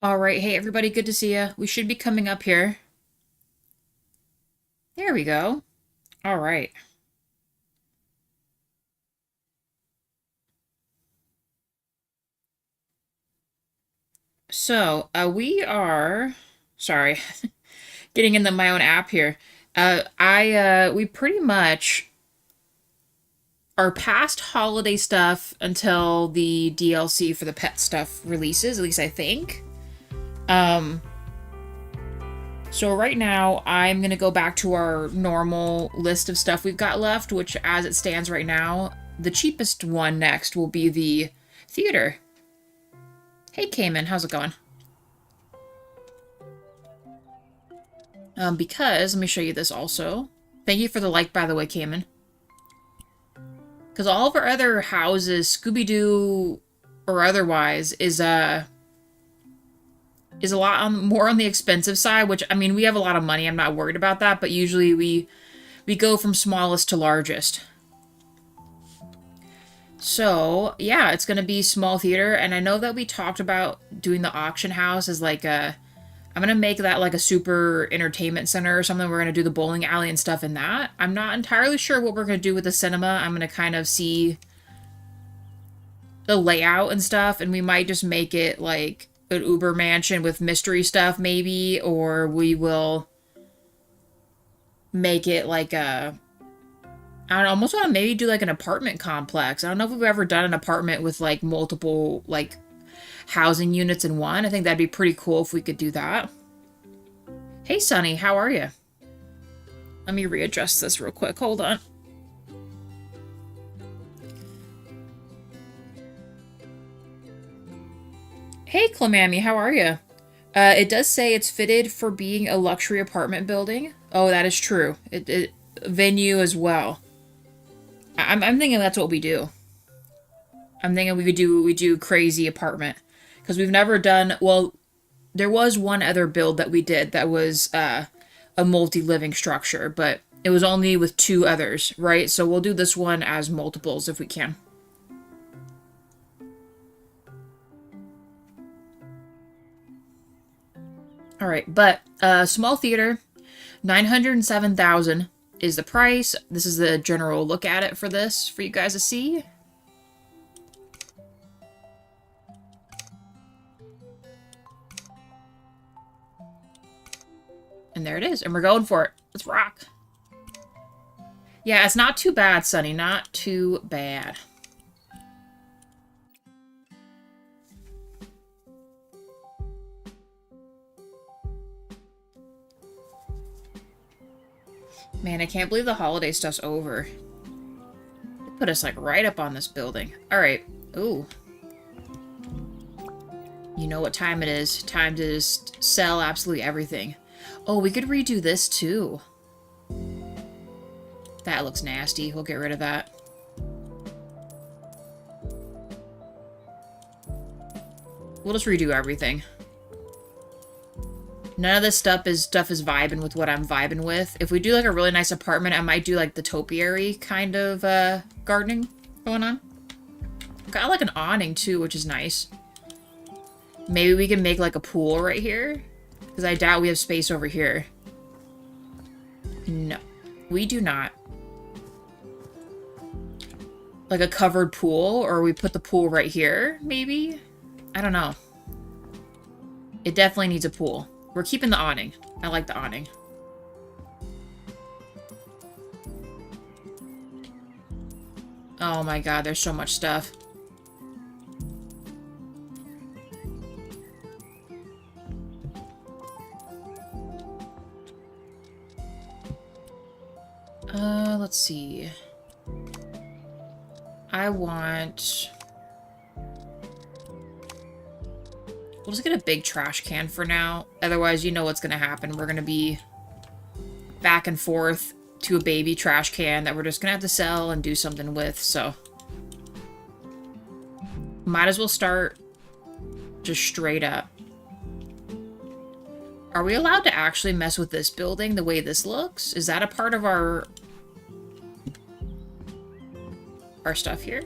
All right, hey everybody, good to see you. We should be coming up here. There we go. All right. We are, sorry, getting into my own app here. We pretty much are past holiday stuff until the DLC for the pet stuff releases, at least I think. Um, so right now I'm gonna go back to our normal list of stuff we've got left, which as it stands right now, the cheapest one next will be the theater. Hey, Cayman, how's it going? Because, let me show you this also. Thank you for the like, by the way, Cayman. Because all of our other houses, Scooby-Doo or otherwise, is a lot more on the expensive side, which, I mean, we have a lot of money, I'm not worried about that, but usually we go from smallest to largest. So, yeah, it's gonna be small theater, and I know that we talked about doing the auction house as like a I'm gonna make that like a super entertainment center or something. We're gonna do the bowling alley and stuff in that. I'm not entirely sure what we're gonna do with the cinema. I'm gonna kind of see the layout and stuff, and we might just make it like an Uber mansion with mystery stuff, maybe, or we will make it like a I don't know, almost want to maybe do like an apartment complex. I don't know if we've ever done an apartment with like multiple like housing units in one. I think that'd be pretty cool if we could do that. Hey, Sunny, how are you? Let me readjust this real quick. Hold on. Hey, Clamammy, how are you? It does say it's fitted for being a luxury apartment building. Oh, that is true. It venue as well. I'm thinking that's what we do. I'm thinking we do crazy apartment because we've never done well. There was one other build that we did that was a multi-living structure, but it was only with two others, right? So we'll do this one as multiples if we can. All right, but small theater, 907,000 is the price. This is the general look at it for this for you guys to see. And there it is, and we're going for it. Let's rock. Yeah, it's not too bad, Sunny. Not too bad. Man, I can't believe the holiday stuff's over. They put us, like, right up on this building. Alright. Ooh. You know what time it is. Time to just sell absolutely everything. Oh, we could redo this, too. That looks nasty. We'll get rid of that. We'll just redo everything. None of this stuff is vibing with what I'm vibing with. If we do like a really nice apartment, I might do like the topiary kind of gardening going on. Got like an awning too, which is nice. Maybe we can make like a pool right here. Because I doubt we have space over here. No, we do not. Like a covered pool, or we put the pool right here, maybe? I don't know. It definitely needs a pool. We're keeping the awning. I like the awning. Oh my god, there's so much stuff. Let's see. I want... We'll just get a big trash can for now. Otherwise, you know what's going to happen. We're going to be back and forth to a baby trash can that we're just going to have to sell and do something with, so... Might as well start just straight up. Are we allowed to actually mess with this building the way this looks? Is that a part of our stuff here?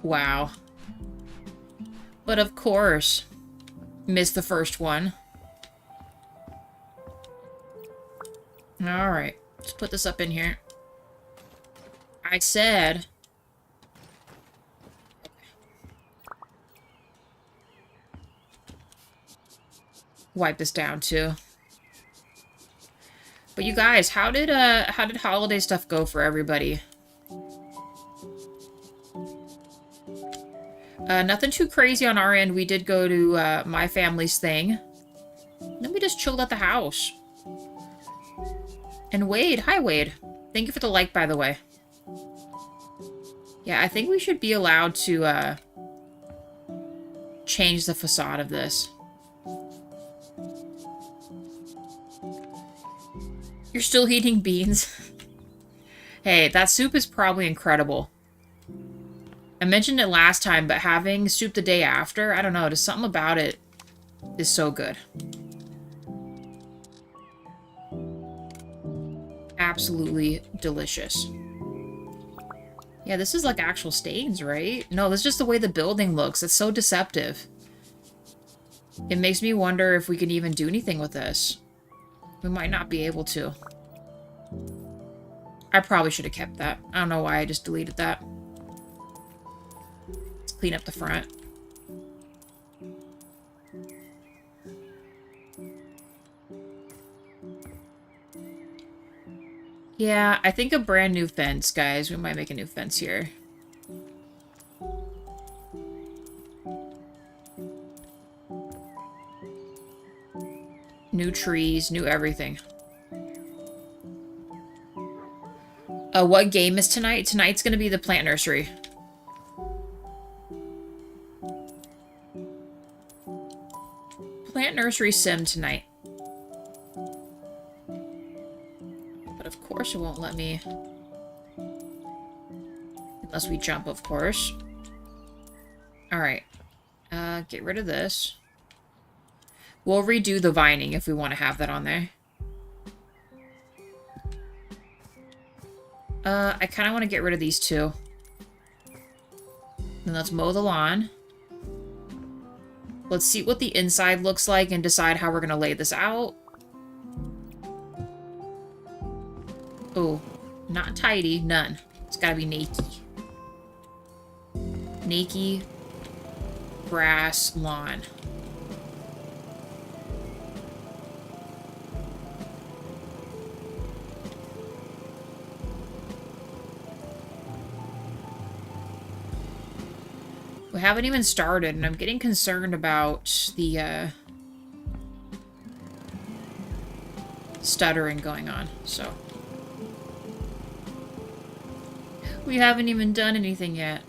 Wow. But of course, missed the first one. Alright, let's put this up in here. I said... wipe this down too. But you guys, how did holiday stuff go for everybody? Nothing too crazy on our end. We did go to my family's thing. Then we just chilled at the house. And Wade, hi Wade. Thank you for the like, by the way. Yeah, I think we should be allowed to change the facade of this. You're still eating beans? Hey, that soup is probably incredible. I mentioned it last time, but having soup the day after, I don't know, just something about it is so good. Absolutely delicious. Yeah, this is like actual stains, right? No, this is just the way the building looks. It's so deceptive. It makes me wonder if we can even do anything with this. We might not be able to. I probably should have kept that. I don't know why I just deleted that. Let's clean up the front. Yeah, I think a brand new fence, guys. We might make a new fence here. New trees, new everything. What game is tonight? Tonight's gonna be the plant nursery. Plant nursery sim tonight. But of course it won't let me. Unless we jump, of course. Alright. Get rid of this. We'll redo the vining if we want to have that on there. I kind of want to get rid of these two. Then let's mow the lawn. Let's see what the inside looks like and decide how we're going to lay this out. Oh, not tidy, none. It's got to be naked. Naked grass lawn. We haven't even started, and I'm getting concerned about the, stuttering going on, so. We haven't even done anything yet.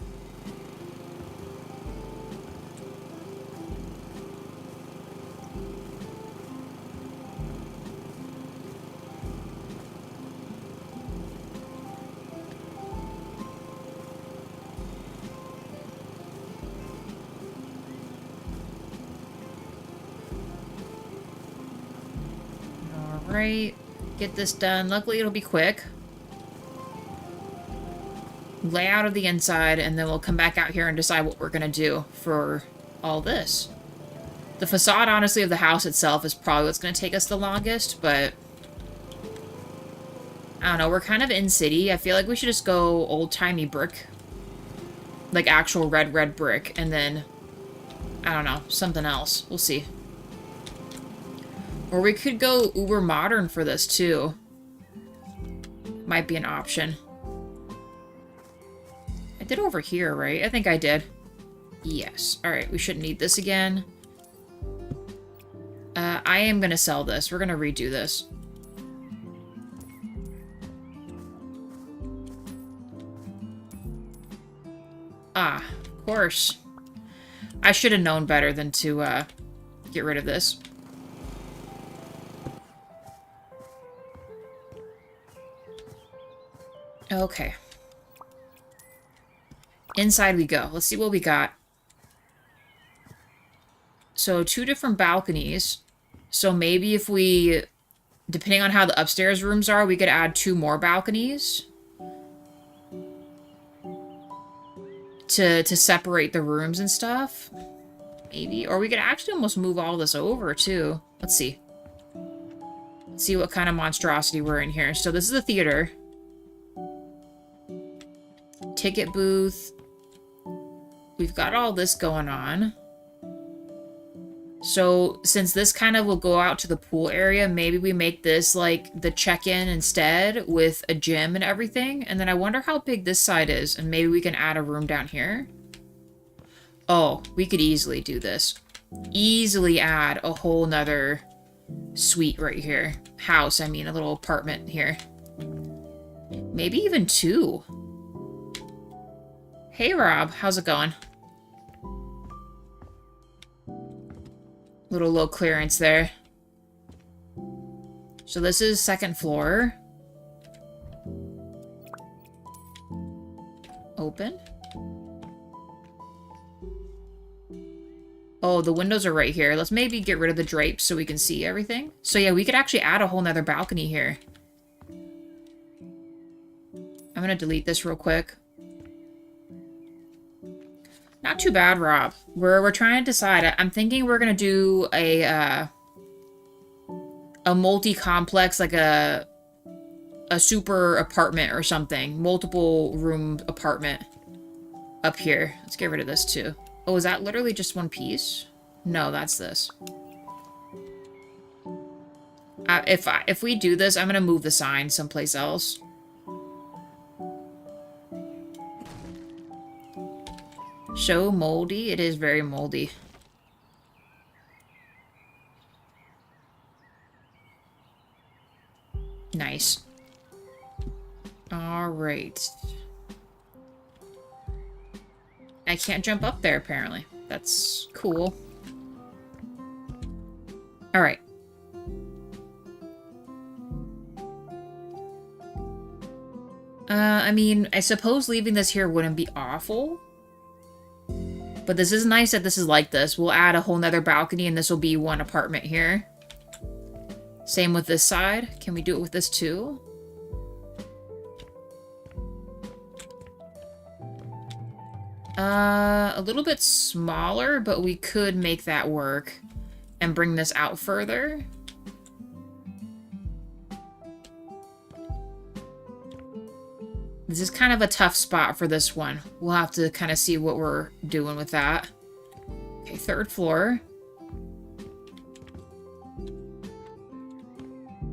Alright, get this done. Luckily it'll be quick. Layout of the inside, and then we'll come back out here and decide what we're gonna do for all this. The facade, honestly, of the house itself is probably what's gonna take us the longest, but I don't know, we're kind of in city. I feel like we should just go old-timey brick. Like actual red brick, and then, I don't know, something else. We'll see. Or we could go uber modern for this, too. Might be an option. I did over here, right? I think I did. Yes. Alright, we shouldn't need this again. I am gonna sell this. We're gonna redo this. Ah, of course. I should have known better than to, get rid of this. Okay. Inside we go. Let's see what we got. So, 2 different balconies. So maybe if we, depending on how the upstairs rooms are, we could add 2 more balconies. to separate the rooms and stuff. Maybe. Or we could actually almost move all this over, too. Let's see. Let's see what kind of monstrosity we're in here. So this is the theater. Ticket booth. We've got all this going on. So since this kind of will go out to the pool area, maybe we make this like the check-in instead with a gym and everything. And then I wonder how big this side is. And maybe we can add a room down here. Oh, we could easily do this. Easily add a whole nother suite right here. House, I mean, a little apartment here. Maybe even 2. Hey, Rob. How's it going? Little low clearance there. So this is 2nd floor. Open. Oh, the windows are right here. Let's maybe get rid of the drapes so we can see everything. So yeah, we could actually add a whole nother balcony here. I'm gonna delete this real quick. Not too bad, Rob. We're trying to decide. I'm thinking we're gonna do a multi-complex, like a super apartment or something. Multiple room apartment up here. Let's get rid of this too. Oh, is that literally just one piece? No, that's this. If we do this, I'm gonna move the sign someplace else. So moldy. It is very moldy. Nice. All right. I can't jump up there, apparently. That's cool. All right. I mean, I suppose leaving this here wouldn't be awful. But this is nice that this is like this. We'll add a whole nother balcony and this will be one apartment here. Same with this side. Can we do it with this too? A little bit smaller, but we could make that work and bring this out further. This is kind of a tough spot for this one. We'll have to kind of see what we're doing with that. Okay, 3rd floor.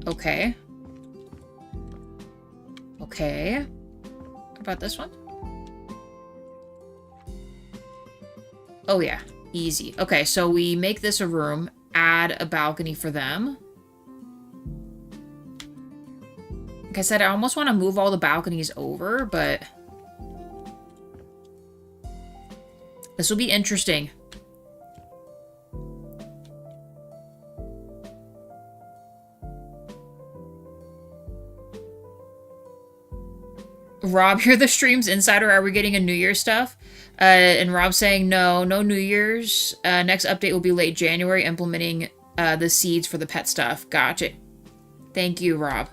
Okay. Okay. What about this one? Oh yeah, easy. Okay, so we make this a room, add a balcony for them. Like I said, I almost want to move all the balconies over, but this will be interesting. Rob, you're the stream's insider. Are we getting a New Year's stuff? And Rob saying, no New Year's. Next update will be late January, implementing the seeds for the pet stuff. Gotcha. Thank you, Rob.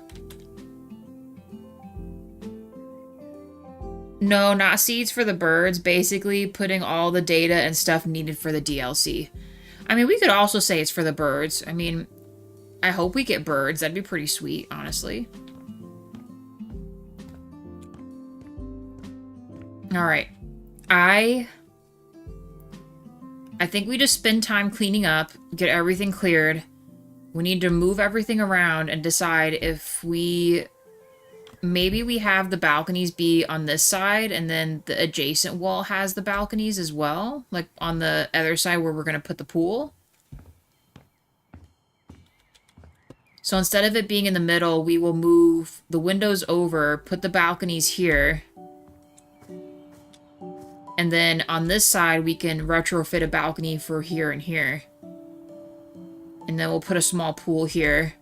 No, not seeds for the birds. Basically, putting all the data and stuff needed for the DLC. I mean, we could also say it's for the birds. I mean, I hope we get birds. That'd be pretty sweet, honestly. Alright. I think we just spend time cleaning up, get everything cleared. We need to move everything around and decide if we... Maybe we have the balconies be on this side, and then the adjacent wall has the balconies as well. Like, on the other side where we're going to put the pool. So instead of it being in the middle, we will move the windows over, put the balconies here. And then on this side, we can retrofit a balcony for here and here. And then we'll put a small pool here.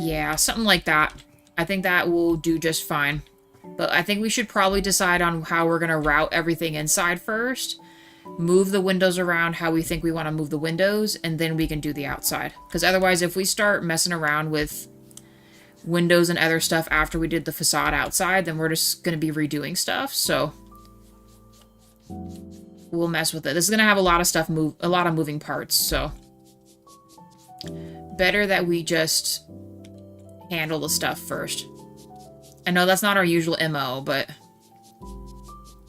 Yeah, something like that. I think that will do just fine. But I think we should probably decide on how we're going to route everything inside first. Move the windows around how we think we want to move the windows. And then we can do the outside. Because otherwise, if we start messing around with windows and other stuff after we did the facade outside, then we're just going to be redoing stuff. So we'll mess with it. This is going to have a lot of stuff a lot of moving parts. So better that we just handle the stuff first. I know that's not our usual MO, but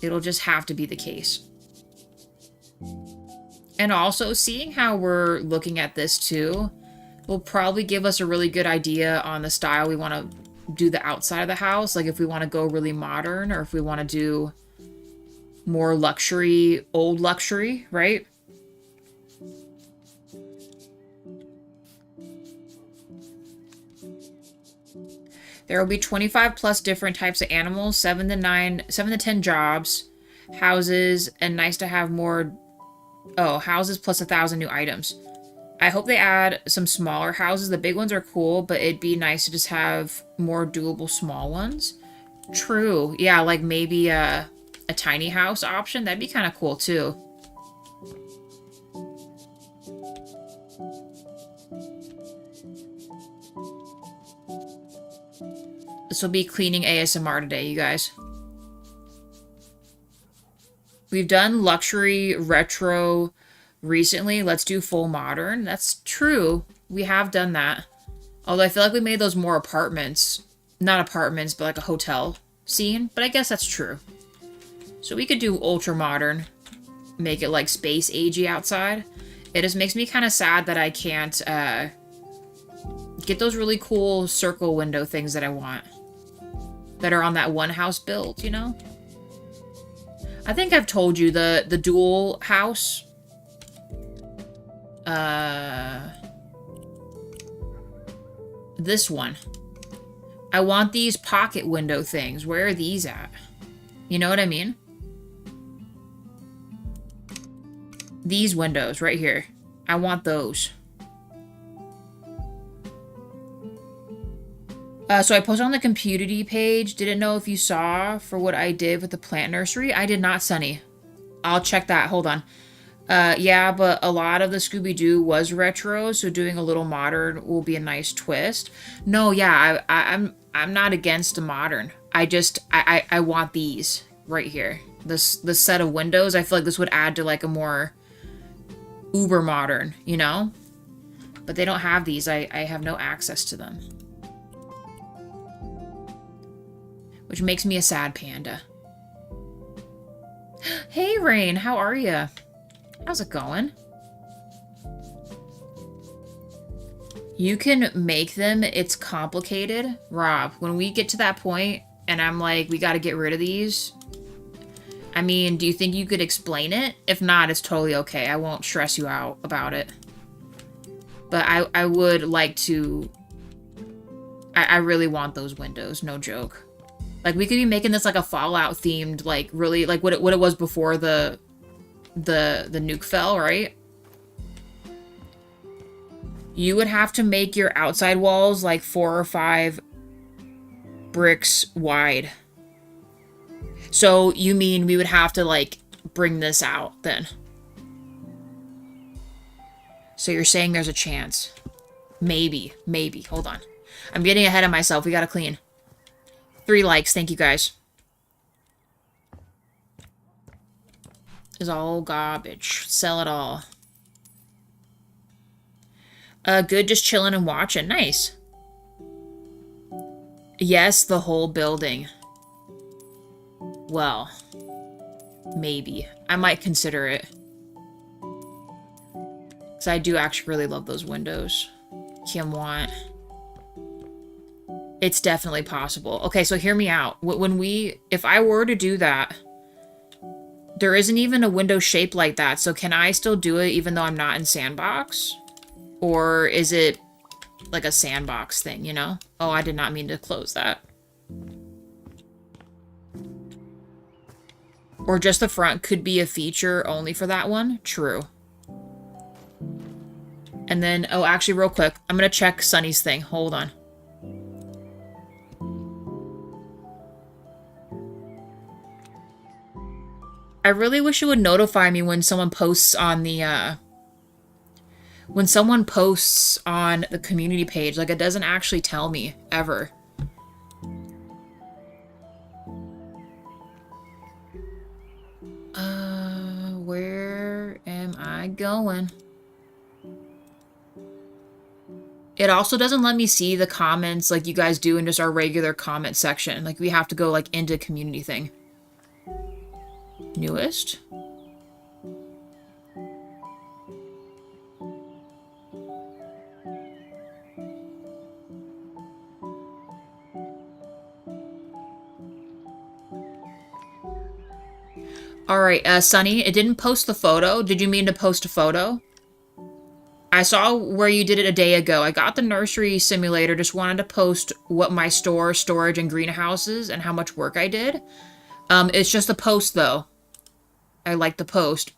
it'll just have to be the case. And also, seeing how we're looking at this too will probably give us a really good idea on the style we want to do the outside of the house. Like if we want to go really modern or if we want to do more luxury, old luxury, right? There will be 25 plus different types of animals, 7 to 10 jobs, houses, and nice to have more. Oh, houses plus 1,000 new items. I hope they add some smaller houses. The big ones are cool, but it'd be nice to just have more doable small ones. True. Yeah, like maybe a tiny house option. That'd be kind of cool too. This will be cleaning ASMR today, you guys. We've done luxury, retro recently. Let's do full modern. That's true. We have done that. Although I feel like we made those more apartments. Not apartments, but like a hotel scene. But I guess that's true. So we could do ultra modern. Make it like space agey outside. It just makes me kind of sad that I can't get those really cool circle window things that I want. That are on that one house build, you know? I think I've told you the dual house. This one. I want these pocket window things. Where are these at? You know what I mean? These windows right here. I want those. So I posted on the Community page. Didn't know if you saw for what I did with the plant nursery. I did not, Sunny. I'll check that. Hold on. Yeah, but a lot of the Scooby-Doo was retro, so doing a little modern will be a nice twist. No, yeah, I'm not against the modern. I want these right here. This set of windows. I feel like this would add to like a more uber modern, you know? But they don't have these. I have no access to them. Which makes me a sad panda. Hey, Rain, how are you? How's it going? You can make them. It's complicated. Rob, when we get to that point and I'm like, we got to get rid of these. I mean, do you think you could explain it? If not, it's totally okay. I won't stress you out about it. But I would like to... I really want those windows, no joke. Like, we could be making this like a Fallout themed, like, really, like what it was before the nuke fell, right? You would have to make your outside walls like 4 or 5 bricks wide. So you mean we would have to like bring this out then? So you're saying there's a chance. Maybe. Hold on. I'm getting ahead of myself. We gotta clean. 3 likes. Thank you, guys. Is all garbage. Sell it all. Good, just chilling and watching. Nice. Yes, the whole building. Well, maybe. I might consider it. Because I do actually really love those windows. Kim want... It's definitely possible. Okay, so hear me out. If I were to do that, there isn't even a window shaped like that. So can I still do it even though I'm not in sandbox? Or is it like a sandbox thing, you know? Oh, I did not mean to close that. Or just the front could be a feature only for that one. True. And then, oh, actually real quick, I'm going to check Sunny's thing. Hold on. I really wish it would notify me when someone posts on the when someone posts on the community page, like, it doesn't actually tell me ever. Where am I going? It also doesn't let me see the comments like you guys do in just our regular comment section. Like, we have to go, like, into community thing. Newest? Alright, Sunny, it didn't post the photo. Did you mean to post a photo? I saw where you did it a day ago. I got the nursery simulator, just wanted to post what my store, storage, and greenhouses and how much work I did. It's just a post, though. I like the post.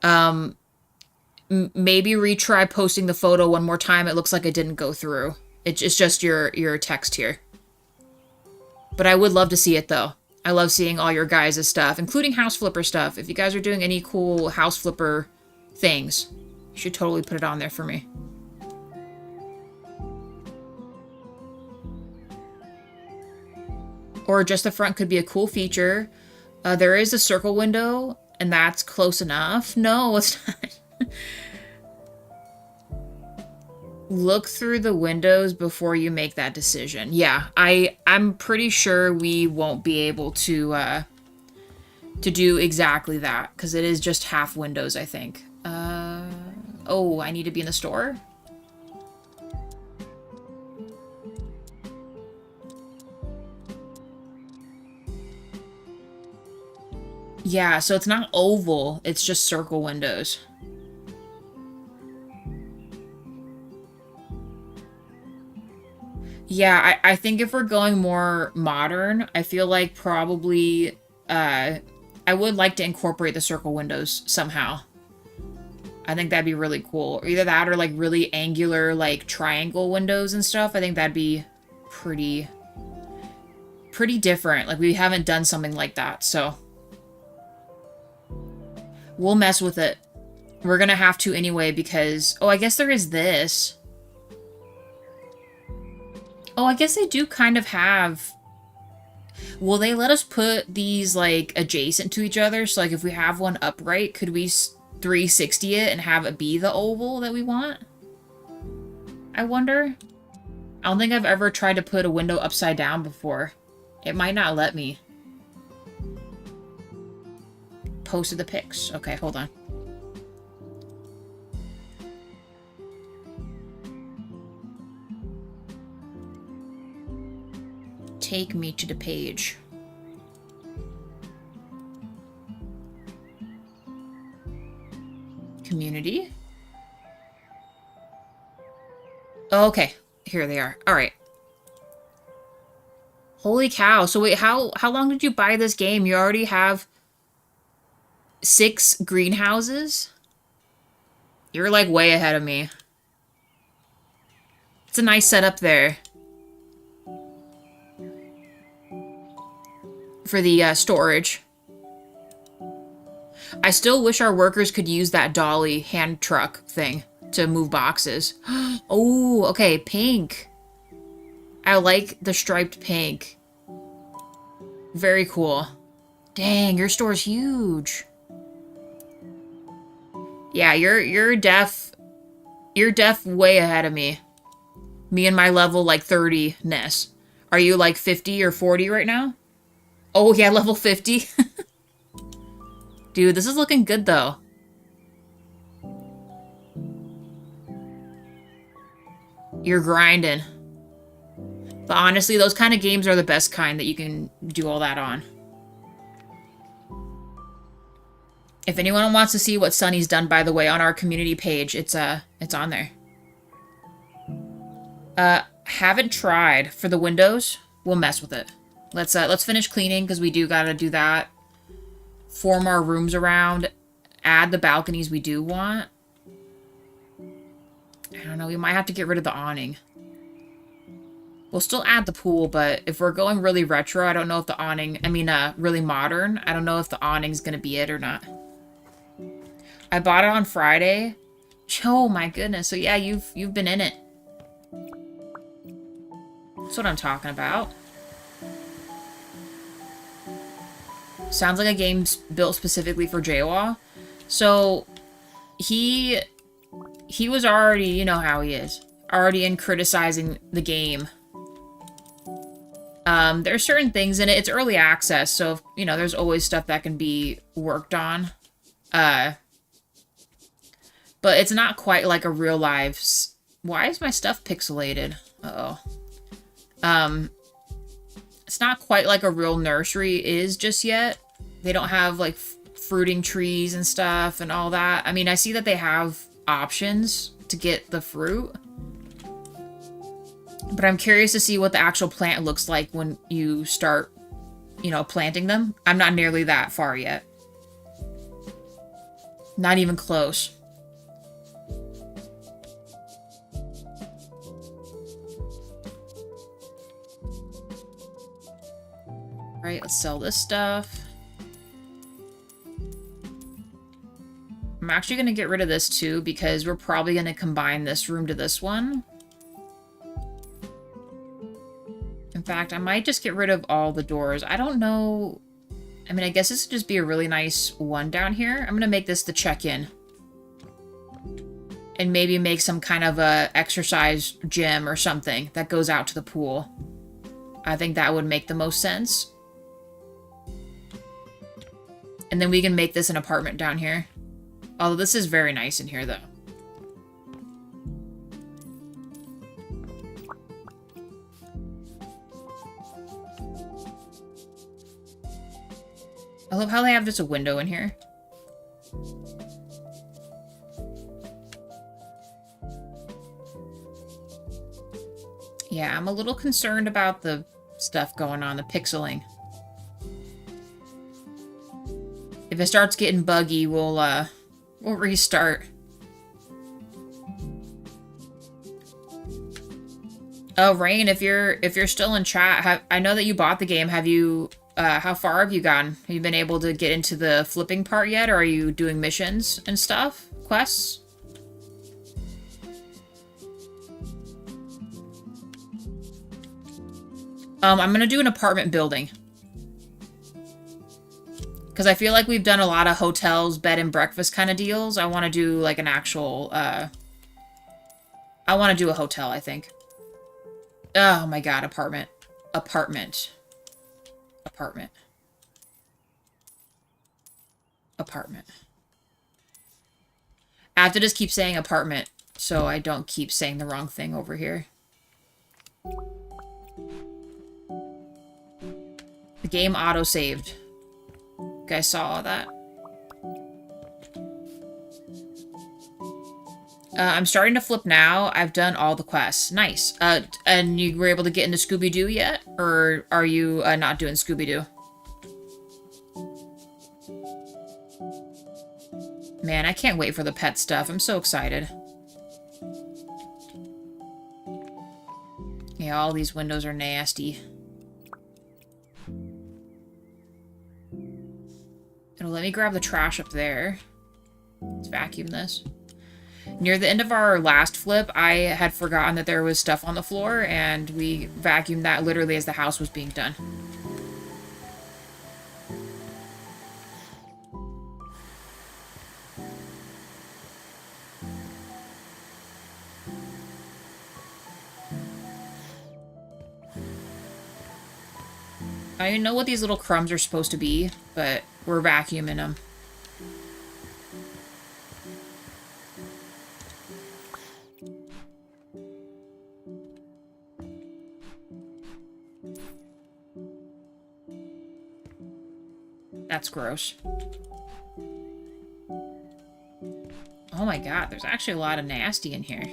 Maybe retry posting the photo one more time. It looks like it didn't go through. It's just your text here. But I would love to see it, though. I love seeing all your guys' stuff, including House Flipper stuff. If you guys are doing any cool House Flipper things, you should totally put it on there for me. Or just the front could be a cool feature. There is a circle window, and that's close enough. No, it's not. Look through the windows before you make that decision. Yeah, I'm pretty sure we won't be able to do exactly that, because it is just half windows, I think. Oh, I need to be in the store? Yeah, so it's not oval, it's just circle windows. Yeah, I think if we're going more modern, I feel like probably, I would like to incorporate the circle windows somehow. I think that'd be really cool. Or either that or, like, really angular, like, triangle windows and stuff. I think that'd be pretty different. Like, we haven't done something like that, so. We'll mess with it. We're gonna have to anyway because... Oh, I guess there is this. Oh, I guess they do kind of have... Will they let us put these, like, adjacent to each other? So, like, if we have one upright, could we 360 it and have it be the oval that we want? I wonder. I don't think I've ever tried to put a window upside down before. It might not let me. Posted the pics. Okay, hold on. Take me to the page. Community. Oh, okay, here they are. All right. Holy cow! So wait, how long did you buy this game? You already have 6 greenhouses? You're like way ahead of me. It's a nice setup there. For the storage. I still wish our workers could use that dolly hand truck thing to move boxes. Oh, okay, pink. I like the striped pink. Very cool. Dang, your store's huge. Yeah, you're def way ahead of me. Me and my level like 30-ness. Are you like 50 or 40 right now? Oh, yeah, level 50. Dude, this is looking good, though. You're grinding. But honestly, those kind of games are the best kind that you can do all that on. If anyone wants to see what Sunny's done, by the way, on our community page, it's on there. Haven't tried for the windows. We'll mess with it. Let's finish cleaning, because we do gotta do that. Form our rooms around. Add the balconies we do want. I don't know, we might have to get rid of the awning. We'll still add the pool, but if we're going really retro, I don't know if the awning... I mean, really modern. I don't know if the awning's gonna be it or not. I bought it on Friday, Oh my goodness. So yeah, you've been in it. That's what I'm talking about. Sounds like a game built specifically for Jawa. So he was already, you know how he is, already in criticizing the game. There are certain things in it. It's early access, so you know there's always stuff that can be worked on. But it's not quite like a real life. Why is my stuff pixelated? Uh-oh. It's not quite like a real nursery is just yet. They don't have like fruiting trees and stuff and all that. I mean, I see that they have options to get the fruit. But I'm curious to see what the actual plant looks like when you start, you know, planting them. I'm not nearly that far yet. Not even close. Alright, let's sell this stuff. I'm actually going to get rid of this too because we're probably going to combine this room to this one. In fact, I might just get rid of all the doors. I don't know. I mean, I guess this would just be a really nice one down here. I'm going to make this the check-in. And maybe make some kind of a exercise gym or something that goes out to the pool. I think that would make the most sense. And then we can make this an apartment down here. Although this is very nice in here, though. I love how they have just a window in here. Yeah, I'm a little concerned about the stuff going on, the pixeling. If it starts getting buggy, we'll restart. Oh, Rain, if you're still in chat, I know that you bought the game. Have you how far have you gone? Have you been able to get into the flipping part yet, or are you doing missions and stuff? Quests? I'm gonna do an apartment building. Because I feel like we've done a lot of hotels, bed and breakfast kind of deals. I want to do, like, an actual, I want to do a hotel, I think. Oh my god, apartment. Apartment. Apartment. Apartment. I have to just keep saying apartment, so I don't keep saying the wrong thing over here. The game auto-saved. You guys saw all that? I'm starting to flip now. I've done all the quests. Nice. And you were able to get into Scooby-Doo yet? Or are you not doing Scooby-Doo? Man, I can't wait for the pet stuff. I'm so excited. Yeah, all these windows are nasty. It'll let me grab the trash up there. Let's vacuum this. Near the end of our last flip, I had forgotten that there was stuff on the floor, and we vacuumed that literally as the house was being done. I don't even know what these little crumbs are supposed to be, but we're vacuuming them. That's gross. Oh my god, there's actually a lot of nasty in here.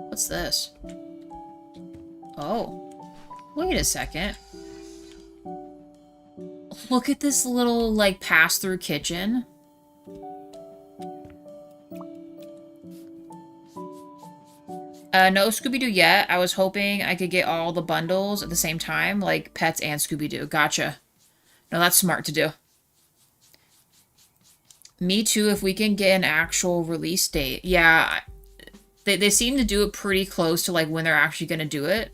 What's this? Oh. Wait a second. Look at this little, like, pass-through kitchen. No Scooby-Doo yet. I was hoping I could get all the bundles at the same time, like pets and Scooby-Doo. Gotcha. No, that's smart to do. Me too, if we can get an actual release date. Yeah, they seem to do it pretty close to like when they're actually going to do it.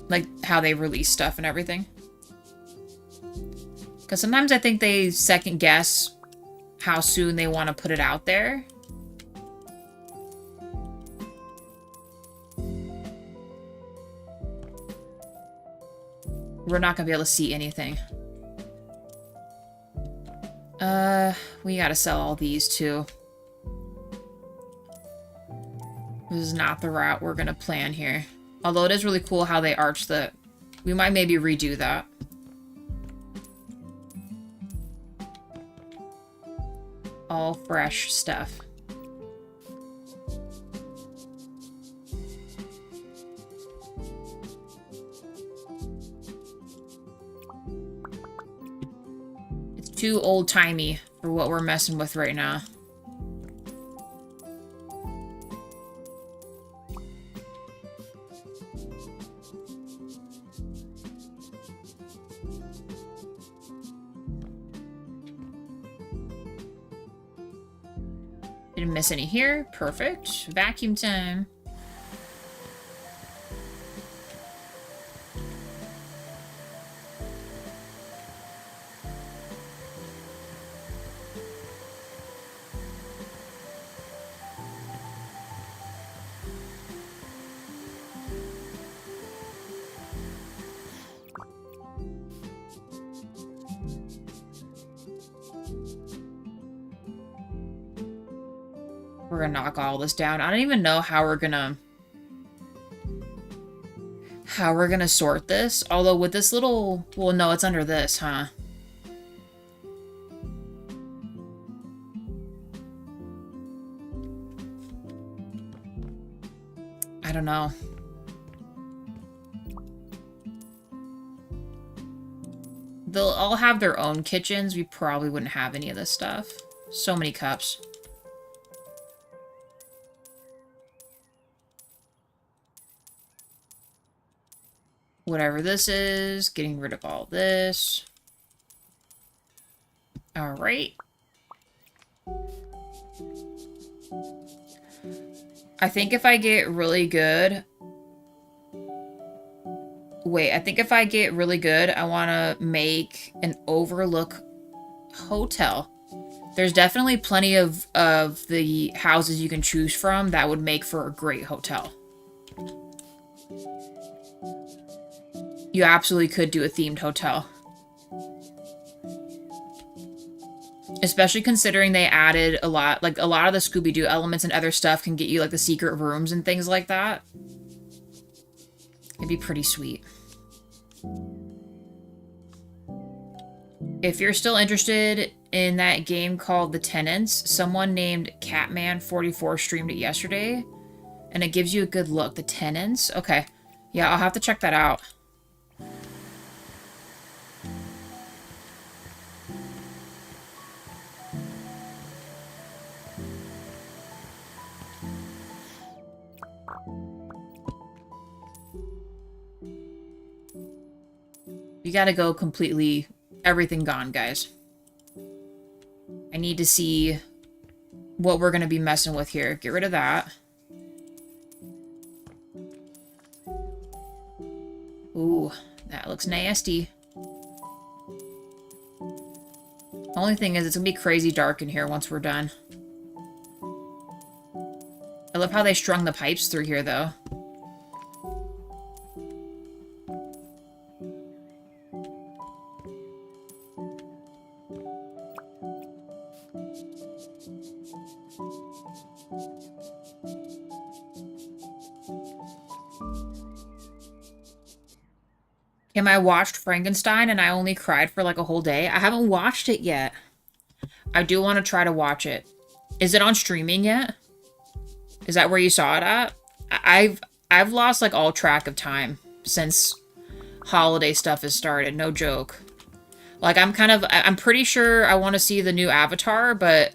Like how they release stuff and everything. Because sometimes I think they second guess how soon they want to put it out there. We're not going to be able to see anything. We gotta sell all these too. This is not the route we're gonna plan here. Although it is really cool how they arch the... We might maybe redo that. All fresh stuff. It's too old-timey for what we're messing with right now. Didn't miss any here. Perfect. Vacuum time. We're gonna knock all this down. I don't even know how we're gonna sort this. Although with this little... Well, no, it's under this, huh? I don't know. They'll all have their own kitchens. We probably wouldn't have any of this stuff. So many cups. Whatever this is, getting rid of all this. All right. I think if I get really good... Wait, I think if I get really good, I want to make an overlook hotel. There's definitely plenty of the houses you can choose from that would make for a great hotel. You absolutely could do a themed hotel. Especially considering they added a lot, like a lot of the Scooby-Doo elements and other stuff can get you like the secret rooms and things like that. It'd be pretty sweet. If you're still interested in that game called The Tenants, someone named Catman44 streamed it yesterday, and it gives you a good look. The Tenants? Okay. Yeah, I'll have to check that out. You gotta go completely... Everything gone, guys. I need to see what we're gonna be messing with here. Get rid of that. Ooh, that looks nasty. Only thing is, it's gonna be crazy dark in here once we're done. I love how they strung the pipes through here, though. I watched Frankenstein and I only cried for like a whole day. I haven't watched it yet. I do want to try to watch it. Is it on streaming yet? Is that where you saw it at? I've lost like all track of time since holiday stuff has started. No joke. Like I'm pretty sure I want to see the new Avatar, but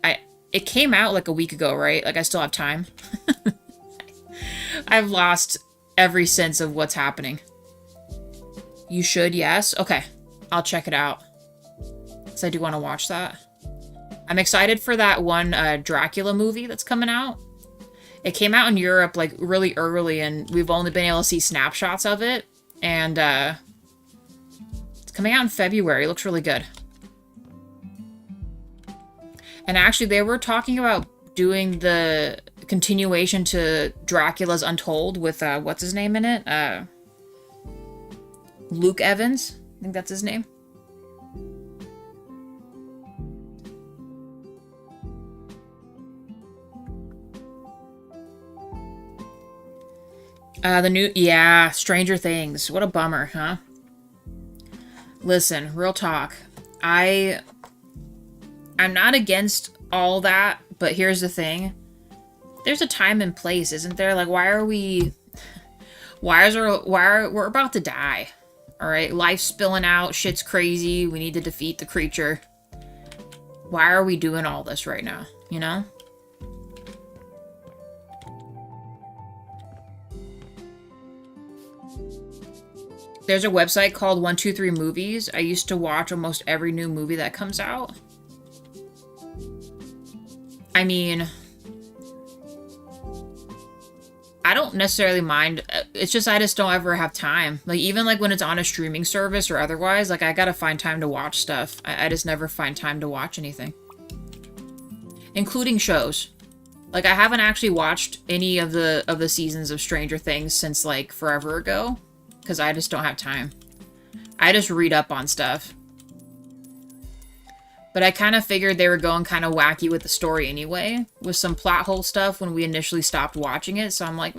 it came out like a week ago, right? Like I still have time. I've lost every sense of what's happening. You should, yes? Okay. I'll check it out. I do want to watch that. I'm excited for that one Dracula movie that's coming out. It came out in Europe like really early, and we've only been able to see snapshots of it. And it's coming out in February. It looks really good. And actually, they were talking about doing the continuation to Dracula's Untold with, what's his name in it? Luke Evans. I think that's his name. Yeah, Stranger Things. What a bummer, huh? Listen, real talk. I'm not against all that, but here's the thing. There's a time and place, isn't there? Like, we're about to die. All right, life's spilling out, shit's crazy, we need to defeat the creature. Why are we doing all this right now, you know? There's a website called 123 Movies. I used to watch almost every new movie that comes out. I mean, I don't necessarily mind. It's just I just don't ever have time. Like, even like when it's on a streaming service or otherwise, like I gotta find time to watch stuff. I just never find time to watch anything. Including shows. Like, I haven't actually watched any of the seasons of Stranger Things since like forever ago. Because I just don't have time. I just read up on stuff. But I kind of figured they were going kind of wacky with the story anyway. With some plot hole stuff when we initially stopped watching it. So I'm like,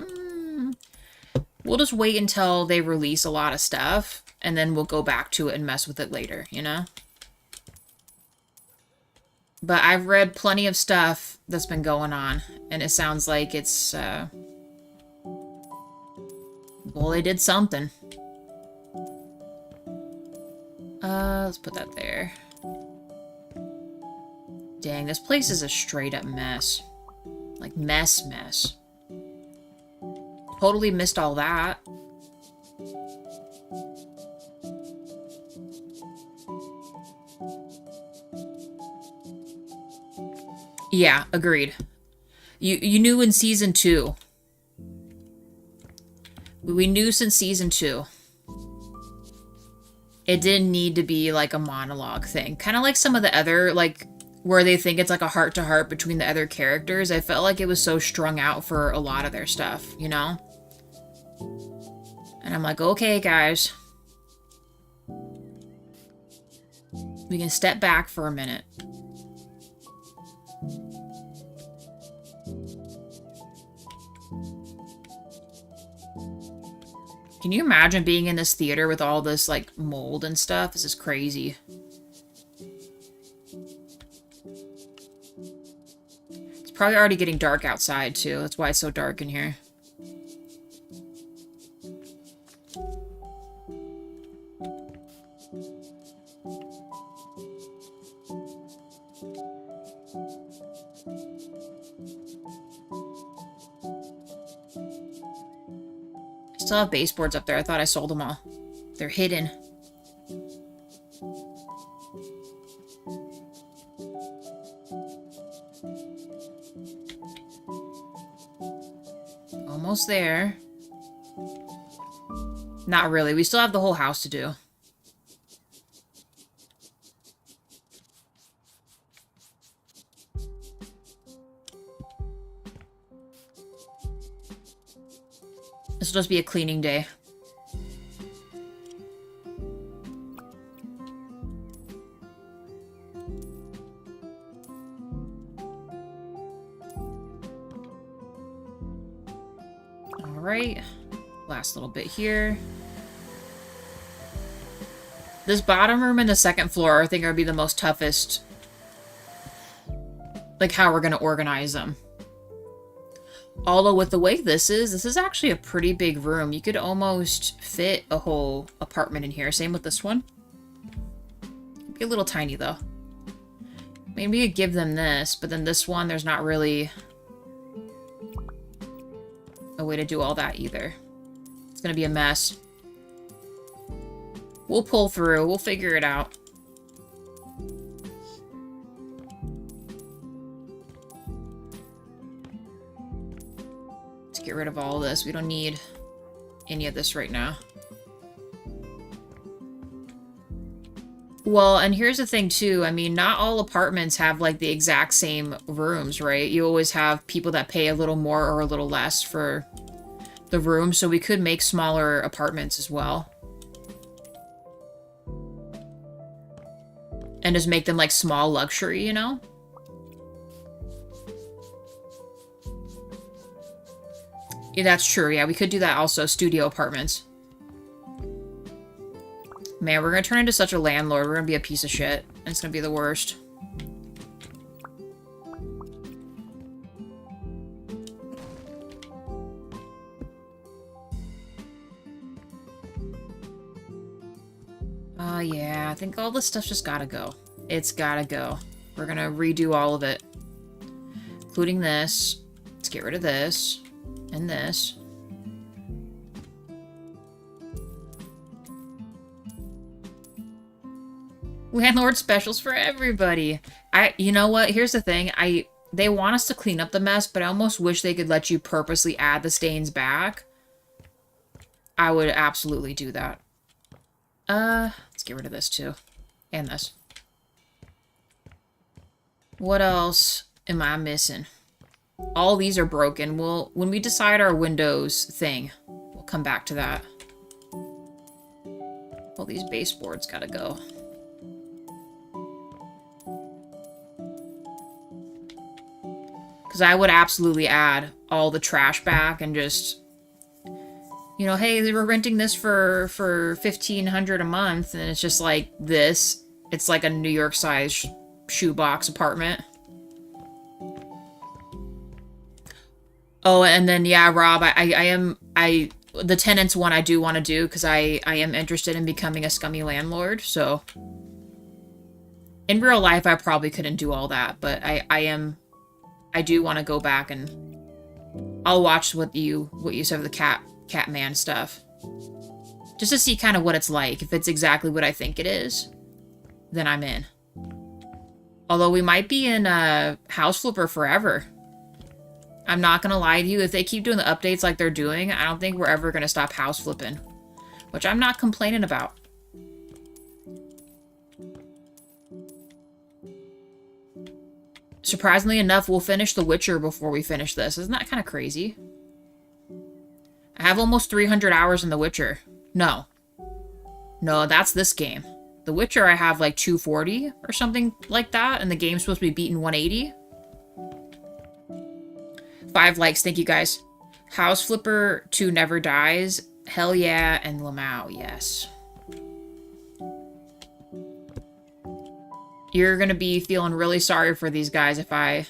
we'll just wait until they release a lot of stuff. And then we'll go back to it and mess with it later, you know? But I've read plenty of stuff that's been going on. And it sounds like it's, well, they did something. Let's put that there. Dang, this place is a straight up mess. Like, mess. Totally missed all that. Yeah, agreed. You knew in season 2. We knew since season 2. It didn't need to be like a monologue thing. Kind of like some of the other, like, where they think it's like a heart-to-heart between the other characters. I felt like it was so strung out for a lot of their stuff, you know? And I'm like, okay, guys. We can step back for a minute. Can you imagine being in this theater with all this, like, mold and stuff? This is crazy. It's probably already getting dark outside, too. That's why it's so dark in here. Still have baseboards up there. I thought I sold them all. They're hidden. Almost there. Not really. We still have the whole house to do. This will just be a cleaning day. Alright. Last little bit here. This bottom room and the second floor, I think, are going to be the most toughest. Like, how we're going to organize them. Although with the way this is actually a pretty big room. You could almost fit a whole apartment in here. Same with this one. It'd be a little tiny, though. Maybe you could give them this, but then this one, there's not really a way to do all that either. It's gonna be a mess. We'll pull through. We'll figure it out. Let's get rid of all of this. We don't need any of this right now. Well, and here's the thing too. I mean, not all apartments have like the exact same rooms, right? You always have people that pay a little more or a little less for the room, so we could make smaller apartments as well. And just make them like small luxury, you know? Yeah, that's true. Yeah, we could do that also. Studio apartments. Man, we're gonna turn into such a landlord. We're gonna be a piece of shit. And it's gonna be the worst. Yeah, I think all this stuff's just gotta go. It's gotta go. We're gonna redo all of it. Including this. Let's get rid of this. And this. Landlord specials for everybody. You know what? Here's the thing. They want us to clean up the mess, but I almost wish they could let you purposely add the stains back. I would absolutely do that. Let's get rid of this too. And this. What else am I missing? All these are broken. When we decide our Windows thing, we'll come back to that. All these baseboards gotta go. Because I would absolutely add all the trash back and just, you know, hey, they were renting this for $1,500 a month, and it's just like this. It's like a New York-sized shoebox apartment. Oh, and then yeah, Rob, the tenants one I do want to do because I am interested in becoming a scummy landlord. So in real life, I probably couldn't do all that, but I do want to go back and I'll watch what you said of the Catman stuff. Just to see kind of what it's like. If it's exactly what I think it is, then I'm in. Although we might be in House Flipper forever. I'm not going to lie to you. If they keep doing the updates like they're doing, I don't think we're ever going to stop house flipping. Which I'm not complaining about. Surprisingly enough, we'll finish The Witcher before we finish this. Isn't that kind of crazy? I have almost 300 hours in The Witcher. No. No, that's this game. The Witcher, I have like 240 or something like that, and the game's supposed to be beaten 180. 5 likes, thank you guys. House Flipper 2 Never Dies. Hell yeah, and Lamau, yes. You're gonna be feeling really sorry for these guys if I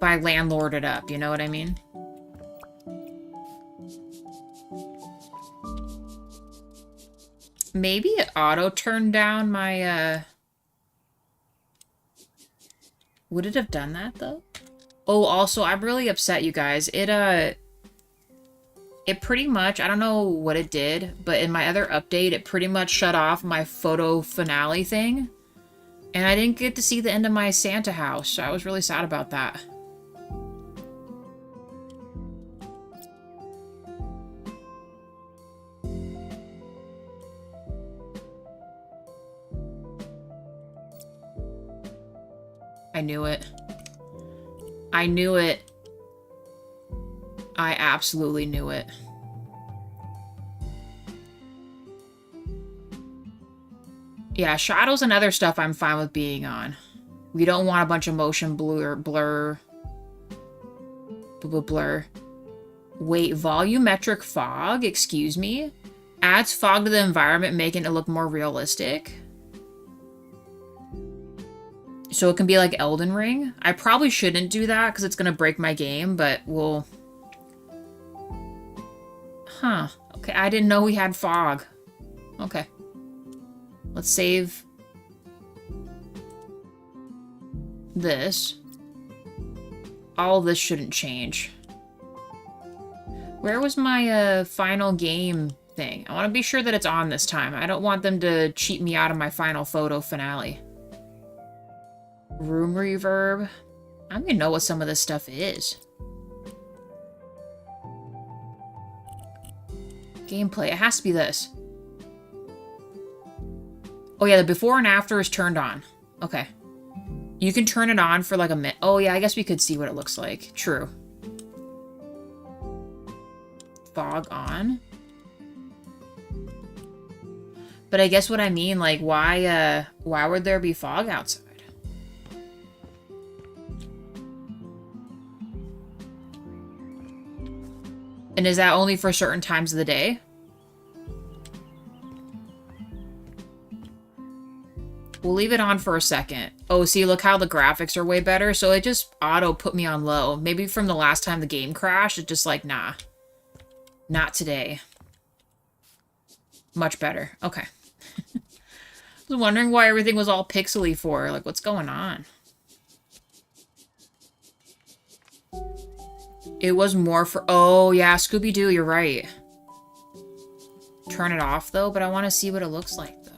landlord it up, you know what I mean? Maybe it auto-turned down my, Would it have done that, though? Oh, also, I'm really upset, you guys. It pretty much, I don't know what it did, but in my other update, it pretty much shut off my photo finale thing. And I didn't get to see the end of my Santa house, so I was really sad about that. I knew it. I knew it. I absolutely knew it. Yeah, shadows and other stuff I'm fine with being on. We don't want a bunch of motion blur. Wait, volumetric fog? Excuse me? Adds fog to the environment, making it look more realistic. So it can be like Elden Ring. I probably shouldn't do that because it's going to break my game, but we'll... Huh. Okay, I didn't know we had fog. Okay. Let's save this. All this shouldn't change. Where was my final game thing? I want to be sure that it's on this time. I don't want them to cheat me out of my final photo finale. Room reverb. I don't even know what some of this stuff is. Gameplay. It has to be this. Oh yeah, the before and after is turned on. Okay. You can turn it on for like a minute. Oh yeah, I guess we could see what it looks like. True. Fog on. But I guess what I mean, like, why would there be fog outside? And is that only for certain times of the day? We'll leave it on for a second. Oh, see, look how the graphics are way better. So it just auto put me on low. Maybe from the last time the game crashed, it's just like, nah. Not today. Much better. Okay. I was wondering why everything was all pixely for. Like, what's going on? It was more for... Oh, yeah, Scooby-Doo, you're right. Turn it off, though, but I want to see what it looks like, though.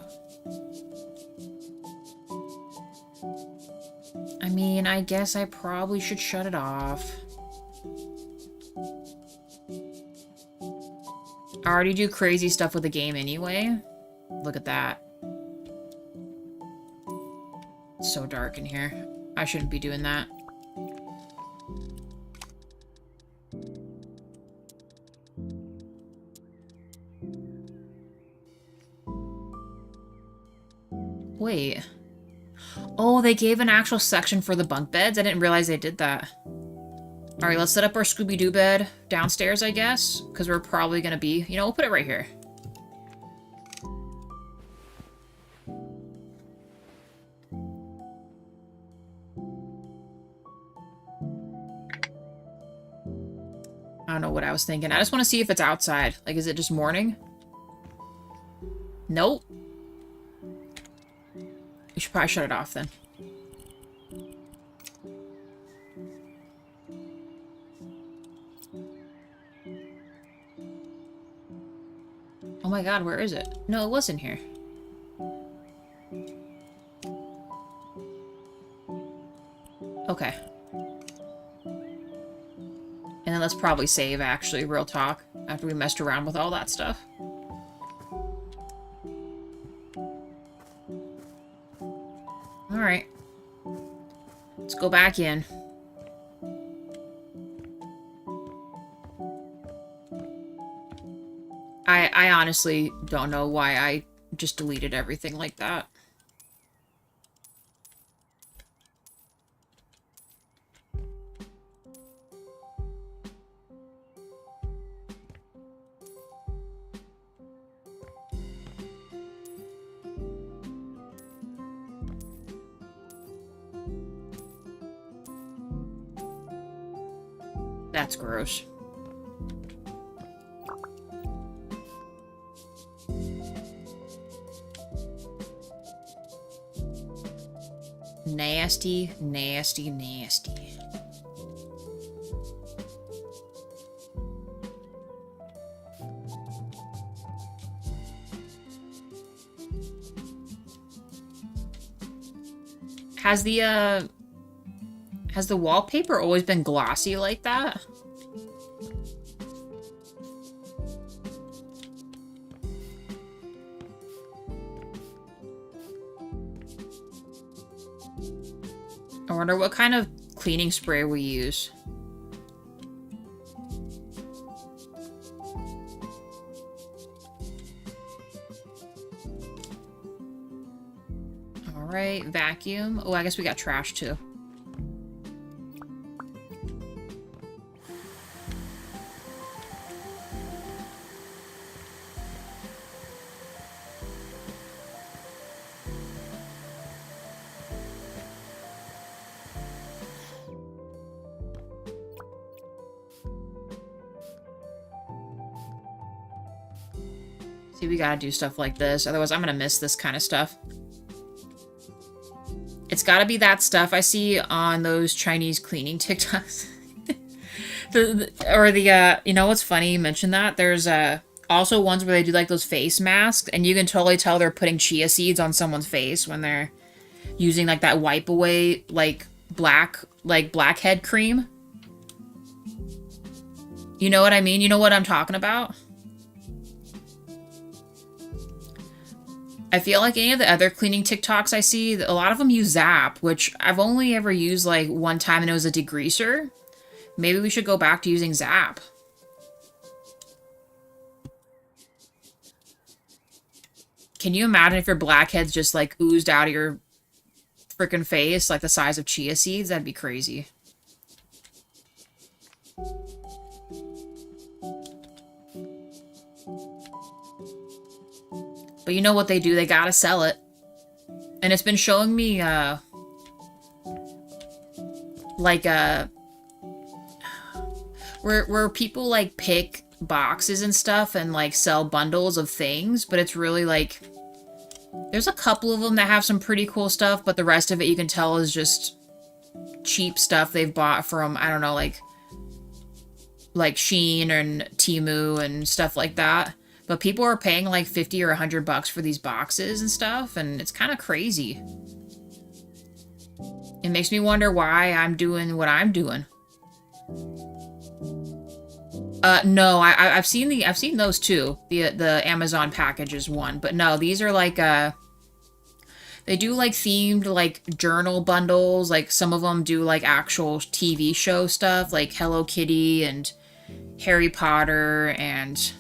I mean, I guess I probably should shut it off. I already do crazy stuff with the game anyway. Look at that. It's so dark in here. I shouldn't be doing that. Wait. Oh, they gave an actual section for the bunk beds? I didn't realize they did that. Alright, let's set up our Scooby-Doo bed downstairs, I guess. Because we're probably going to be... You know, we'll put it right here. I don't know what I was thinking. I just want to see if it's outside. Like, is it just morning? Nope. We should probably shut it off then. Oh my god, where is it? No, it wasn't here. Okay. And then let's probably save, actually, real talk, after we messed around with all that stuff. Alright. Let's go back in. I honestly don't know why I just deleted everything like that. That's gross. Nasty, nasty, nasty. Has the wallpaper always been glossy like that? I wonder what kind of cleaning spray we use. Alright, vacuum. Oh, I guess we got trash too. See, we gotta do stuff like this, otherwise I'm gonna miss this kind of stuff. It's gotta be that stuff I see on those Chinese cleaning TikToks. You know what's funny, you mentioned that? There's also ones where they do like those face masks, and you can totally tell they're putting chia seeds on someone's face when they're using like that wipe away, like blackhead cream. You know what I mean? You know what I'm talking about? I feel like any of the other cleaning TikToks I see, a lot of them use Zap, which I've only ever used like one time and it was a degreaser. Maybe we should go back to using Zap. Can you imagine if your blackheads just like oozed out of your freaking face like the size of chia seeds? That'd be crazy. But you know what they do? They gotta sell it. And it's been showing me, like, where people, like, pick boxes and stuff and, like, sell bundles of things, but it's really, like, there's a couple of them that have some pretty cool stuff, but the rest of it you can tell is just cheap stuff they've bought from, I don't know, like Shein and Temu and stuff like that. But people are paying like 50 or $100 for these boxes and stuff, and it's kind of crazy. It makes me wonder why I'm doing what I'm doing. No, I've seen those too. The Amazon package is one, but no, these are like they do like themed like journal bundles. Like some of them do like actual TV show stuff, like Hello Kitty and Harry Potter and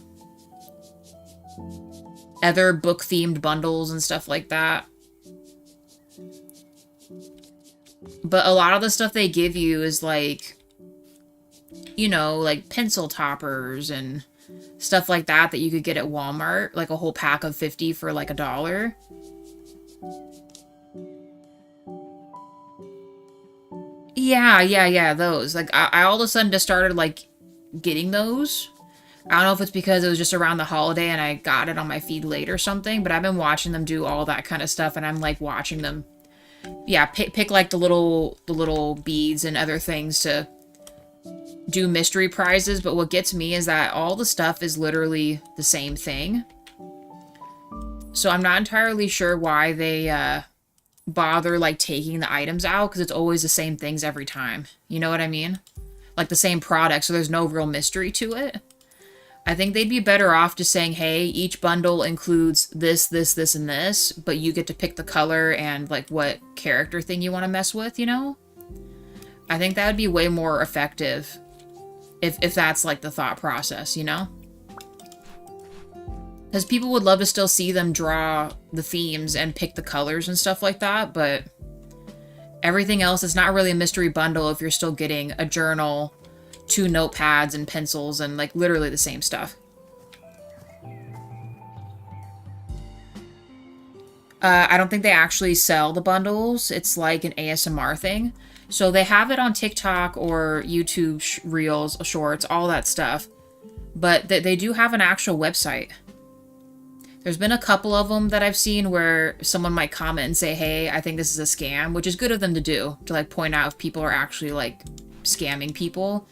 other book themed bundles and stuff like that. But a lot of the stuff they give you is like, you know, like pencil toppers and stuff like that that you could get at Walmart, like a whole pack of 50 for like $1. Yeah, those. Like I all of a sudden just started like getting those. I don't know if it's because it was just around the holiday and I got it on my feed late or something, but I've been watching them do all that kind of stuff, and I'm like watching them, yeah, pick like the little beads and other things to do mystery prizes. But what gets me is that all the stuff is literally the same thing. So I'm not entirely sure why they bother like taking the items out, because it's always the same things every time. You know what I mean? Like the same product, so there's no real mystery to it. I think they'd be better off just saying, hey, each bundle includes this, this, this, and this, but you get to pick the color and, like, what character thing you want to mess with, you know? I think that would be way more effective if that's, like, the thought process, you know? Because people would love to still see them draw the themes and pick the colors and stuff like that, but everything else is not really a mystery bundle if you're still getting a journal, 2 notepads and pencils, and like literally the same stuff. I don't think they actually sell the bundles. It's like an ASMR thing. So they have it on TikTok or YouTube Reels, Shorts, all that stuff. But they do have an actual website. There's been a couple of them that I've seen where someone might comment and say, hey, I think this is a scam, which is good of them to do, to like point out if people are actually like scamming people.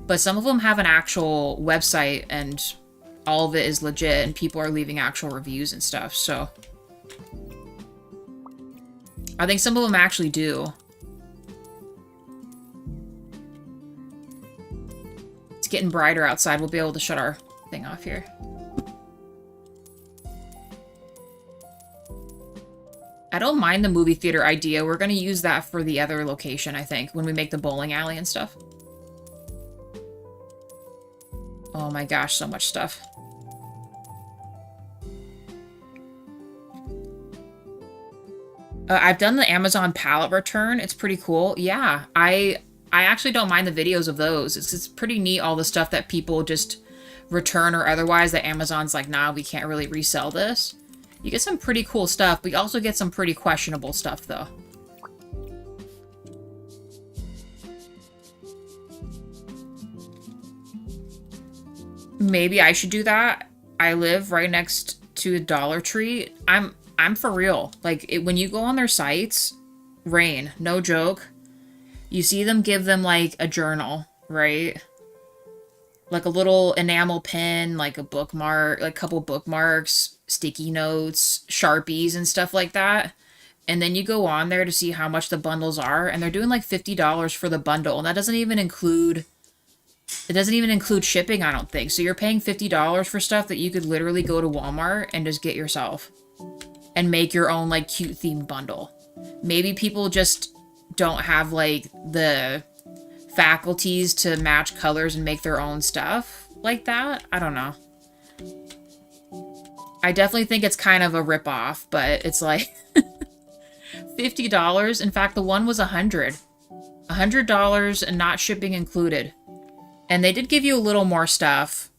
But some of them have an actual website and all of it is legit and people are leaving actual reviews and stuff, so I think some of them actually do. It's getting brighter outside. We'll be able to shut our thing off here. I don't mind the movie theater idea. We're going to use that for the other location, I think, when we make the bowling alley and stuff. Oh my gosh, so much stuff. I've done the Amazon pallet return. It's pretty cool. Yeah, I actually don't mind the videos of those. It's pretty neat, all the stuff that people just return or otherwise that Amazon's like, nah, we can't really resell this. You get some pretty cool stuff, but you also get some pretty questionable stuff, though. Maybe I should do that. I live right next to a Dollar Tree. I'm for real. Like, when you go on their sites, Rain, no joke, you see them give them, like, a journal, right? Like a little enamel pen, like a bookmark, like a couple bookmarks, sticky notes, Sharpies, and stuff like that. And then you go on there to see how much the bundles are, and they're doing, like, $50 for the bundle, and that doesn't even include... It doesn't even include shipping, I don't think. So you're paying $50 for stuff that you could literally go to Walmart and just get yourself. and make your own like cute themed bundle. Maybe people just don't have like the faculties to match colors and make their own stuff like that. I don't know. I definitely think it's kind of a ripoff, but it's like $50. In fact, the one was $100 and not shipping included. And they did give you a little more stuff,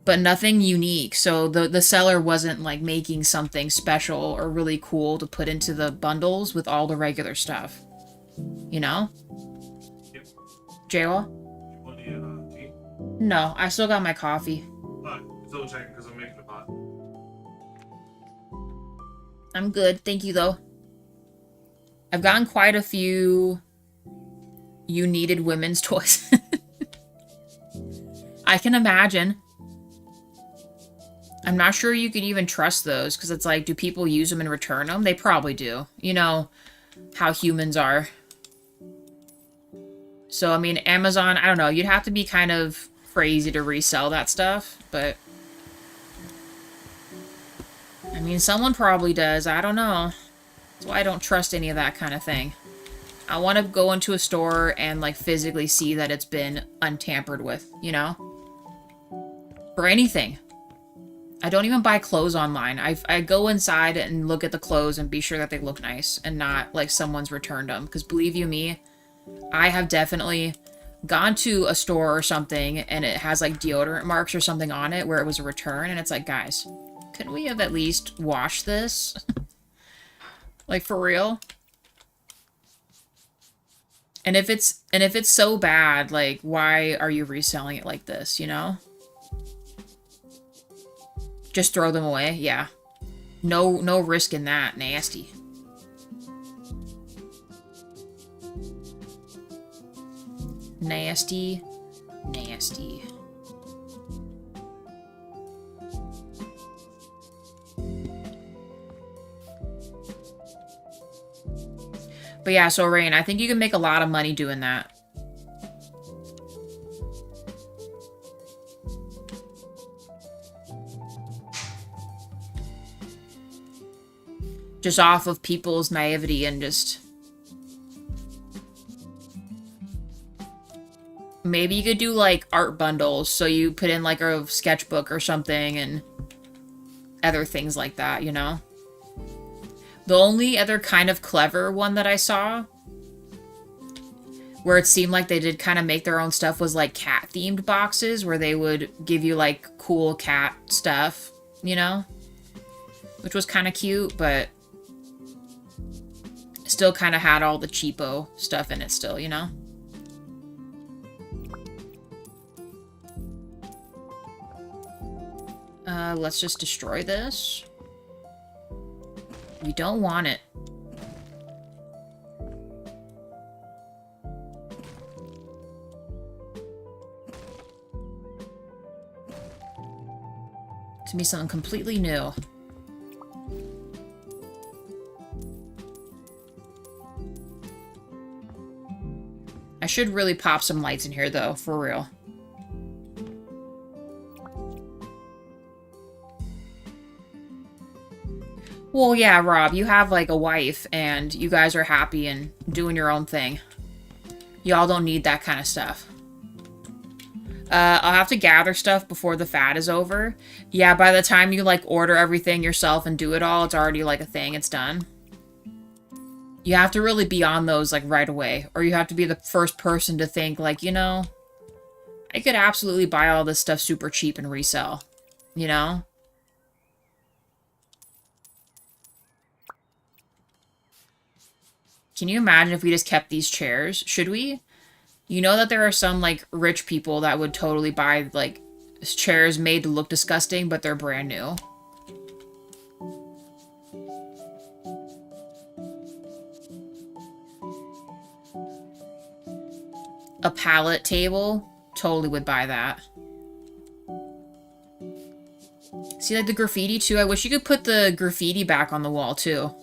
but nothing unique. So the seller wasn't like making something special or really cool to put into the bundles with all the regular stuff. You know? Yep. Jayla? Want tea? No, I still got my coffee. Alright, still checking because I'm making a pot. I'm good, thank you though. I've gotten quite a few you needed women's toys. I can imagine. I'm not sure you could even trust those, because it's like, do people use them and return them? They probably do. You know how humans are. So, I mean, Amazon, I don't know, you'd have to be kind of crazy to resell that stuff, but... I mean, someone probably does, I don't know. That's why I don't trust any of that kind of thing. I want to go into a store and, like, physically see that it's been untampered with, you know? For anything. I don't even buy clothes online. I go inside and look at the clothes and be sure that they look nice and not, like, someone's returned them. Because believe you me, I have definitely gone to a store or something and it has, like, deodorant marks or something on it where it was a return. And it's like, guys, couldn't we have at least washed this? Like, for real? And if it's so bad, like, why are you reselling it like this, you know? Just throw them away? Yeah. No risk in that. Nasty. Nasty. Nasty. But yeah, so Rain, I think you can make a lot of money doing that. Just off of people's naivety and just... Maybe you could do, like, art bundles, so you put in, like, a sketchbook or something and other things like that, you know? The only other kind of clever one that I saw, where it seemed like they did kind of make their own stuff, was, like, cat-themed boxes, where they would give you, like, cool cat stuff, you know? Which was kind of cute, but... still kind of had all the cheapo stuff in it still, you know? Let's just destroy this. We don't want it. To be something completely new. I should really pop some lights in here, though, for real. Well, yeah, Rob, you have, like, a wife, and you guys are happy and doing your own thing. Y'all don't need that kind of stuff. I'll have to gather stuff before the fad is over. Yeah, by the time you, like, order everything yourself and do it all, it's already, like, a thing. It's done. You have to really be on those, like, right away. Or you have to be the first person to think, like, you know, I could absolutely buy all this stuff super cheap and resell. You know? Can you imagine if we just kept these chairs? Should we? You know that there are some, like, rich people that would totally buy, like, chairs made to look disgusting, but they're brand new. A pallet table? Totally would buy that. See, like, the graffiti, too? I wish you could put the graffiti back on the wall, too.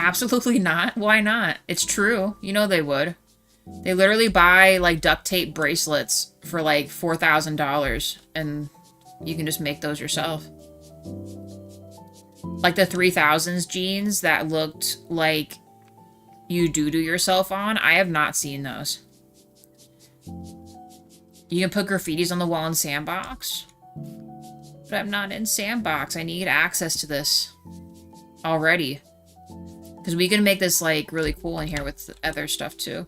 Absolutely not. Why not? It's true. You know they would. They literally buy, like, duct tape bracelets for, like, $4,000, and you can just make those yourself. Like the 3000s jeans that looked like you do yourself on, I have not seen those. You can put graffitis on the wall in Sandbox? But I'm not in Sandbox. I need access to this already. Because we can make this, like, really cool in here with other stuff, too.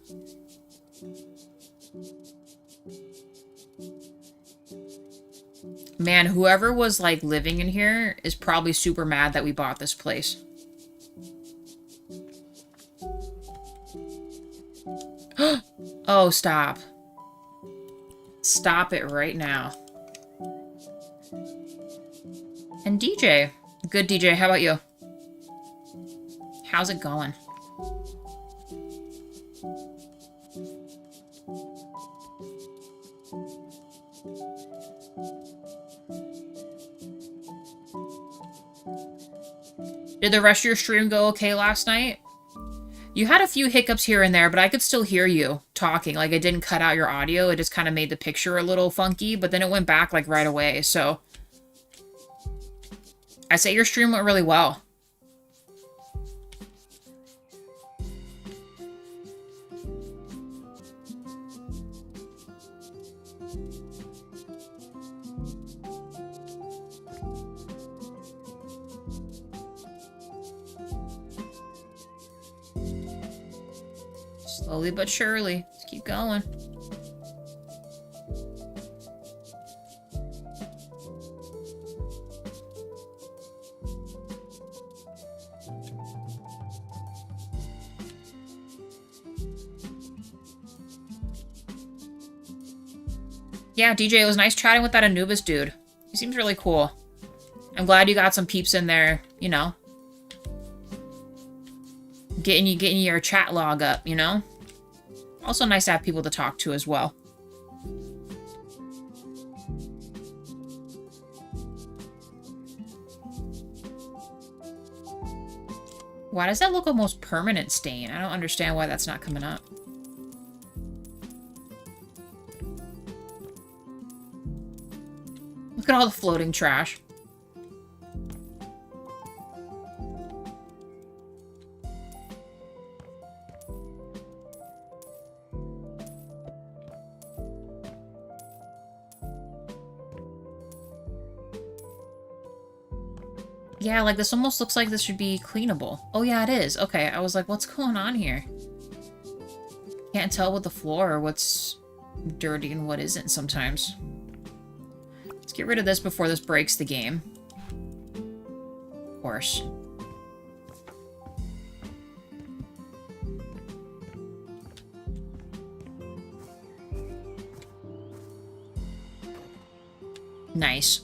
Man, whoever was, like, living in here is probably super mad that we bought this place. Oh, stop. Stop it right now. And DJ. Good, DJ. How about you? How's it going? Did the rest of your stream go okay last night? You had a few hiccups here and there, but I could still hear you talking. Like, it didn't cut out your audio. It just kind of made the picture a little funky, but then it went back, like, right away. So, I say your stream went really well. Slowly but surely. Let's keep going. Yeah, DJ, it was nice chatting with that Anubis dude. He seems really cool. I'm glad you got some peeps in there, you know. Getting your chat log up, you know? Also nice to have people to talk to as well. Why does that look almost permanent stain? I don't understand why that's not coming up. Look at all the floating trash. Yeah, like, this almost looks like this should be cleanable. Oh, yeah, it is. Okay, I was like, what's going on here? Can't tell with the floor what's dirty and what isn't sometimes. Let's get rid of this before this breaks the game. Of course. Nice.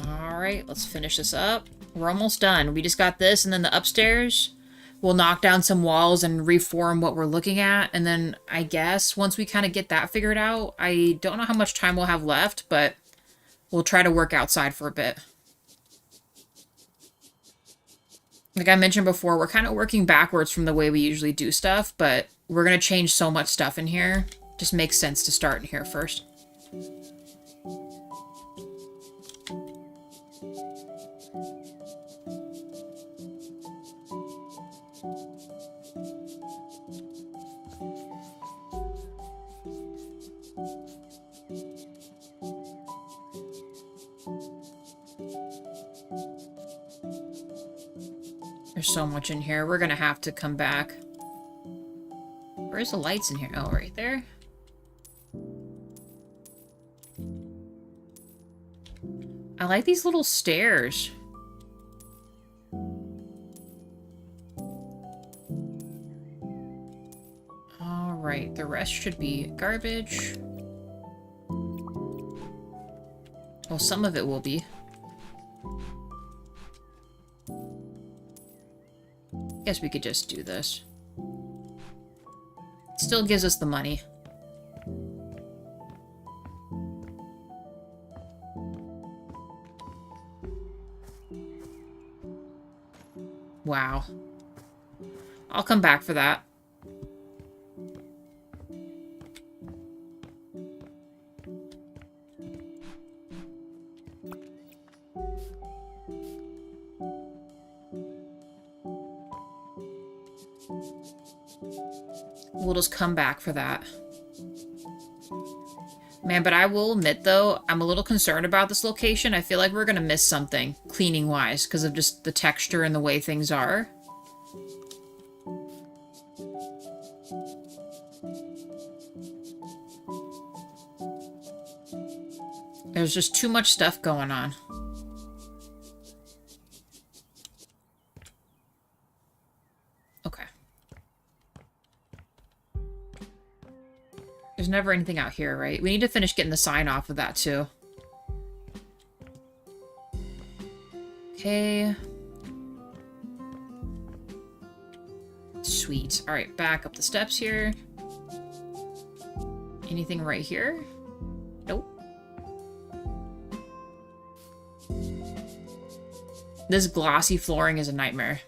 Alright, let's finish this up. We're almost done. We just got this, and then the upstairs. We'll knock down some walls and reform what we're looking at, and then I guess once we kind of get that figured out, I don't know how much time we'll have left, but we'll try to work outside for a bit. Like I mentioned before, we're kind of working backwards from the way we usually do stuff, but we're going to change so much stuff in here. Just makes sense to start in here first. There's so much in here. We're gonna have to come back. Where's the lights in here? Oh, right there. I like these little stairs. Alright, the rest should be garbage. Well, some of it will be. Guess we could just do this. Still gives us the money. Wow. I'll come back for that. We'll just come back for that. Man, but I will admit, though, I'm a little concerned about this location. I feel like we're going to miss something, cleaning-wise, because of just the texture and the way things are. There's just too much stuff going on. Okay. There's never anything out here, right? We need to finish getting the sign off of that, too. Okay. Sweet. Alright, back up the steps here. Anything right here? Nope. This glossy flooring is a nightmare.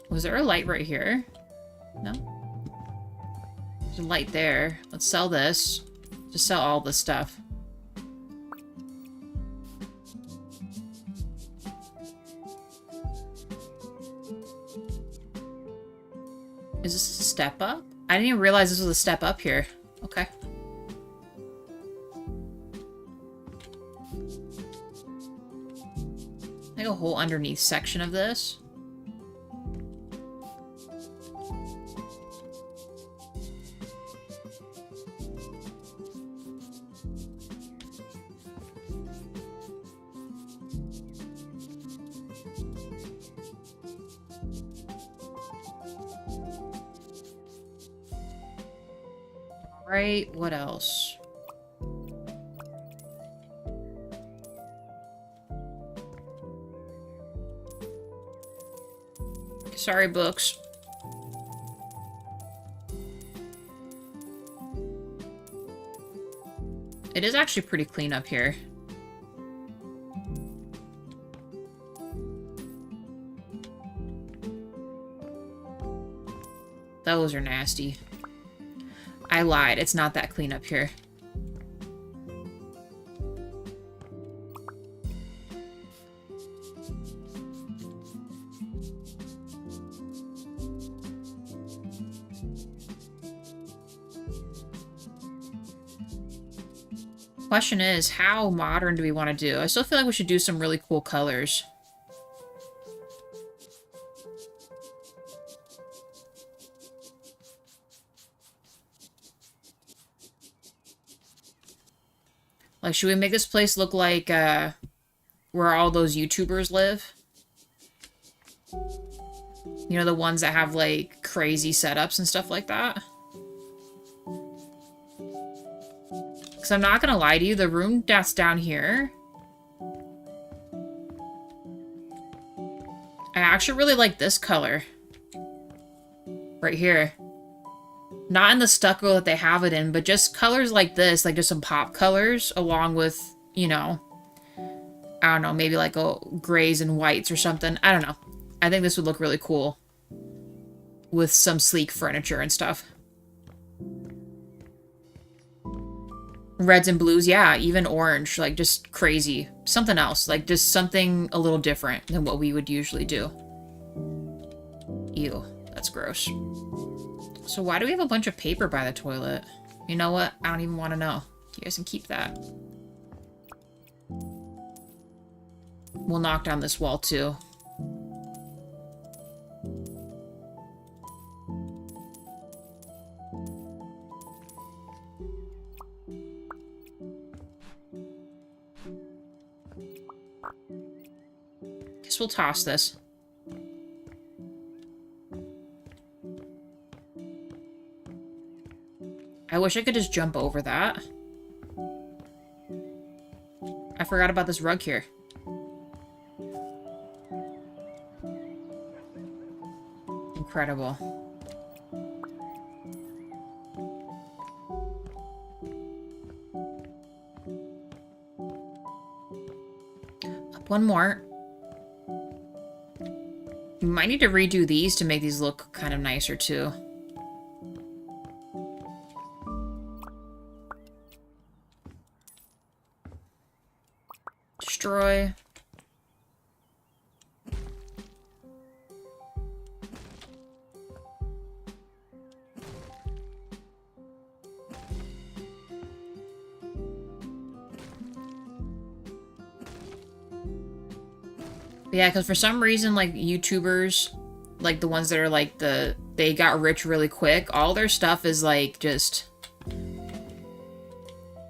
Was there a light right here? No? There's a light there. Let's sell this. Just sell all this stuff. Is this a step up? I didn't even realize this was a step up here. Okay. Like a whole underneath section of this. Right, what else? Sorry, books. It is actually pretty clean up here. Those are nasty. I lied. It's not that clean up here. Question is, how modern do we want to do? I still feel like we should do some really cool colors. Like, should we make this place look like, where all those YouTubers live? You know, the ones that have, like, crazy setups and stuff like that? Because I'm not gonna lie to you, the room that's down here... I actually really like this color. Right here. Not in the stucco that they have it in, but just colors like this, like just some pop colors, along with, you know, I don't know, maybe like grays and whites or something. I don't know. I think this would look really cool with some sleek furniture and stuff. Reds and blues, yeah, even orange, like just crazy. Something else, like just something a little different than what we would usually do. Ew, that's gross. So why do we have a bunch of paper by the toilet? You know what? I don't even want to know. You guys can keep that. We'll knock down this wall too. Guess we'll toss this. I wish I could just jump over that. I forgot about this rug here. Incredible. one more. We might need to redo these to make these look kind of nicer too. Destroy. Yeah, because for some reason, like, YouTubers, like, the ones that are, like, they got rich really quick, all their stuff is, like, just,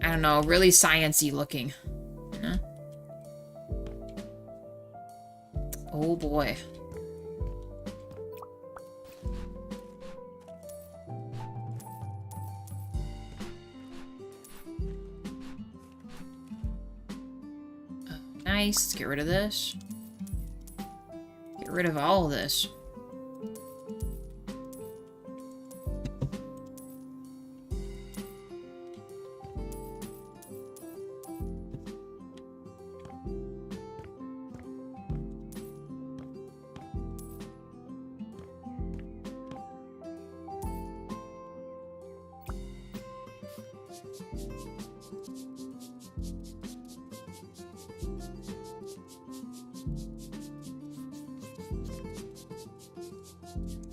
I don't know, really science-y looking. Huh? Oh, boy. Nice. Let's get rid of this. Get rid of all of this.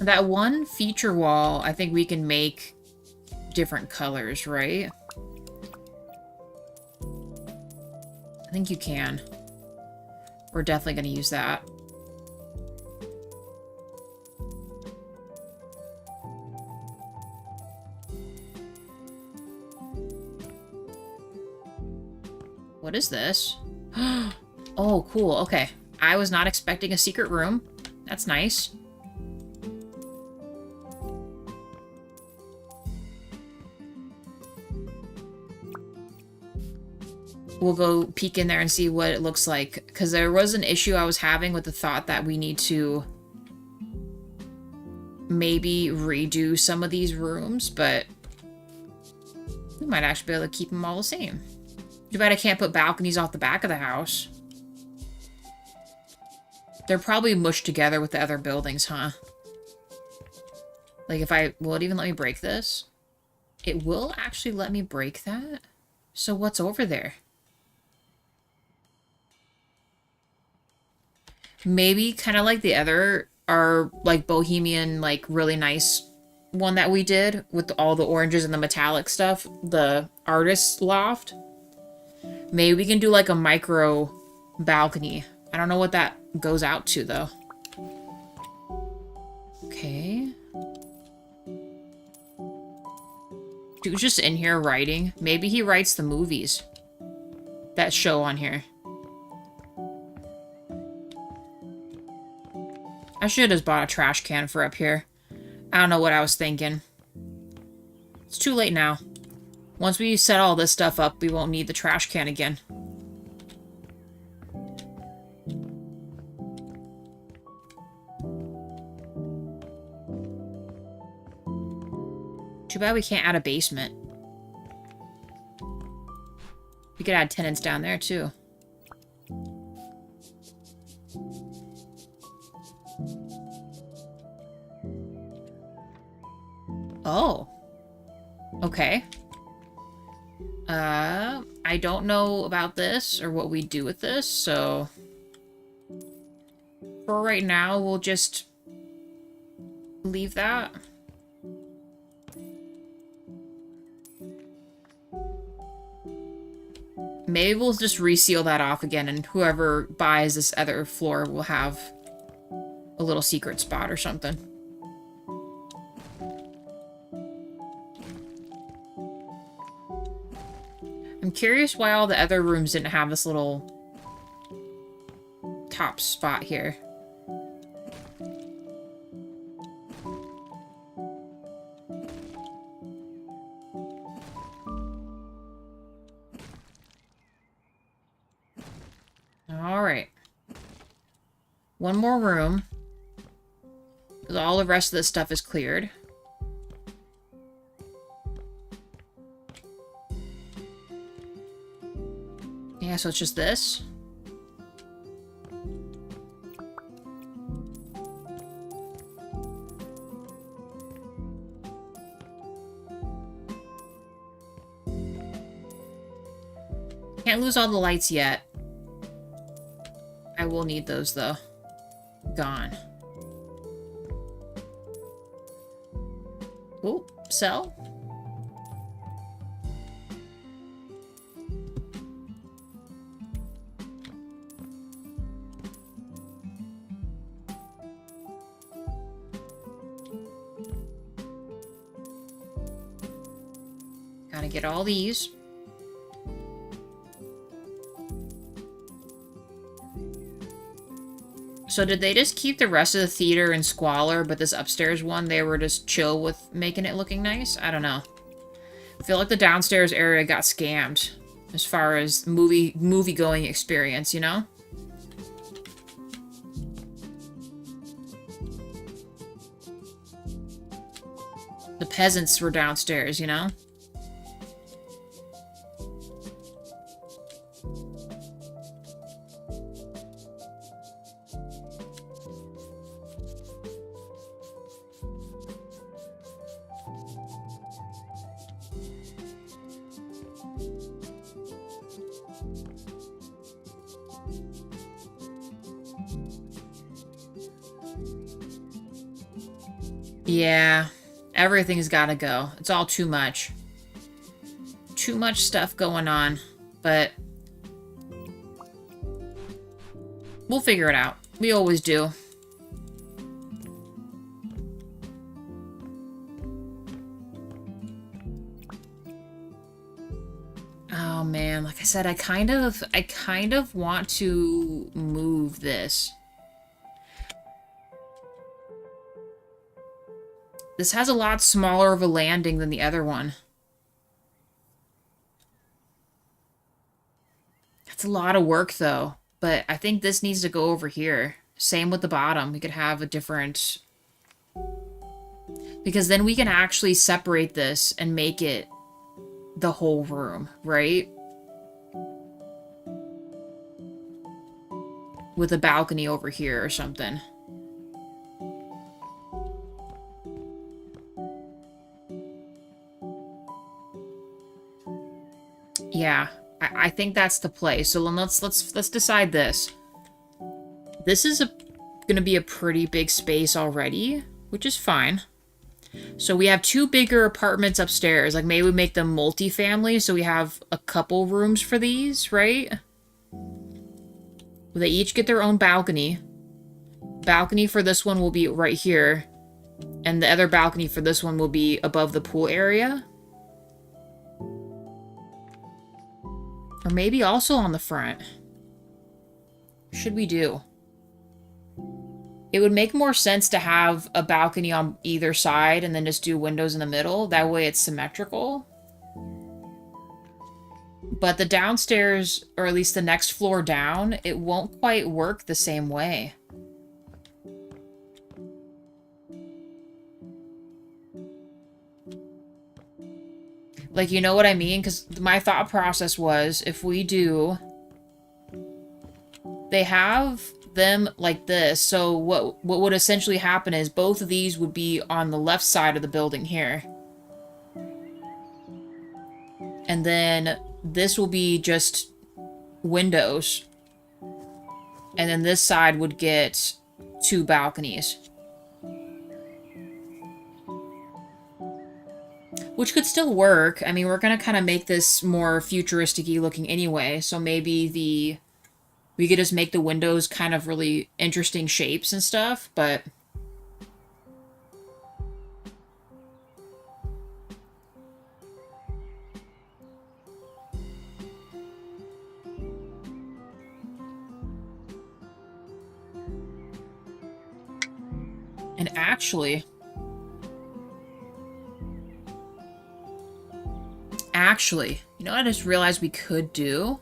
That one feature wall, I think we can make different colors, right? I think you can. We're definitely going to use that. What is this? Oh, cool. Okay. I was not expecting a secret room. That's nice. We'll go peek in there and see what it looks like. Because there was an issue I was having with the thought that we need to maybe redo some of these rooms, but we might actually be able to keep them all the same. Too bad I can't put balconies off the back of the house. They're probably mushed together with the other buildings, huh? Like if I... Will it even let me break this? It will actually let me break that? So what's over there? Maybe kind of like the other, our like bohemian, like really nice one that we did with all the oranges and the metallic stuff, the artist's loft. Maybe we can do like a micro balcony. I don't know what that goes out to though. Okay. Dude's just in here writing. Maybe he writes the movies that show on here. I should have just bought a trash can for up here. I don't know what I was thinking. It's too late now. Once we set all this stuff up, we won't need the trash can again. Too bad we can't add a basement. We could add tenants down there, too. Oh. Okay. I don't know about this or what we do with this, so... For right now, we'll just leave that. Maybe we'll just reseal that off again, and whoever buys this other floor will have a little secret spot or something. I'm curious why all the other rooms didn't have this little top spot here. Alright. One more room. Because all the rest of this stuff is cleared. Yeah, so it's just this. Can't lose all the lights yet. I will need those, though. Gone. Oh, sell. Gotta get all these. So did they just keep the rest of the theater in squalor, but this upstairs one, they were just chill with making it looking nice? I don't know. I feel like the downstairs area got scammed as far as movie-going experience, you know? The peasants were downstairs, you know? Yeah, everything's gotta go. It's all too much. Too much stuff going on, but we'll figure it out. We always do. Oh man, like I said, I kind of want to move this. This has a lot smaller of a landing than the other one. That's a lot of work, though. But I think this needs to go over here. Same with the bottom. We could have a different... Because then we can actually separate this and make it the whole room, right? With a balcony over here or something. Yeah, I think that's the play. So let's decide this. This is gonna be a pretty big space already, which is fine. So we have two bigger apartments upstairs. Like maybe we make them multi-family, so we have a couple rooms for these, right? They each get their own balcony. Balcony for this one will be right here, and the other balcony for this one will be above the pool area. Or maybe also on the front. What should we do? It would make more sense to have a balcony on either side and then just do windows in the middle. That way it's symmetrical. But the downstairs, or at least the next floor down, it won't quite work the same way. Like, you know what I mean? Because my thought process was, if we do... They have them like this, so what would essentially happen is both of these would be on the left side of the building here. And then this will be just windows. And then this side would get two balconies. Which could still work. I mean, we're going to kind of make this more futuristic-y looking anyway, so maybe we could just make the windows kind of really interesting shapes and stuff, but... And actually, you know what I just realized we could do?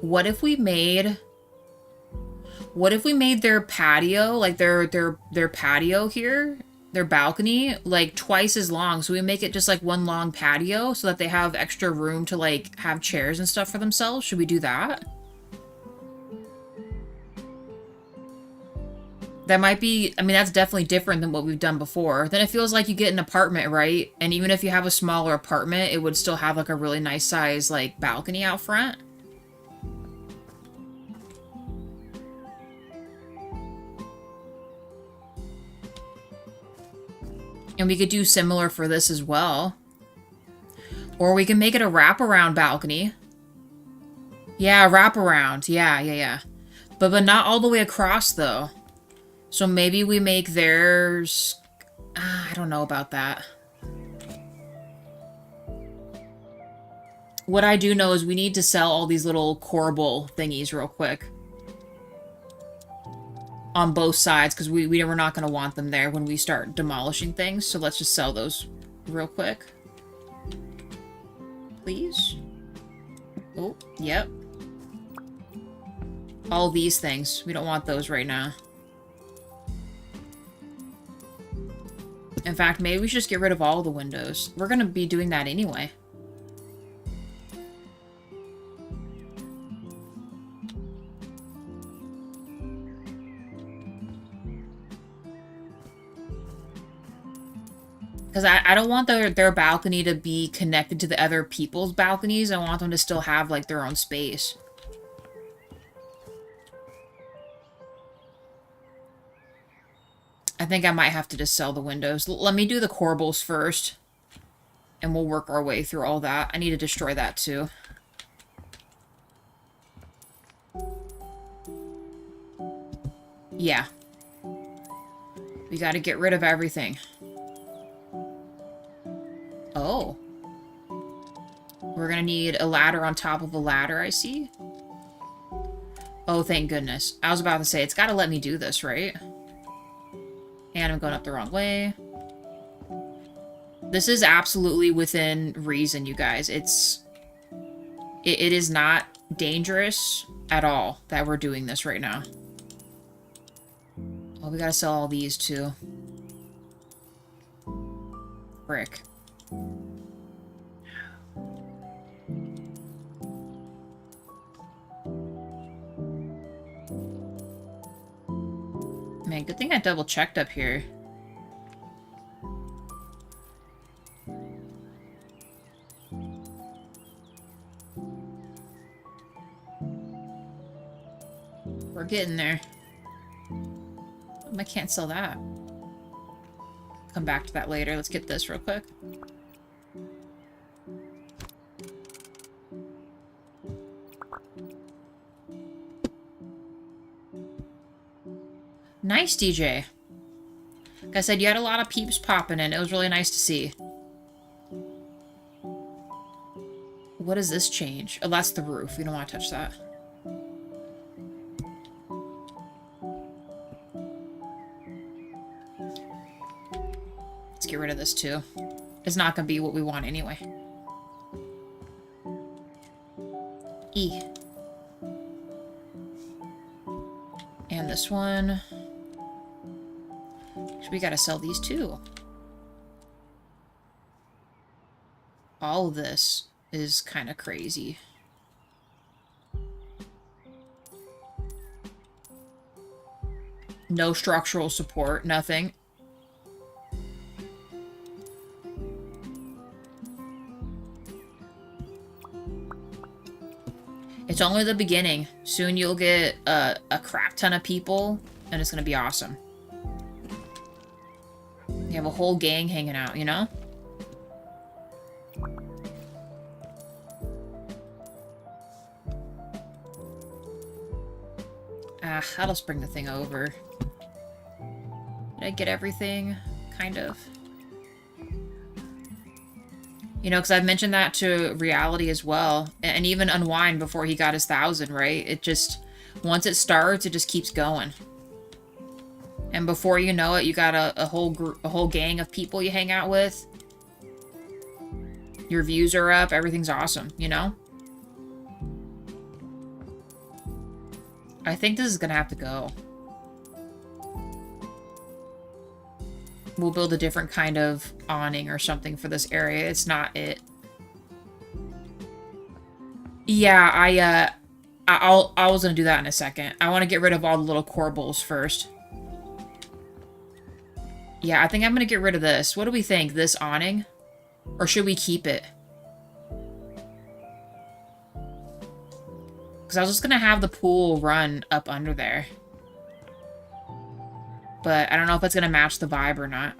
What if we made their patio, like their patio here, their balcony, like twice as long? So we make it just like one long patio so that they have extra room to like have chairs and stuff for themselves. Should we do that? That might be, I mean, that's definitely different than what we've done before. Then it feels like you get an apartment, right? And even if you have a smaller apartment, it would still have like a really nice size like balcony out front. And we could do similar for this as well. Or we can make it a wraparound balcony. Yeah, wraparound. Yeah. But not all the way across, though. So maybe we make theirs... I don't know about that. What I do know is we need to sell all these little corbel thingies real quick. On both sides, because we're not going to want them there when we start demolishing things. So let's just sell those real quick. Please. Oh, yep. All these things. We don't want those right now. In fact, maybe we should just get rid of all the windows. We're going to be doing that anyway. Because I don't want their balcony to be connected to the other people's balconies. I want them to still have, like, their own space. I think I might have to just sell the windows. Let me do the corbels first. And we'll work our way through all that. I need to destroy that, too. Yeah. We gotta get rid of everything. Oh. We're gonna need a ladder on top of a ladder, I see. Oh, thank goodness. I was about to say, it's gotta let me do this, right? And I'm going up the wrong way. This is absolutely within reason, you guys. It is not dangerous at all that we're doing this right now. Oh, we gotta sell all these, too. Frick. Man, good thing I double-checked up here. We're getting there. I can't sell that. Come back to that later. Let's get this real quick. Nice, DJ. Like I said, you had a lot of peeps popping in. It was really nice to see. What does this change? Oh, that's the roof. We don't want to touch that. Let's get rid of this, too. It's not going to be what we want anyway. E. And this one. So we gotta sell these too. All of this is kind of crazy. No structural support, nothing. It's only the beginning. Soon you'll get a crap ton of people, and it's gonna be awesome. You have a whole gang hanging out, you know? I'll just bring the thing over. Did I get everything? Kind of. You know, because I've mentioned that to Reality as well. And even Unwind before he got his 1,000, right? It just... Once it starts, it just keeps going. And before you know it, you got a whole gang of people you hang out with. Your views are up. Everything's awesome, you know? I think this is gonna have to go. We'll build a different kind of awning or something for this area. It's not it. Yeah, I was gonna do that in a second. I want to get rid of all the little corbels first. Yeah, I think I'm gonna get rid of this. What do we think? This awning? Or should we keep it? Because I was just gonna have the pool run up under there. But I don't know if it's gonna match the vibe or not.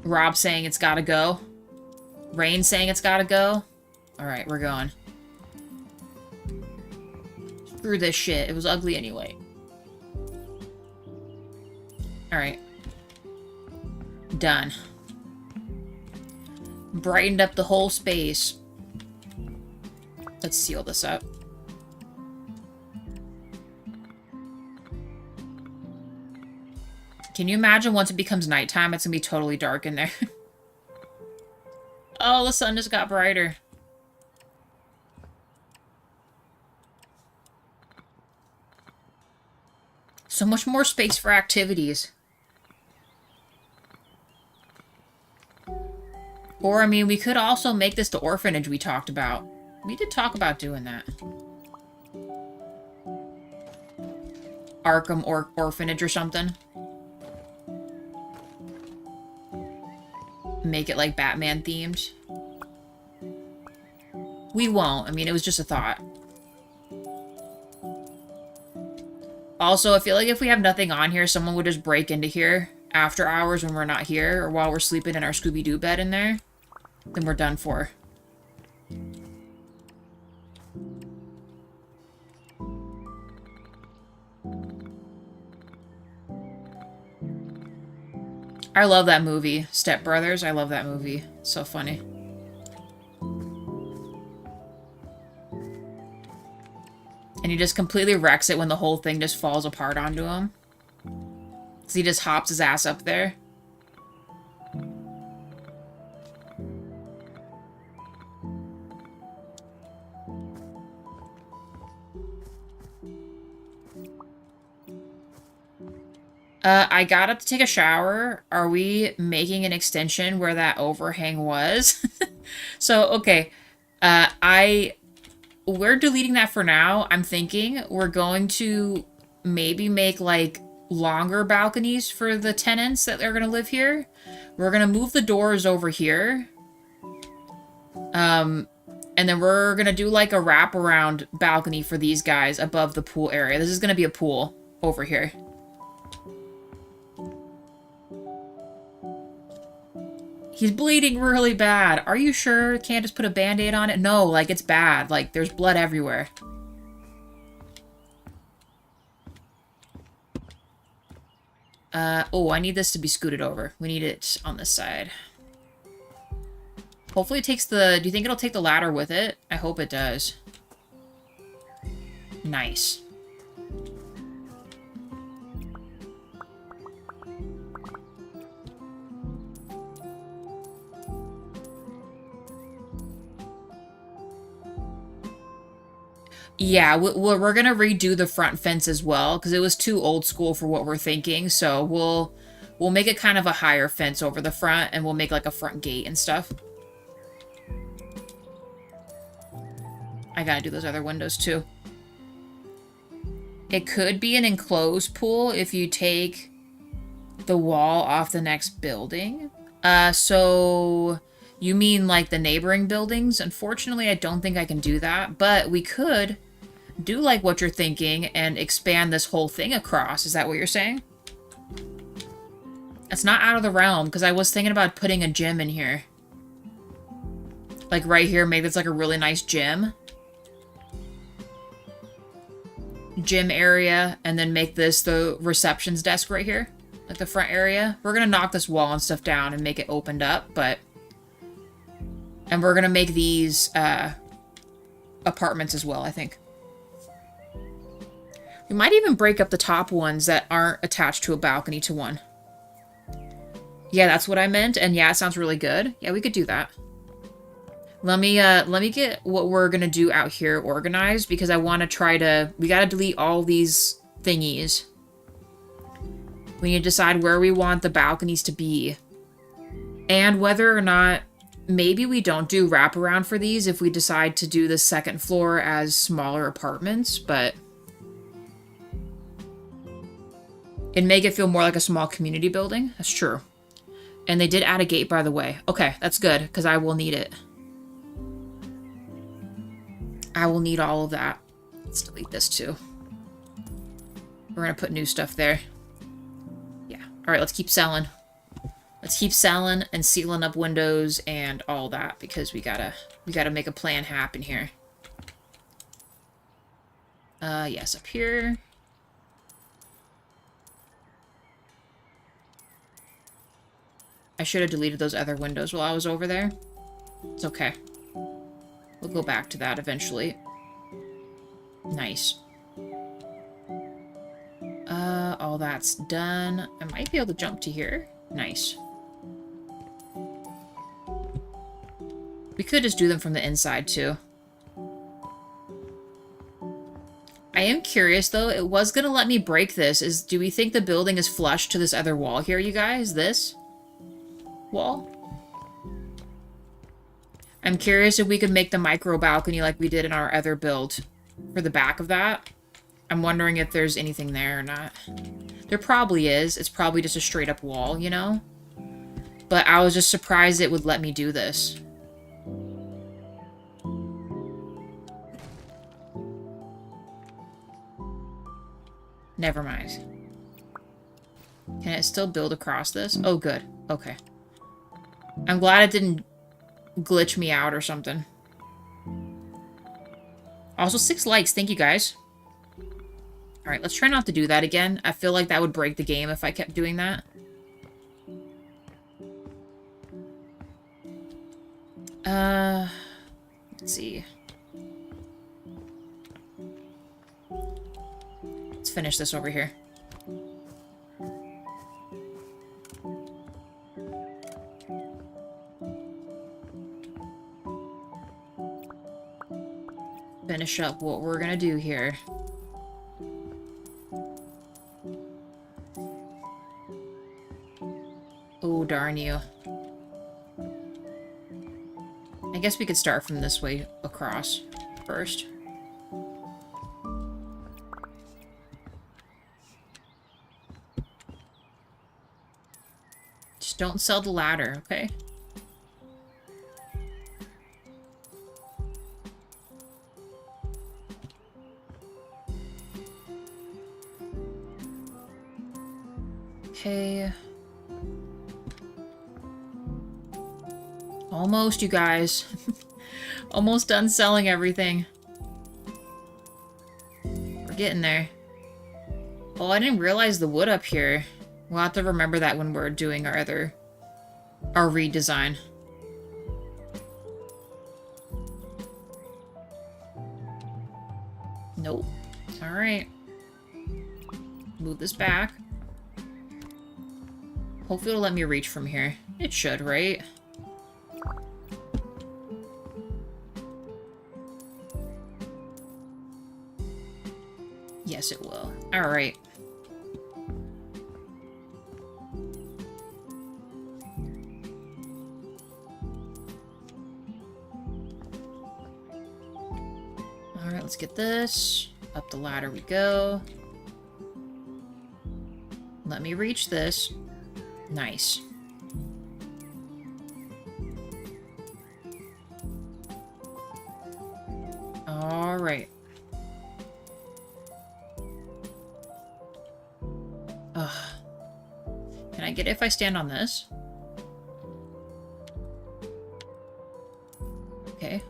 Rob saying it's gotta go. Rain saying it's gotta go. Alright, we're going. Screw this shit. It was ugly anyway. Alright. Done. Brightened up the whole space. Let's seal this up. Can you imagine once it becomes nighttime, it's gonna be totally dark in there? Oh, the sun just got brighter. So much more space for activities. Or, I mean, we could also make this the orphanage we talked about. We did talk about doing that. Arkham Orphanage or something. Make it like Batman themed. We won't. I mean, it was just a thought. Also, I feel like if we have nothing on here, someone would just break into here after hours when we're not here, or while we're sleeping in our Scooby-Doo bed in there. Then we're done for. I love that movie. Step Brothers. I love that movie. It's so funny. And he just completely wrecks it when the whole thing just falls apart onto him. So he just hops his ass up there. I got up to take a shower. Are we making an extension where that overhang was? So, okay. We're deleting that for now. I'm thinking we're going to maybe make, like, longer balconies for the tenants that are going to live here. We're going to move the doors over here. And then we're going to do, like, a wraparound balcony for these guys above the pool area. This is going to be a pool over here. He's bleeding really bad. Are you sure? Can't just put a band-aid on it? No, like, it's bad. Like, there's blood everywhere. Oh, I need this to be scooted over. We need it on this side. Hopefully it takes the... Do you think it'll take the ladder with it? I hope it does. Nice. Yeah, we're gonna redo the front fence as well, because it was too old school for what we're thinking, so we'll make it kind of a higher fence over the front, and we'll make like a front gate and stuff. I gotta do those other windows too. It could be an enclosed pool if you take the wall off the next building. So... You mean like the neighboring buildings? Unfortunately, I don't think I can do that, but we could do like what you're thinking and expand this whole thing across. Is that what you're saying? It's not out of the realm, because I was thinking about putting a gym in here. Like right here, maybe it's like a really nice gym. Gym area, and then make this the receptions desk right here. Like the front area. We're gonna knock this wall and stuff down and make it opened up, but... And we're gonna make these, apartments as well, I think. We might even break up the top ones that aren't attached to a balcony to one. Yeah, that's what I meant, and yeah, it sounds really good. Yeah, we could do that. Let me get what we're gonna do out here organized, because I want to try to... We gotta delete all these thingies. We need to decide where we want the balconies to be. And whether or not maybe we don't do wraparound for these if we decide to do the second floor as smaller apartments, but it'd make it feel more like a small community building. That's true. And they did add a gate, by the way. Okay, that's good, because I will need it. I will need all of that. Let's delete this too. We're gonna put new stuff there. Yeah. Alright, let's keep selling. Let's keep selling and sealing up windows and all that, because we gotta make a plan happen here. Yes, up here. I should have deleted those other windows while I was over there. It's okay. We'll go back to that eventually. Nice. All that's done. I might be able to jump to here. Nice. We could just do them from the inside, too. I am curious, though. It was going to let me break this. Do we think the building is flush to this other wall here, you guys? This wall? I'm curious if we could make the micro balcony like we did in our other build for the back of that. I'm wondering if there's anything there or not. There probably is. It's probably just a straight up wall, you know? But I was just surprised it would let me do this. Never mind. Can it still build across this? Oh, good. Okay. I'm glad it didn't glitch me out or something. Also, 6 likes. Thank you, guys. Alright, let's try not to do that again. I feel like that would break the game if I kept doing that. Let's see. Let's finish this over here. Finish up what we're gonna do here. Oh, darn you. I guess we could start from this way across first. Just don't sell the ladder, okay? Okay. Almost, you guys. Almost done selling everything. We're getting there. Oh, I didn't realize the wood up here. We'll have to remember that when we're doing our redesign. Nope. Alright. Move this back. Hopefully it'll let me reach from here. It should, right? Yes, it will. Alright. Alright, let's get this. Up the ladder we go. Let me reach this. Nice. Alright. Ugh. Can I get it if I stand on this? Okay.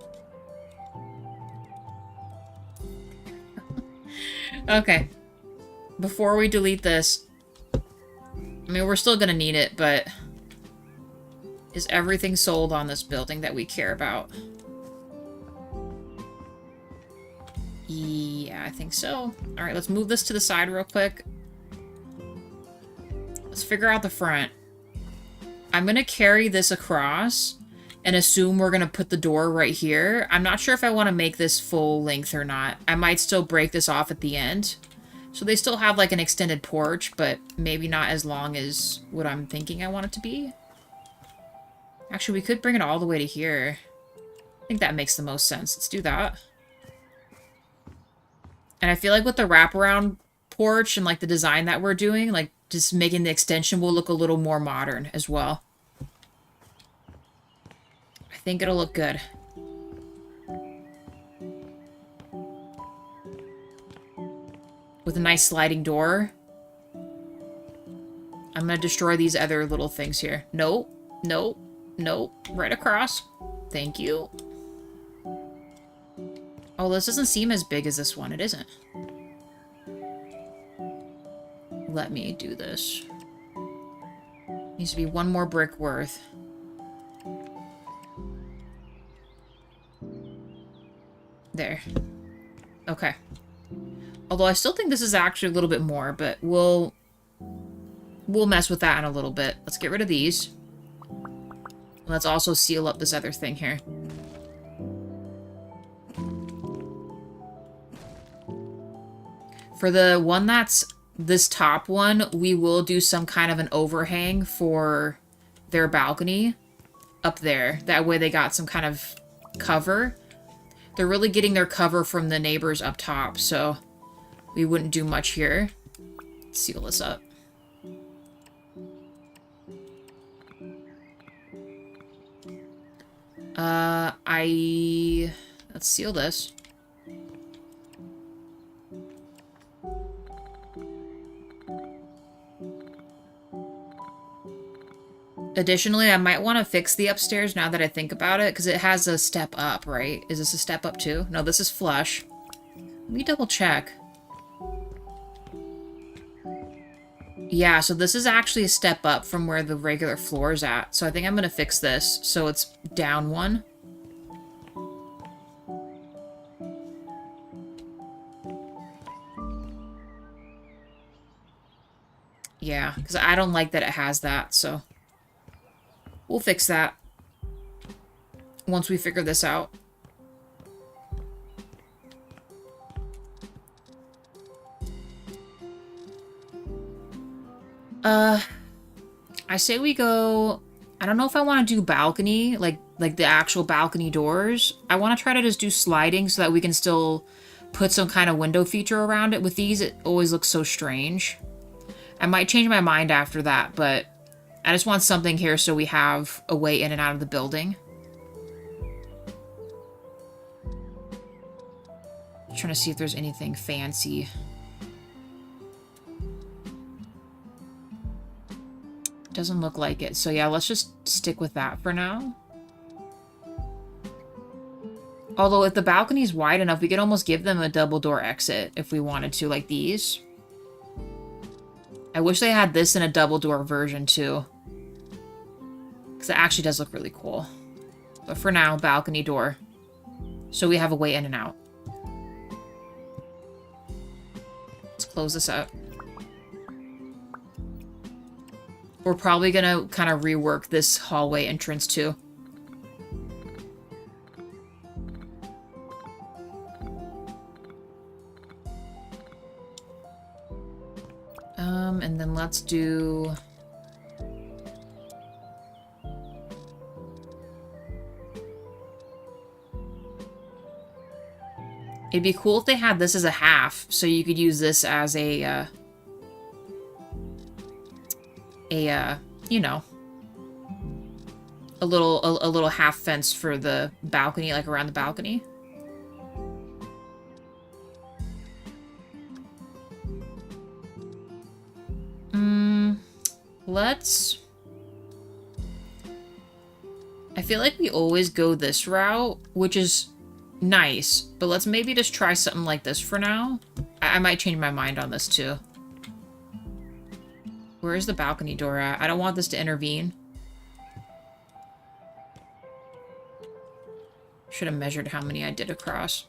Okay. Before we delete this, I mean, we're still gonna need it, but is everything sold on this building that we care about? Yeah, I think so. Alright, let's move this to the side real quick. Let's figure out the front. I'm gonna carry this across and assume we're gonna put the door right here. I'm not sure if I want to make this full length or not. I might still break this off at the end. So they still have like an extended porch, but maybe not as long as what I'm thinking I want it to be. Actually, we could bring it all the way to here. I think that makes the most sense. Let's do that. And I feel like with the wraparound porch and like the design that we're doing, like just making the extension will look a little more modern as well. I think it'll look good. With a nice sliding door. I'm gonna destroy these other little things here. Nope, nope, nope. Right across. Thank you. Oh, this doesn't seem as big as this one. It isn't. Let me do this. Needs to be one more brick worth. There. Okay. Although I still think this is actually a little bit more, but we'll mess with that in a little bit. Let's get rid of these. Let's also seal up this other thing here. For the one that's this top one, we will do some kind of an overhang for their balcony up there. That way they got some kind of cover. They're really getting their cover from the neighbors up top, so we wouldn't do much here. Let's seal this up. Let's seal this. Additionally, I might want to fix the upstairs now that I think about it, because it has a step up, right? Is this a step up too? No, this is flush. Let me double check. Yeah, so this is actually a step up from where the regular floor is at. So I think I'm going to fix this so it's down one. Yeah, because I don't like that it has that, so we'll fix that once we figure this out. I say we go... I don't know if I want to do balcony, like the actual balcony doors. I want to try to just do sliding so that we can still put some kind of window feature around it. With these, it always looks so strange. I might change my mind after that, but I just want something here so we have a way in and out of the building. Trying to see if there's anything fancy. Doesn't look like it. So yeah, let's just stick with that for now. Although if the balcony's wide enough, we could almost give them a double door exit if we wanted to, like these. I wish they had this in a double door version too. Because it actually does look really cool. But for now, balcony door. So we have a way in and out. Let's close this up. We're probably gonna kind of rework this hallway entrance too. And then let's do... It'd be cool if they had this as a half, so you could use this as a you know, a little half fence for the balcony, like around the balcony. Let's... I feel like we always go this route, which is nice, but let's maybe just try something like this for now. I might change my mind on this too. Where is the balcony door at? I don't want this to intervene. Should have measured how many I did across.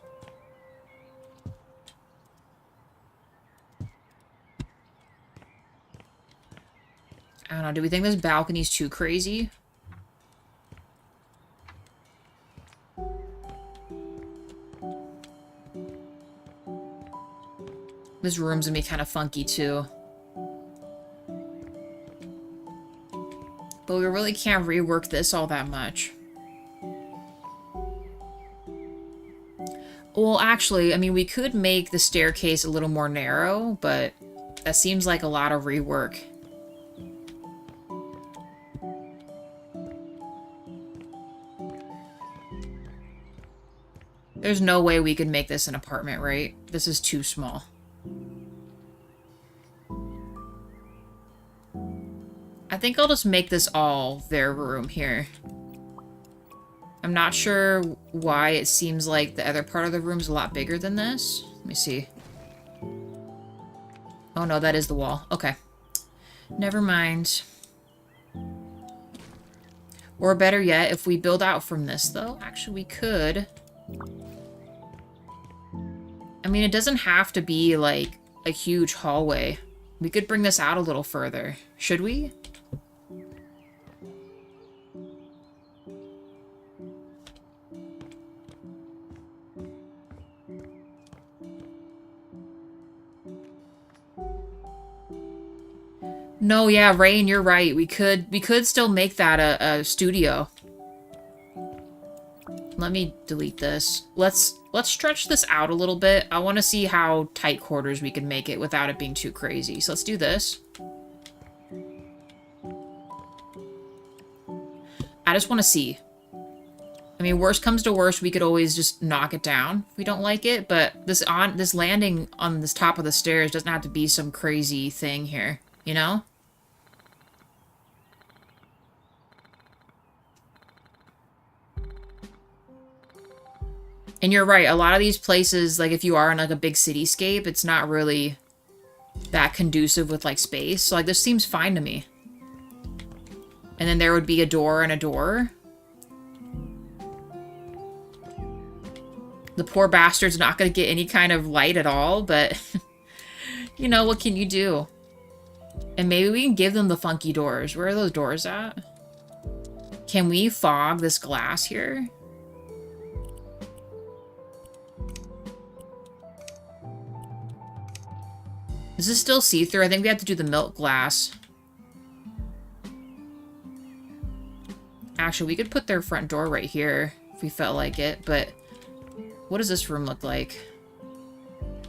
I don't know, do we think this balcony's too crazy? This room's gonna be kind of funky too. But we really can't rework this all that much. Well, actually, I mean, we could make the staircase a little more narrow, but that seems like a lot of rework. There's no way we could make this an apartment, right? This is too small. I think I'll just make this all their room here. I'm not sure why it seems like the other part of the room's a lot bigger than this. Let me see. Oh no, that is the wall. Okay. Never mind. Or better yet, if we build out from this, though, actually we could. I mean, it doesn't have to be, like, a huge hallway. We could bring this out a little further. Should we? No, yeah, Rain, you're right. We could still make that a studio. Let me delete this. Let's stretch this out a little bit. I want to see how tight quarters we can make it without it being too crazy. So let's do this. I just want to see. I mean, worst comes to worst, we could always just knock it down if we don't like it, but this landing on this top of the stairs doesn't have to be some crazy thing here, you know? And you're right, a lot of these places, like if you are in like a big cityscape, it's not really that conducive with like space. So like this seems fine to me. And then there would be a door and a door. The poor bastard's not going to get any kind of light at all, but you know, what can you do? And maybe we can give them the funky doors. Where are those doors at? Can we fog this glass here? Is this still see-through? I think we have to do the milk glass. Actually, we could put their front door right here if we felt like it, but what does this room look like?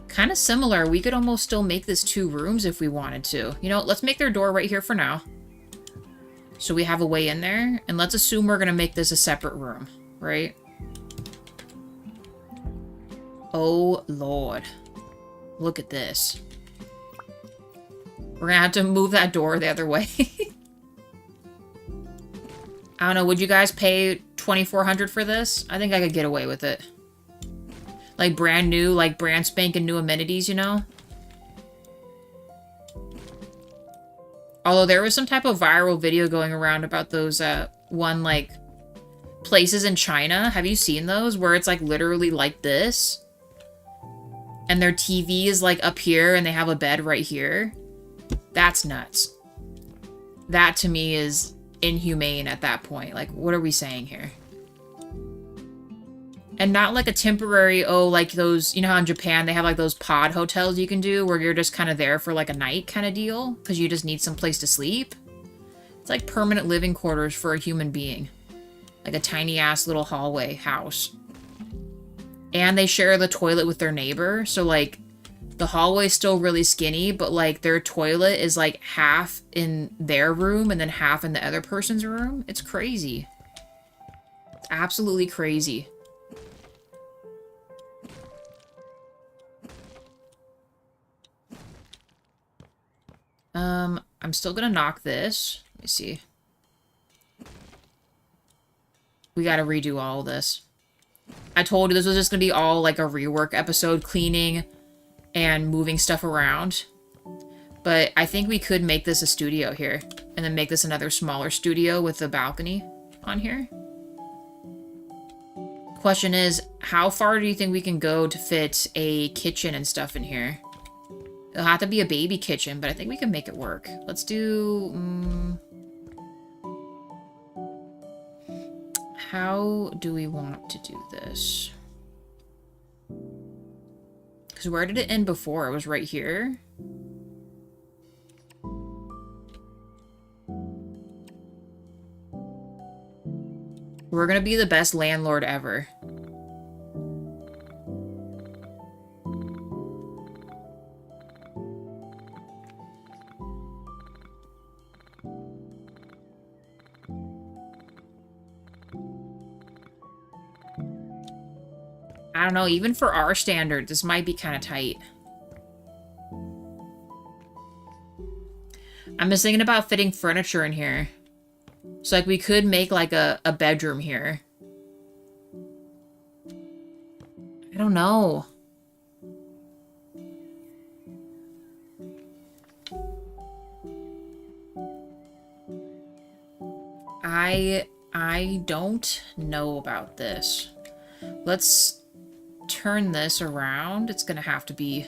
Kind of similar. We could almost still make this 2 rooms if we wanted to. You know, let's make their door right here for now. So we have a way in there, and let's assume we're going to make this a separate room, right? Oh, Lord. Look at this. We're gonna have to move that door the other way. I don't know, would you guys pay $2,400 for this? I think I could get away with it. Like brand new, like brand spanking new amenities, you know? Although there was some type of viral video going around about those, like, places in China. Have you seen those? Where it's, like, literally like this? And their TV is, like, up here and they have a bed right here. That's nuts. That, to me, is inhumane at that point. Like, what are we saying here? And not like a temporary, oh, like those, you know how in Japan they have like those pod hotels you can do where you're just kind of there for like a night kind of deal because you just need some place to sleep? It's like permanent living quarters for a human being. Like a tiny ass little hallway house. And they share the toilet with their neighbor, so like the hallway's still really skinny, but like their toilet is like half in their room and then half in the other person's room. It's crazy. It's absolutely crazy. I'm still gonna knock this. Let me see. We gotta redo all of this. I told you this was just gonna be all like a rework episode, cleaning and moving stuff around. But I think we could make this a studio here. And then make this another smaller studio with a balcony on here. Question is, how far do you think we can go to fit a kitchen and stuff in here? It'll have to be a baby kitchen, but I think we can make it work. Let's do... how do we want to do this? Because where did it end before? It was right here. We're gonna be the best landlord ever. I don't know, even for our standards, this might be kind of tight. I'm just thinking about fitting furniture in here. So, like, we could make, like, a bedroom here. I don't know. I don't know about this. Let's turn this around. It's gonna have to be...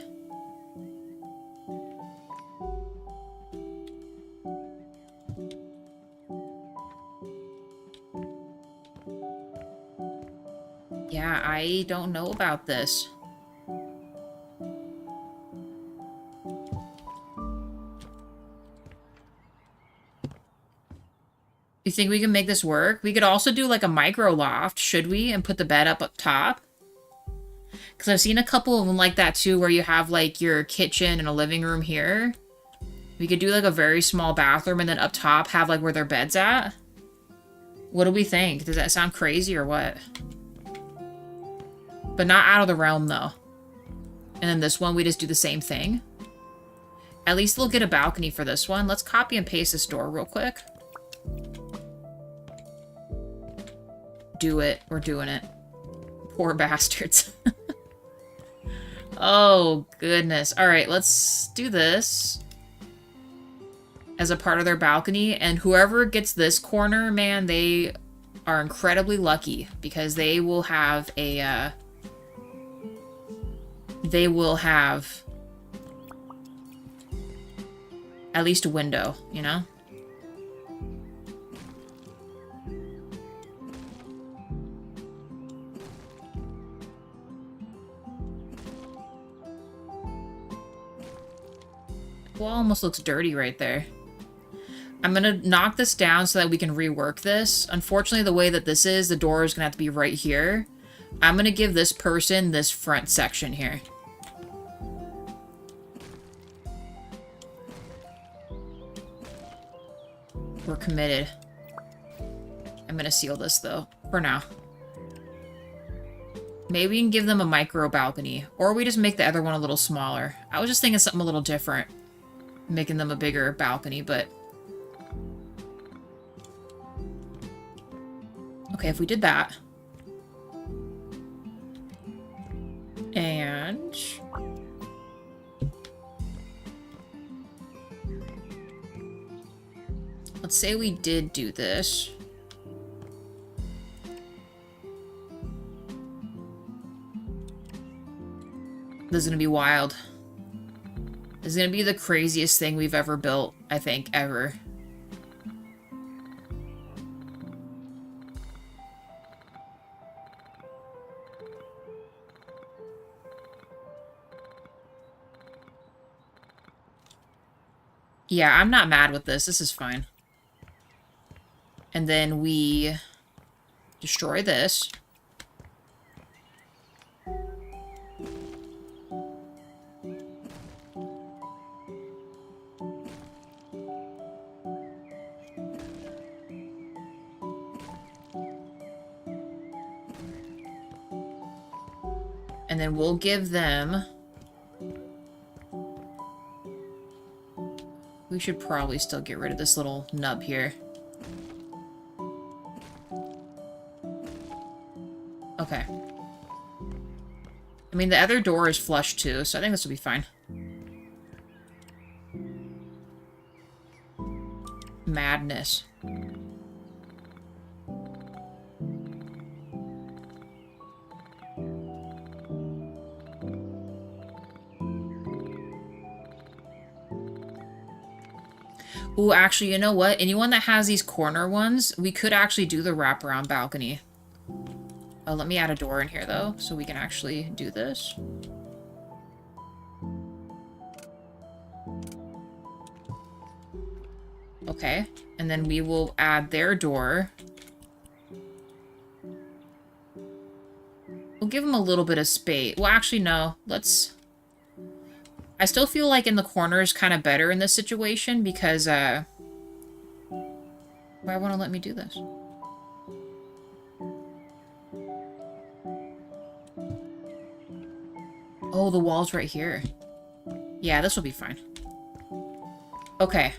Yeah, I don't know about this. You think we can make this work? We could also do like a micro loft, should we? And put the bed up top? Because I've seen a couple of them like that too, where you have like your kitchen and a living room here. We could do like a very small bathroom and then up top have like where their bed's at. What do we think? Does that sound crazy or what? But not out of the realm though. And then this one, we just do the same thing. At least they'll get a balcony for this one. Let's copy and paste this door real quick. Do it. We're doing it. Poor bastards. Oh, goodness. All right, let's do this as a part of their balcony. And whoever gets this corner, man, they are incredibly lucky because they will have a... they will have at least a window, you know? Wall almost looks dirty right there. I'm gonna knock this down so that we can rework this. Unfortunately, the way that this is, the door is gonna have to be right here. I'm gonna give this person this front section here. We're committed. I'm gonna seal this though, for now. Maybe we can give them a micro balcony, or we just make the other one a little smaller. I was just thinking something a little different. Making them a bigger balcony, but... Okay, if we did that... And... Let's say we did do this. This is gonna be wild. This is gonna be the craziest thing we've ever built, I think, ever. Yeah, I'm not mad with this. This is fine. And then we destroy this. And then we'll give them... We should probably still get rid of this little nub here. Okay. I mean, the other door is flush too, so I think this will be fine. Madness. Ooh, actually, you know what? Anyone that has these corner ones, we could actually do the wraparound balcony. Oh, let me add a door in here, though, so we can actually do this. Okay, and then we will add their door give them a little bit of space. Well, actually, no. Let's... I still feel like in the corner is kind of better in this situation because, why won't it let me do this? Oh, the wall's right here. Yeah, this will be fine. Okay.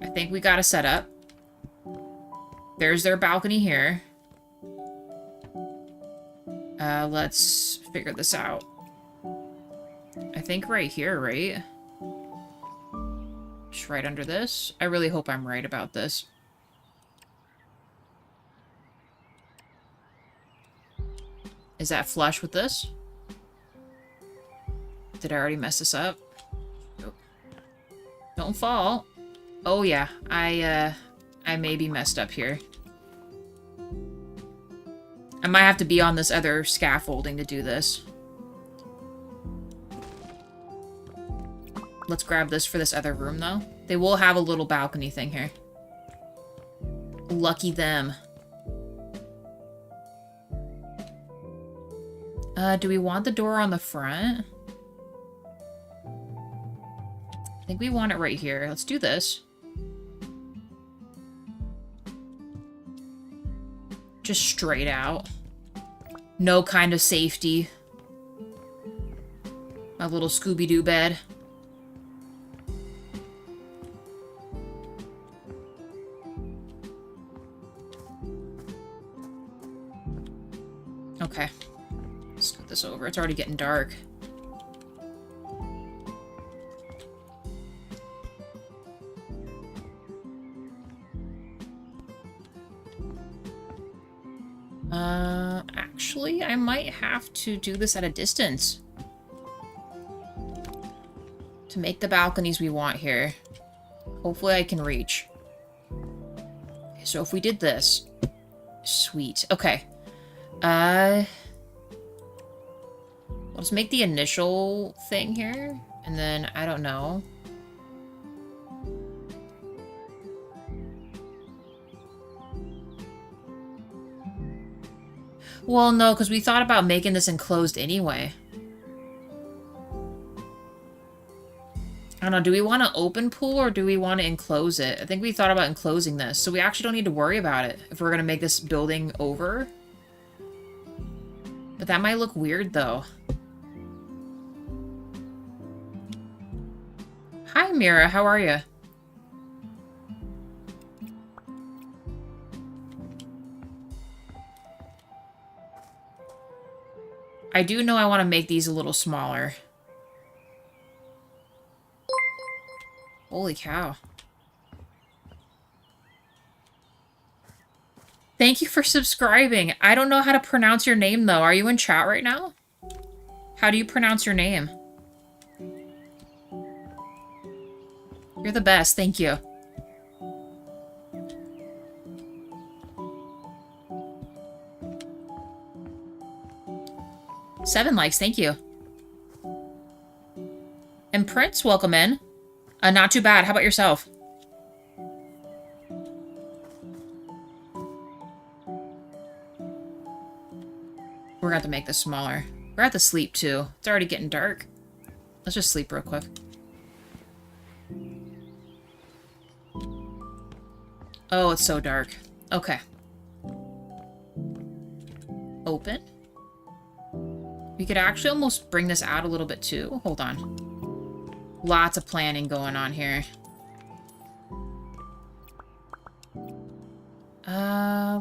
I think we got a setup. There's their balcony here. Let's figure this out. I think right here, right? Just right under this. I really hope I'm right about this. Is that flush with this? Did I already mess this up? Nope. Don't fall. Oh yeah, I may be messed up here. I might have to be on this other scaffolding to do this. Let's grab this for this other room, though. They will have a little balcony thing here. Lucky them. Do we want the door on the front? I think we want it right here. Let's do this. Just straight out. No kind of safety. A little Scooby-Doo bed. Okay. Scoot this over. It's already getting dark. Actually, I might have to do this at a distance. To make the balconies we want here. Hopefully I can reach. Okay, so if we did this... Sweet. Okay. Let's make the initial thing here. And then, I don't know. Well, no, because we thought about making this enclosed anyway. I don't know, do we want to open pool or do we want to enclose it? I think we thought about enclosing this, so we actually don't need to worry about it if we're going to make this building over. But that might look weird, though. Hi, Mira, how are you? I do know I want to make these a little smaller. Holy cow. Thank you for subscribing. I don't know how to pronounce your name, though. Are you in chat right now? How do you pronounce your name? You're the best. Thank you. Seven likes, thank you. And Prince, welcome in. Not too bad. How about yourself? We're gonna have to make this smaller. We're gonna have to sleep too. It's already getting dark. Let's just sleep real quick. Oh, it's so dark. Okay. Open. We could actually almost bring this out a little bit too. Hold on. Lots of planning going on here.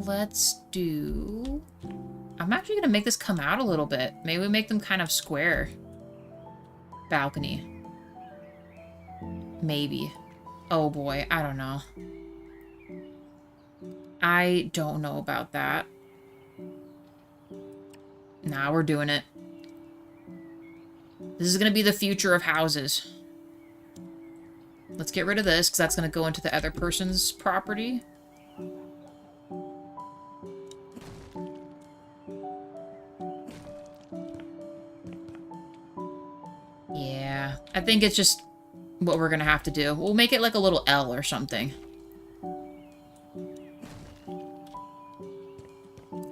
Let's do... I'm actually going to make this come out a little bit. Maybe we make them kind of square. Balcony. Maybe. Oh boy, I don't know. I don't know about that. Nah, we're doing it. This is going to be the future of houses. Let's get rid of this, because that's going to go into the other person's property. Yeah, I think it's just what we're going to have to do. We'll make it like a little L or something.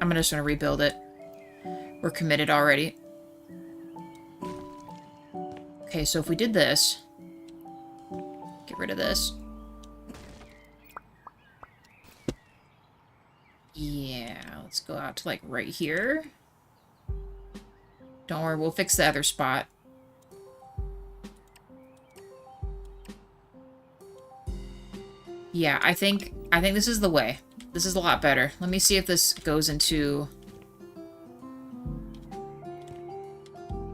I'm just going to rebuild it. We're committed already. Okay, so if we did this, get rid of this. Yeah, let's go out to like right here. Don't worry, we'll fix the other spot. Yeah, I think this is the way. This is a lot better. Let me see if this goes into...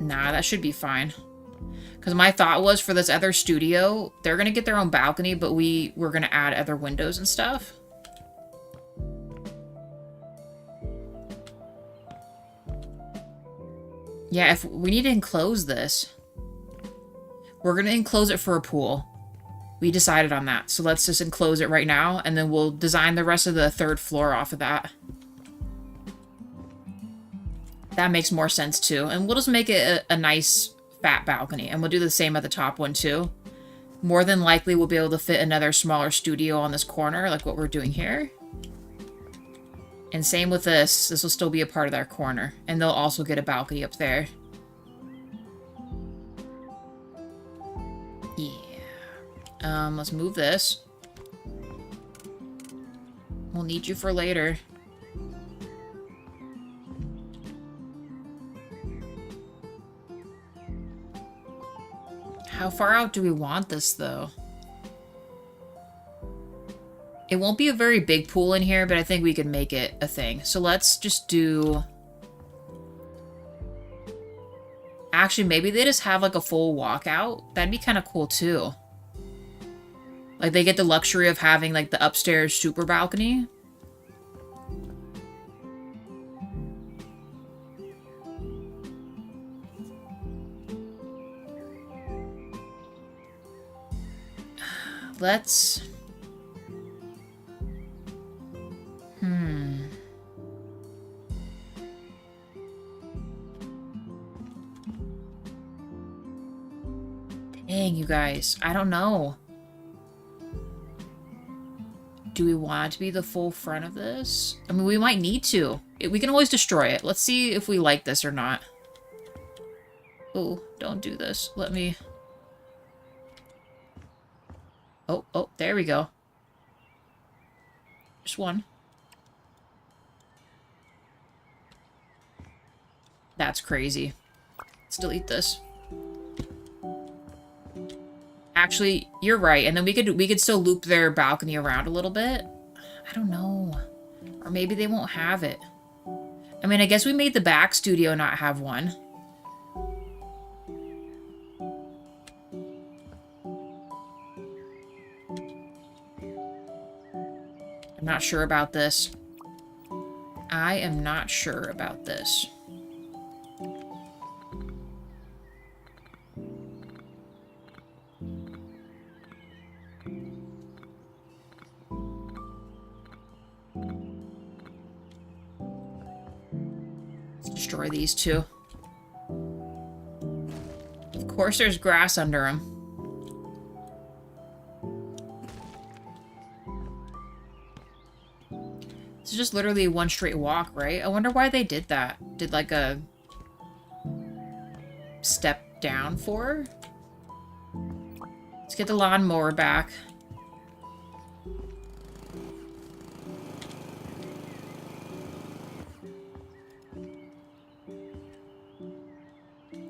Nah, that should be fine. Because my thought was for this other studio, they're going to get their own balcony, but we're going to add other windows and stuff. Yeah, if we need to enclose this. We're going to enclose it for a pool. We decided on that. So let's just enclose it right now, and then we'll design the rest of the third floor off of that. That makes more sense, too. And we'll just make it a nice, fat balcony. And we'll do the same at the top one, too. More than likely, we'll be able to fit another smaller studio on this corner, like what we're doing here. And same with this. This will still be a part of their corner. And they'll also get a balcony up there. Yeah. Let's move this. We'll need you for later. How far out do we want this, though? It won't be a very big pool in here, but I think we can make it a thing. So let's just do... Actually, maybe they just have, like, a full walkout. That'd be kind of cool, too. Like, they get the luxury of having, like, the upstairs super balcony. Let's... Dang, you guys. I don't know. Do we want it to be the full front of this? I mean, we might need to. We can always destroy it. Let's see if we like this or not. Oh, don't do this. Let me... Oh, there we go. Just one. That's crazy. Let's delete this. Actually, you're right. And then we could still loop their balcony around a little bit. I don't know. Or maybe they won't have it. I mean, I guess we made the back studio not have one. I'm not sure about this. I am not sure about this. Let's destroy these two. Of course there's grass under them. It's just literally one straight walk, right? I wonder why they did that. Did like a step down for her? Let's get the lawnmower back.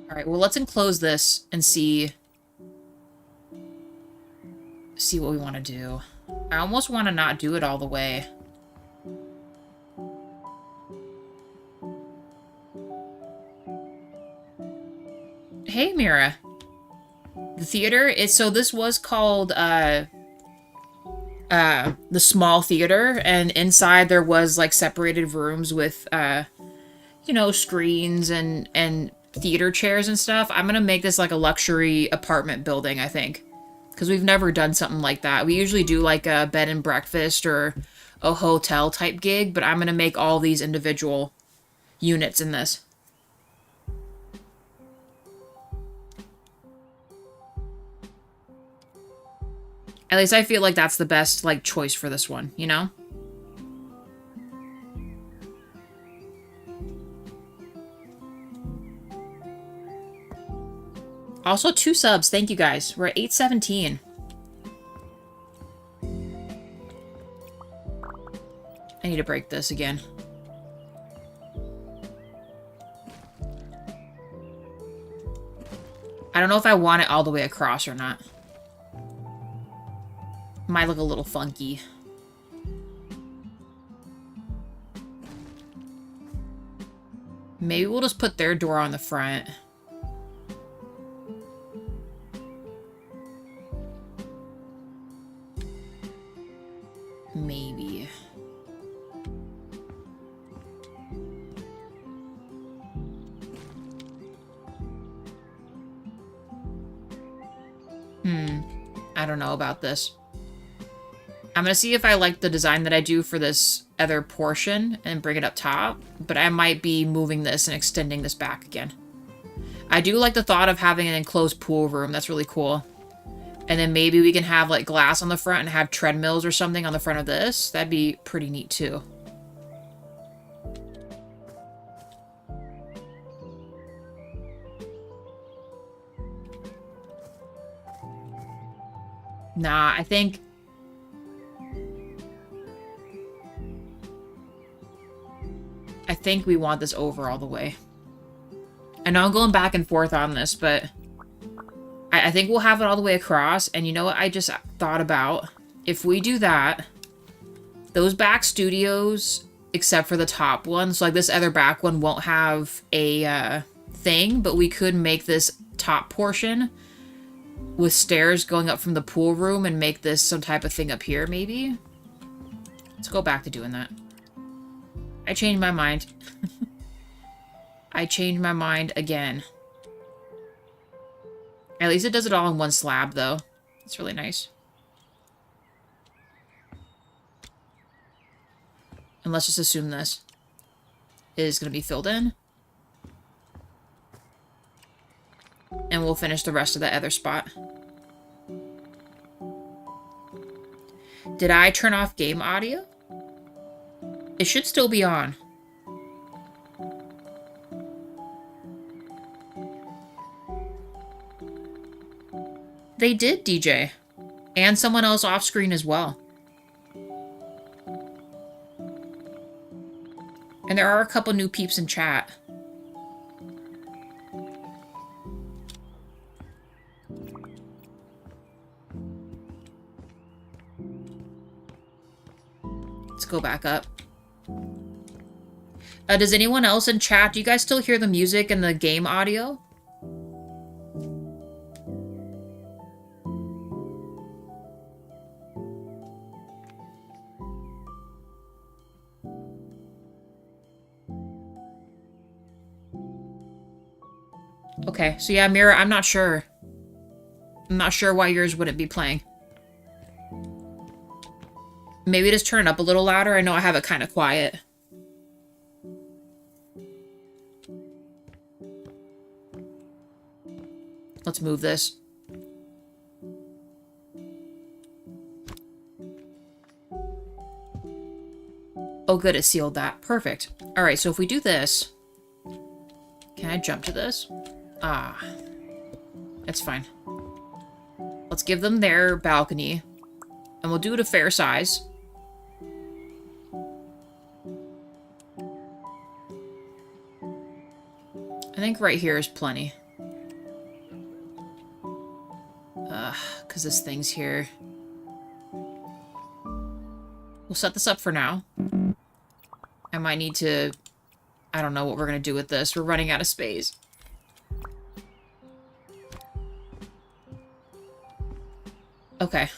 Alright, well, let's enclose this and see what we want to do. I almost want to not do it all the way. Hey, Mira. The theater is... So this was called, the small theater, and inside there was, like, separated rooms with, you know, screens and theater chairs and stuff. I'm gonna make this, like, a luxury apartment building, I think. Because we've never done something like that. We usually do, like, a bed and breakfast or a hotel type gig, but I'm gonna make all these individual units in this. At least I feel like that's the best, like, choice for this one, you know? Also, 2 subs. Thank you guys. We're at 817. I need to break this again. I don't know if I want it all the way across or not. Might look a little funky. Maybe we'll just put their door on the front. Maybe. I don't know about this. I'm gonna see if I like the design that I do for this other portion and bring it up top, but I might be moving this and extending this back again. I do like the thought of having an enclosed pool room. That's really cool. And then maybe we can have like glass on the front and have treadmills or something on the front of this. That'd be pretty neat too. Nah, I think we want this over all the way. I know I'm going back and forth on this, but I think we'll have it all the way across. And you know what I just thought about? If we do that, those back studios, except for the top one, so like this other back one won't have a thing, but we could make this top portion with stairs going up from the pool room and make this some type of thing up here, maybe? Let's go back to doing that. I changed my mind. I changed my mind again. At least it does it all in one slab, though. It's really nice. And let's just assume this is going to be filled in. And we'll finish the rest of that other spot. Did I turn off game audio? It should still be on. They did, DJ. And someone else off screen as well. And there are a couple new peeps in chat. Let's go back up. Does anyone else in chat, do you guys still hear the music and the game audio? Okay, so yeah, Mira, I'm not sure. I'm not sure why yours wouldn't be playing. Maybe just turn it up a little louder. I know I have it kind of quiet. Let's move this. Oh, good, it sealed that. Perfect. All right, so if we do this... Can I jump to this? Ah. That's fine. Let's give them their balcony. And we'll do it a fair size. I think right here is plenty. Because this thing's here. We'll set this up for now. I might need to... I don't know what we're going to do with this. We're running out of space. Okay.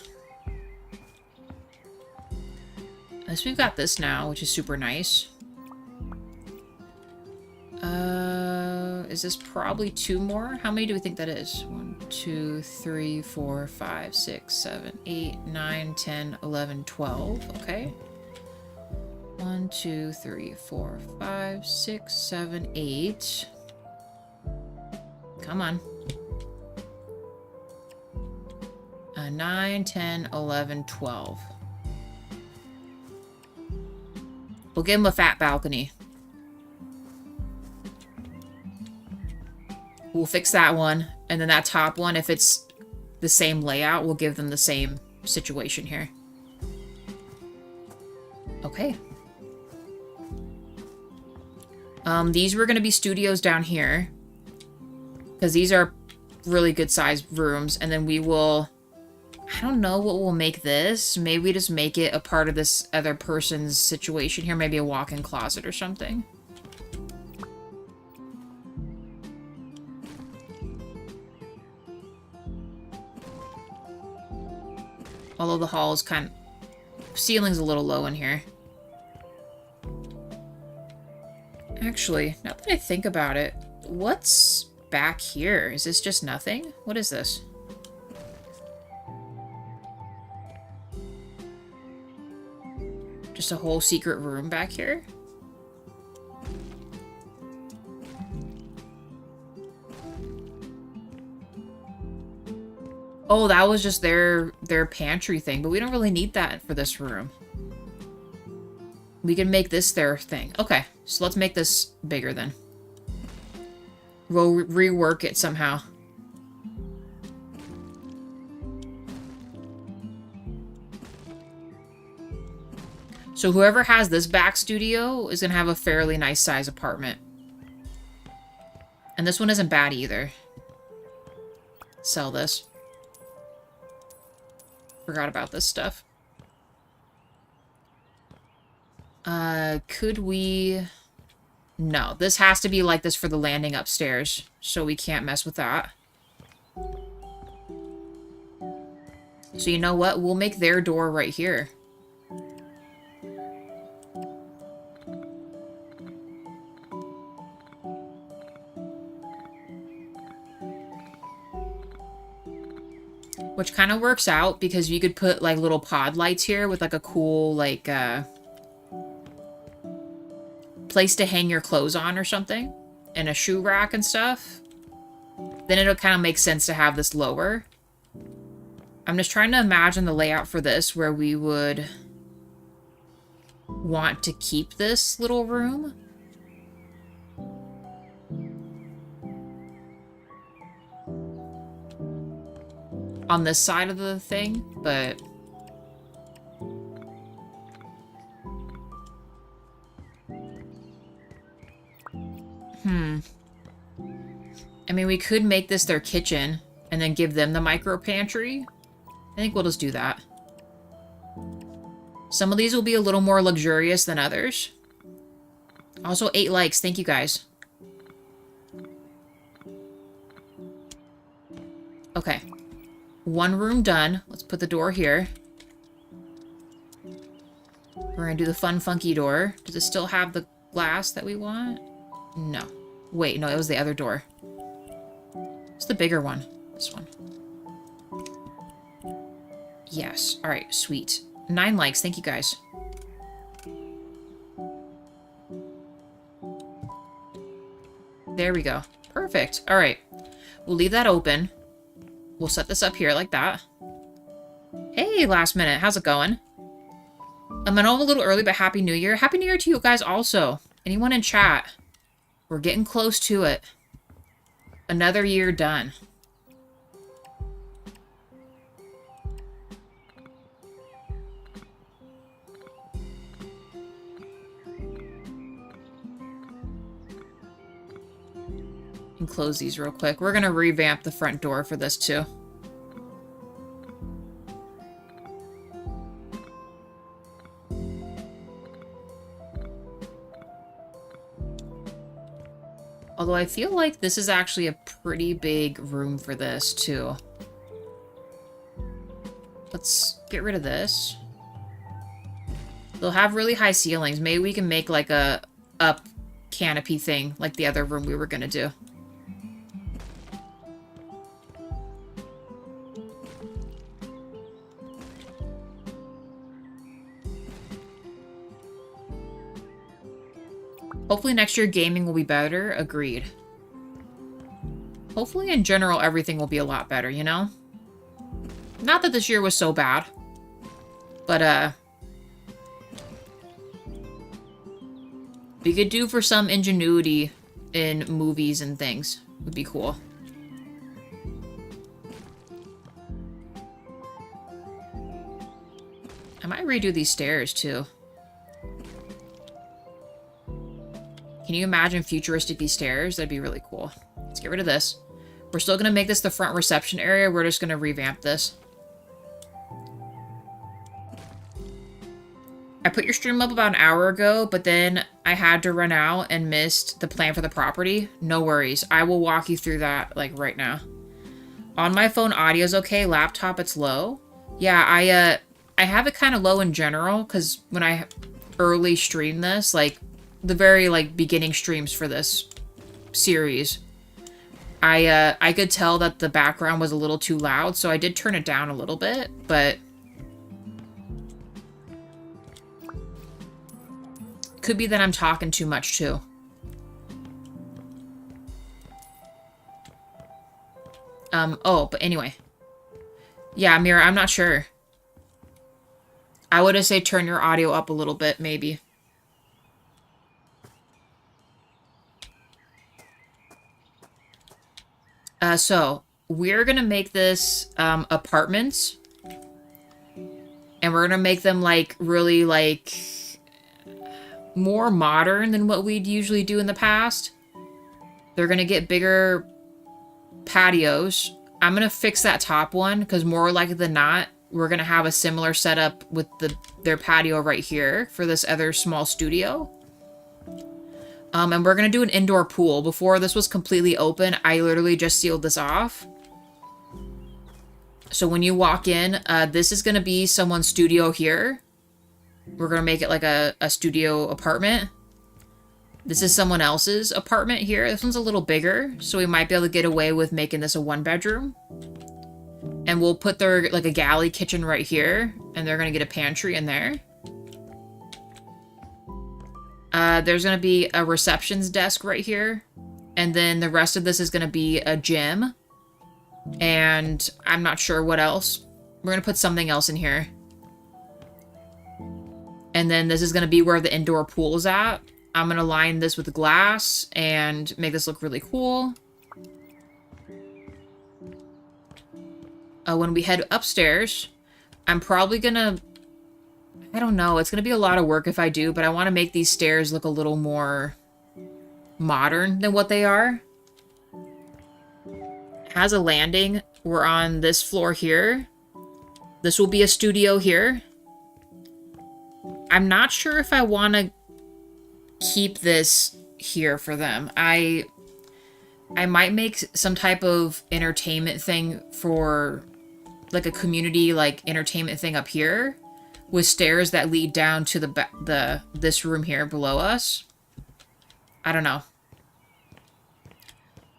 At least we've got this now, which is super nice. Is this probably 2 more? How many do we think that is? 1, 2, 3, 4, 5, 6, 7, 8, 9, 10, 11, 12. Okay. 1, 2, 3, 4, 5, 6, 7, 8. Come on. 9, 10, 11, 12. We'll give him a fat balcony. We'll fix that one. And then that top one, if it's the same layout, we'll give them the same situation here. Okay. These were going to be studios down here. Because these are really good sized rooms. And then we will... I don't know what we'll make this. Maybe we just make it a part of this other person's situation here. Maybe a walk-in closet or something. Although the hall is kind of... ceiling's a little low in here. Actually, now that I think about it, what's back here? Is this just nothing? What is this? Just a whole secret room back here? Oh, that was just their pantry thing, but we don't really need that for this room. We can make this their thing. Okay, so let's make this bigger then. We'll rework it somehow. So whoever has this back studio is going to have a fairly nice size apartment. And this one isn't bad either. Sell this. Forgot about this stuff. Could we... No, this has to be like this for the landing upstairs, so we can't mess with that. So you know what? We'll make their door right here. Which kind of works out because you could put like little pod lights here with like a cool like place to hang your clothes on or something, and a shoe rack and stuff. Then it'll kind of make sense to have this lower. I'm just trying to imagine the layout for this where we would want to keep this little room. On this side of the thing, but... I mean, we could make this their kitchen and then give them the micro pantry. I think we'll just do that. Some of these will be a little more luxurious than others. Also, 8 likes. Thank you, guys. Okay. One room done. Let's put the door here. We're gonna do the fun, funky door. Does it still have the glass that we want? No. Wait, no, it was the other door. It's the bigger one. This one. Yes. Alright, sweet. 9 likes. Thank you, guys. There we go. Perfect. Alright. We'll leave that open. We'll set this up here like that. Hey, last minute. How's it going? I know I'm a little early, but Happy New Year. Happy New Year to you guys also. Anyone in chat? We're getting close to it. Another year done. And close these real quick. We're gonna revamp the front door for this too. Although I feel like this is actually a pretty big room for this, too. Let's get rid of this. They'll have really high ceilings. Maybe we can make like a up canopy thing like the other room we were gonna do. Hopefully next year gaming will be better. Agreed. Hopefully in general everything will be a lot better, you know? Not that this year was so bad. But, we could do for some ingenuity in movies and things. Would be cool. I might redo these stairs too. Can you imagine futuristic these stairs? That'd be really cool. Let's get rid of this. We're still going to make this the front reception area. We're just going to revamp this. I put your stream up about an hour ago, but then I had to run out and missed the plan for the property. No worries. I will walk you through that, like, right now. On my phone, audio's okay. Laptop, it's low. Yeah, I have it kind of low in general, because when I early stream this, like, the very, like, beginning streams for this series, I could tell that the background was a little too loud, so I did turn it down a little bit, but could be that I'm talking too much, too. Oh, but anyway. Yeah, Mira, I'm not sure. I would say turn your audio up a little bit, maybe. So, we're gonna make this, apartments. And we're gonna make them, like, really, like, more modern than what we'd usually do in the past. They're gonna get bigger patios. I'm gonna fix that top one, because more likely than not, we're gonna have a similar setup with their patio right here for this other small studio. And we're gonna do an indoor pool. Before this was completely open, I literally just sealed this off. So when you walk in, this is gonna be someone's studio here. We're gonna make it like a studio apartment. This is someone else's apartment here. This one's a little bigger, so we might be able to get away with making this a 1-bedroom. And we'll put their, like, a galley kitchen right here, and they're gonna get a pantry in there. There's gonna be a receptions desk right here, and then the rest of this is gonna be a gym, and I'm not sure what else. We're gonna put something else in here. And then this is gonna be where the indoor pool is at. I'm gonna line this with glass and make this look really cool. When we head upstairs, I'm probably gonna... I don't know, it's gonna be a lot of work if I do, but I want to make these stairs look a little more modern than what they are. It has a landing. We're on this floor here. This will be a studio here. I'm not sure if I want to keep this here for them. I might make some type of entertainment thing for, like, a community, like, entertainment thing up here with stairs that lead down to this room here below us. I don't know.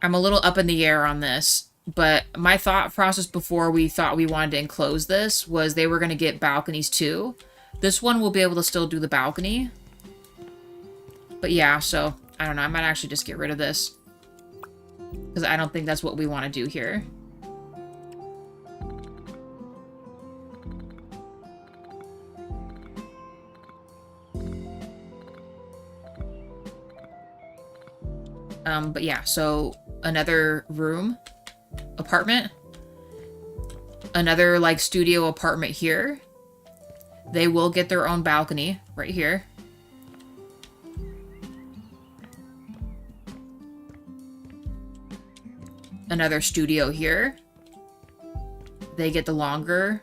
I'm a little up in the air on this, but my thought process before we thought we wanted to enclose this was they were going to get balconies too. This one will be able to still do the balcony. But yeah, so, I don't know. I might actually just get rid of this, because I don't think that's what we want to do here. But yeah, so another room, apartment, another, like, studio apartment here. They will get their own balcony right here. Another studio here. They get the longer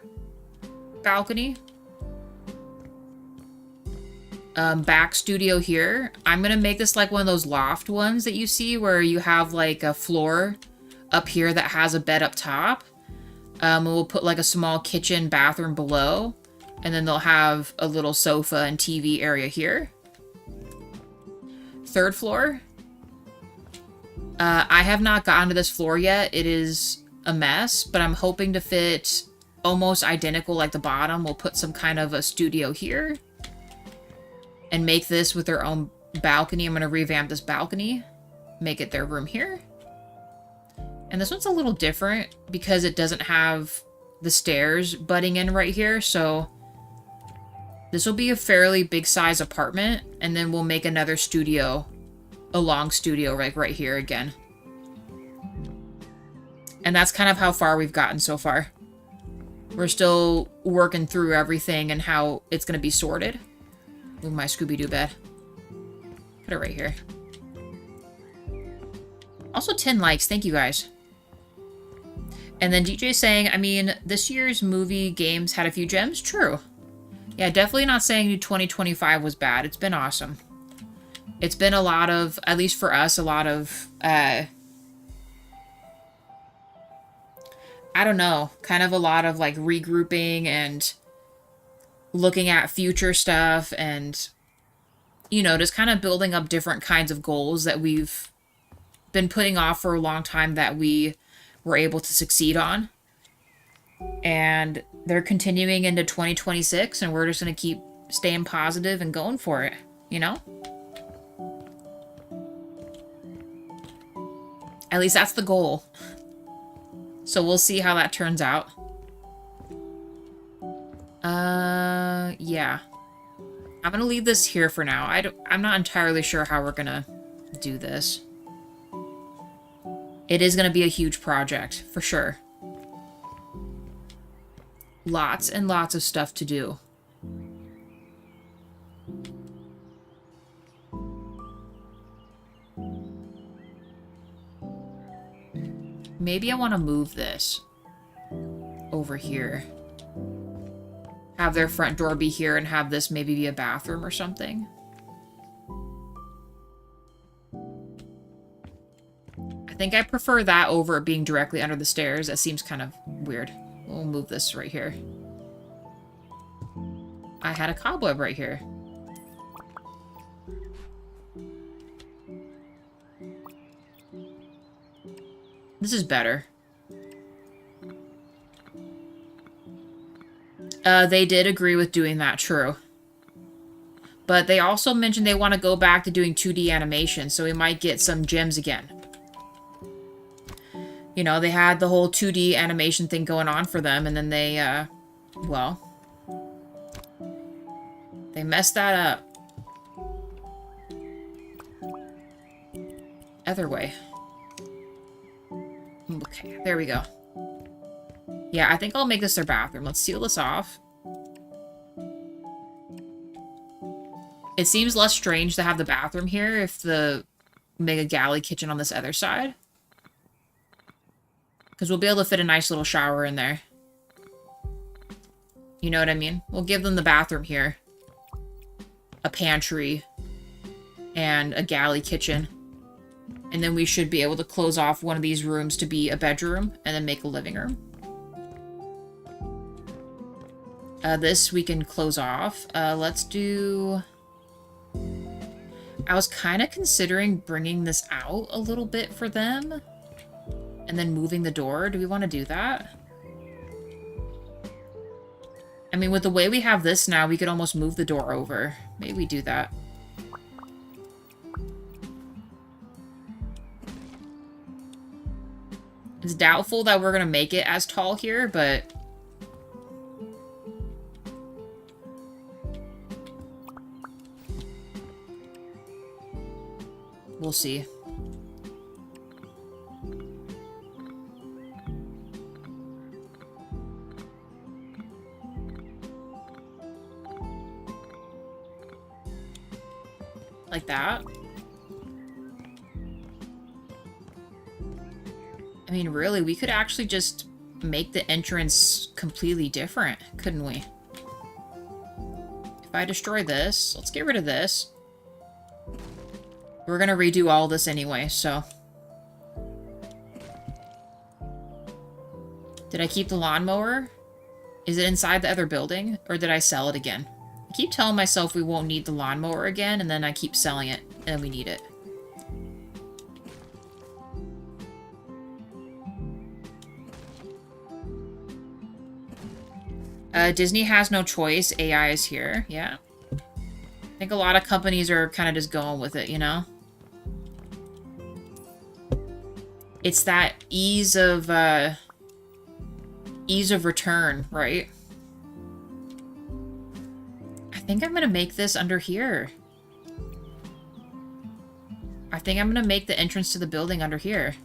balcony. Back studio here. I'm gonna make this like one of those loft ones that you see where you have, like, a floor up here that has a bed up top. We'll put, like, a small kitchen bathroom below, and then they'll have a little sofa and TV area here. Third floor. I have not gotten to this floor yet. It is a mess, but I'm hoping to fit almost identical like the bottom. We'll put some kind of a studio here and make this with their own balcony. I'm going to revamp this balcony, make it their room here. And this one's a little different because it doesn't have the stairs butting in right here. So this will be a fairly big size apartment, and then we'll make another studio, a long studio, like right here again. And that's kind of how far we've gotten so far. We're still working through everything and how it's going to be sorted. Move my Scooby-Doo bed. Put it right here. Also 10 likes. Thank you guys. And then DJ saying, I mean, this year's movie games had a few gems. True. Yeah, definitely not saying 2025 was bad. It's been awesome. It's been a lot of, at least for us, a lot of, I don't know, kind of a lot of like regrouping and looking at future stuff and, you know, just kind of building up different kinds of goals that we've been putting off for a long time that we were able to succeed on. And they're continuing into 2026, and we're just going to keep staying positive and going for it, you know? At least that's the goal. So we'll see how that turns out. Yeah. I'm going to leave this here for now. I'm not entirely sure how we're going to do this. It is going to be a huge project, for sure. Lots and lots of stuff to do. Maybe I want to move this over here. Have their front door be here and have this maybe be a bathroom or something. I think I prefer that over it being directly under the stairs. That seems kind of weird. We'll move this right here. I had a cobweb right here. This is better. They did agree with doing that, true. But they also mentioned they want to go back to doing 2D animation, so we might get some gems again. You know, they had the whole 2D animation thing going on for them, and then they, well, they messed that up. Other way. Okay, there we go. Yeah, I think I'll make this their bathroom. Let's seal this off. It seems less strange to have the bathroom here if the make a galley kitchen on this other side. Because we'll be able to fit a nice little shower in there. You know what I mean? We'll give them the bathroom here. A pantry. And a galley kitchen. And then we should be able to close off one of these rooms to be a bedroom. And then make a living room. This we can close off. Let's do... I was kind of considering bringing this out a little bit for them. And then moving the door. Do we want to do that? I mean, with the way we have this now, we could almost move the door over. Maybe we do that. It's doubtful that we're going to make it as tall here, but... we'll see. Like that. I mean, really, we could actually just make the entrance completely different, couldn't we? If I destroy this, let's get rid of this. We're gonna redo all this anyway, so... Did I keep the lawnmower? Is it inside the other building? Or did I sell it again? I keep telling myself we won't need the lawnmower again, and then I keep selling it, and then we need it. Disney has no choice. AI is here. Yeah. I think a lot of companies are kind of just going with it, you know? It's that ease of return, right? I think I'm gonna make this under here. I think I'm gonna make the entrance to the building under here.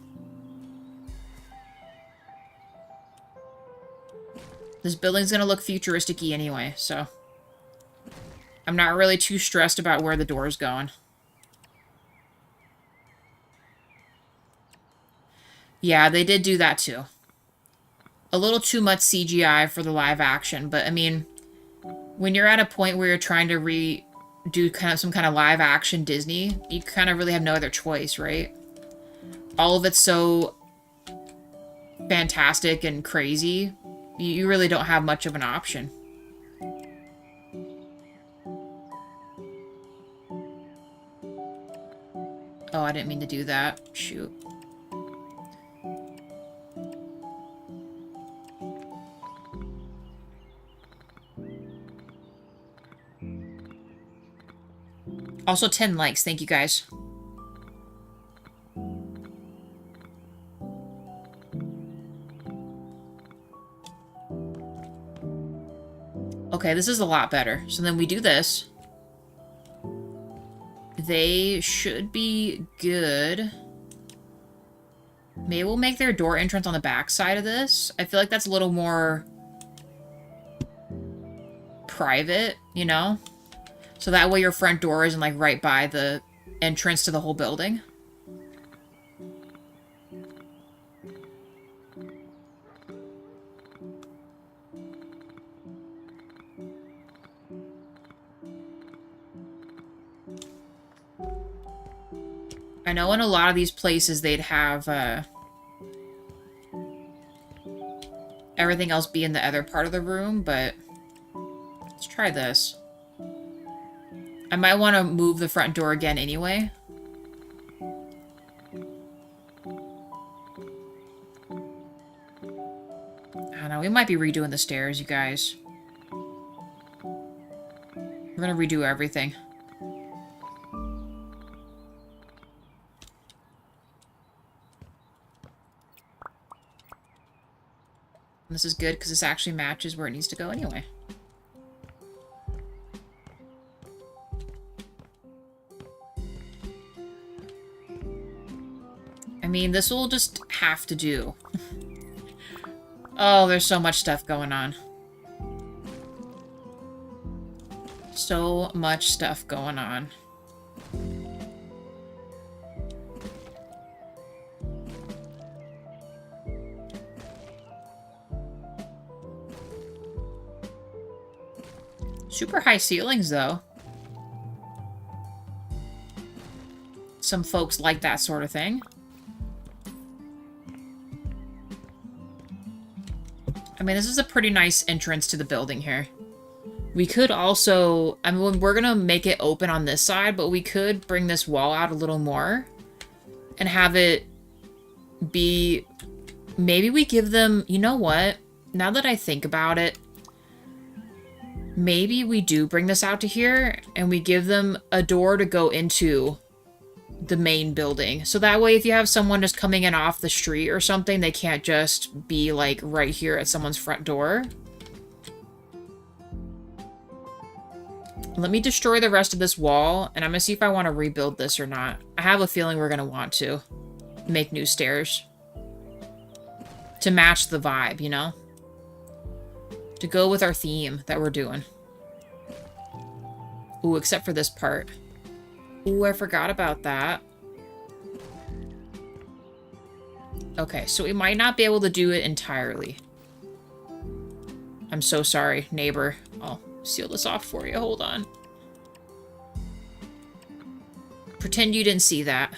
This building's gonna look futuristic-y anyway, so... I'm not really too stressed about where the door's going. Yeah, they did do that too. A little too much CGI for the live action, but I mean, when you're at a point where you're trying to do kind of some kind of live action Disney, you kind of really have no other choice, right? All of it's so fantastic and crazy, you really don't have much of an option. Oh, I didn't mean to do that. Shoot. Also 10 likes. Thank you, guys. Okay, this is a lot better. So then we do this. They should be good. Maybe we'll make their door entrance on the back side of this. I feel like that's a little more private, you know? So that way your front door isn't like right by the entrance to the whole building. I know in a lot of these places they'd have everything else be in the other part of the room, but let's try this. I might want to move the front door again anyway. I don't know, we might be redoing the stairs, you guys. We're gonna redo everything. This is good because this actually matches where it needs to go anyway. I mean, this will just have to do. Oh, there's so much stuff going on. So much stuff going on. Super high ceilings, though. Some folks like that sort of thing. I mean, this is a pretty nice entrance to the building here. We could also... I mean, we're gonna make it open on this side, but we could bring this wall out a little more and have it be... Maybe we give them... You know what? Now that I think about it, maybe we do bring this out to here, and we give them a door to go into the main building. So that way, if you have someone just coming in off the street or something, they can't just be, like, right here at someone's front door. Let me destroy the rest of this wall, and I'm gonna see if I want to rebuild this or not. I have a feeling we're gonna want to make new stairs. To match the vibe, you know? To go with our theme that we're doing. Ooh, except for this part. Ooh, I forgot about that. Okay, so we might not be able to do it entirely. I'm so sorry, neighbor. I'll seal this off for you. Hold on. Pretend you didn't see that.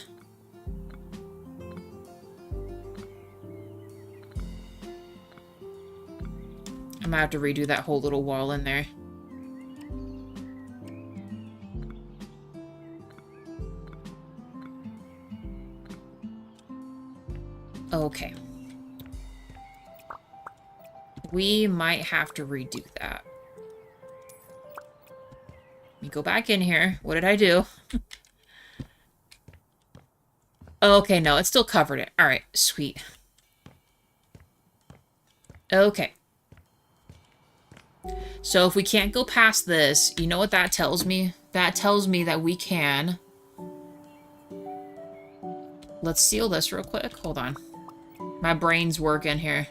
I might have to redo that whole little wall in there. Okay. We might have to redo that. Let me go back in here. What did I do? Okay, no, it still covered it. Alright, sweet. Okay. So if we can't go past this, you know what that tells me? That tells me that we can... Let's seal this real quick. Hold on. My brain's working here.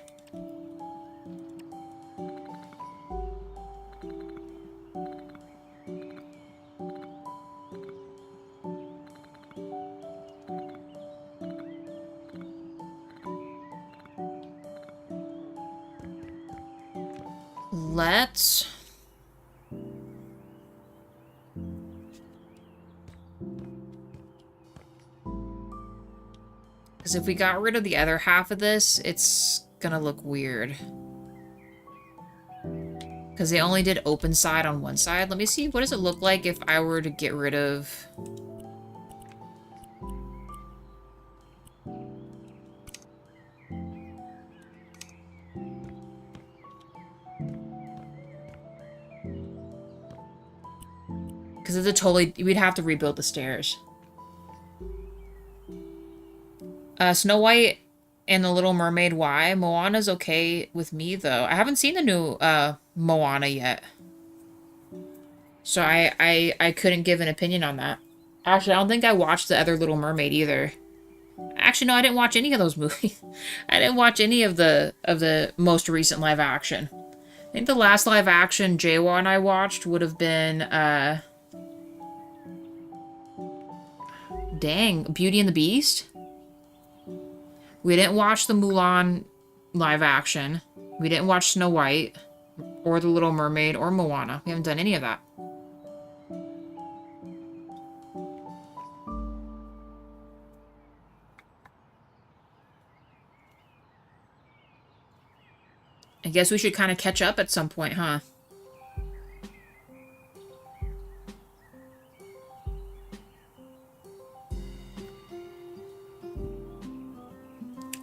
let's... Because if we got rid of the other half of this, it's gonna look weird. Because they only did open side on one side. Let me see, what does it look like if I were to get rid of... Because it's a totally... We'd have to rebuild the stairs. Snow White and the Little Mermaid, why? Moana's okay with me, though. I haven't seen the new Moana yet. So I couldn't give an opinion on that. Actually, I don't think I watched the other Little Mermaid either. Actually, no, I didn't watch any of those movies. I didn't watch any of the most recent live action. I think the last live action Jawa and I watched would have been, dang, Beauty and the Beast? We didn't watch the Mulan live action. We didn't watch Snow White, or The Little Mermaid, or Moana. We haven't done any of that. I guess we should kind of catch up at some point, huh?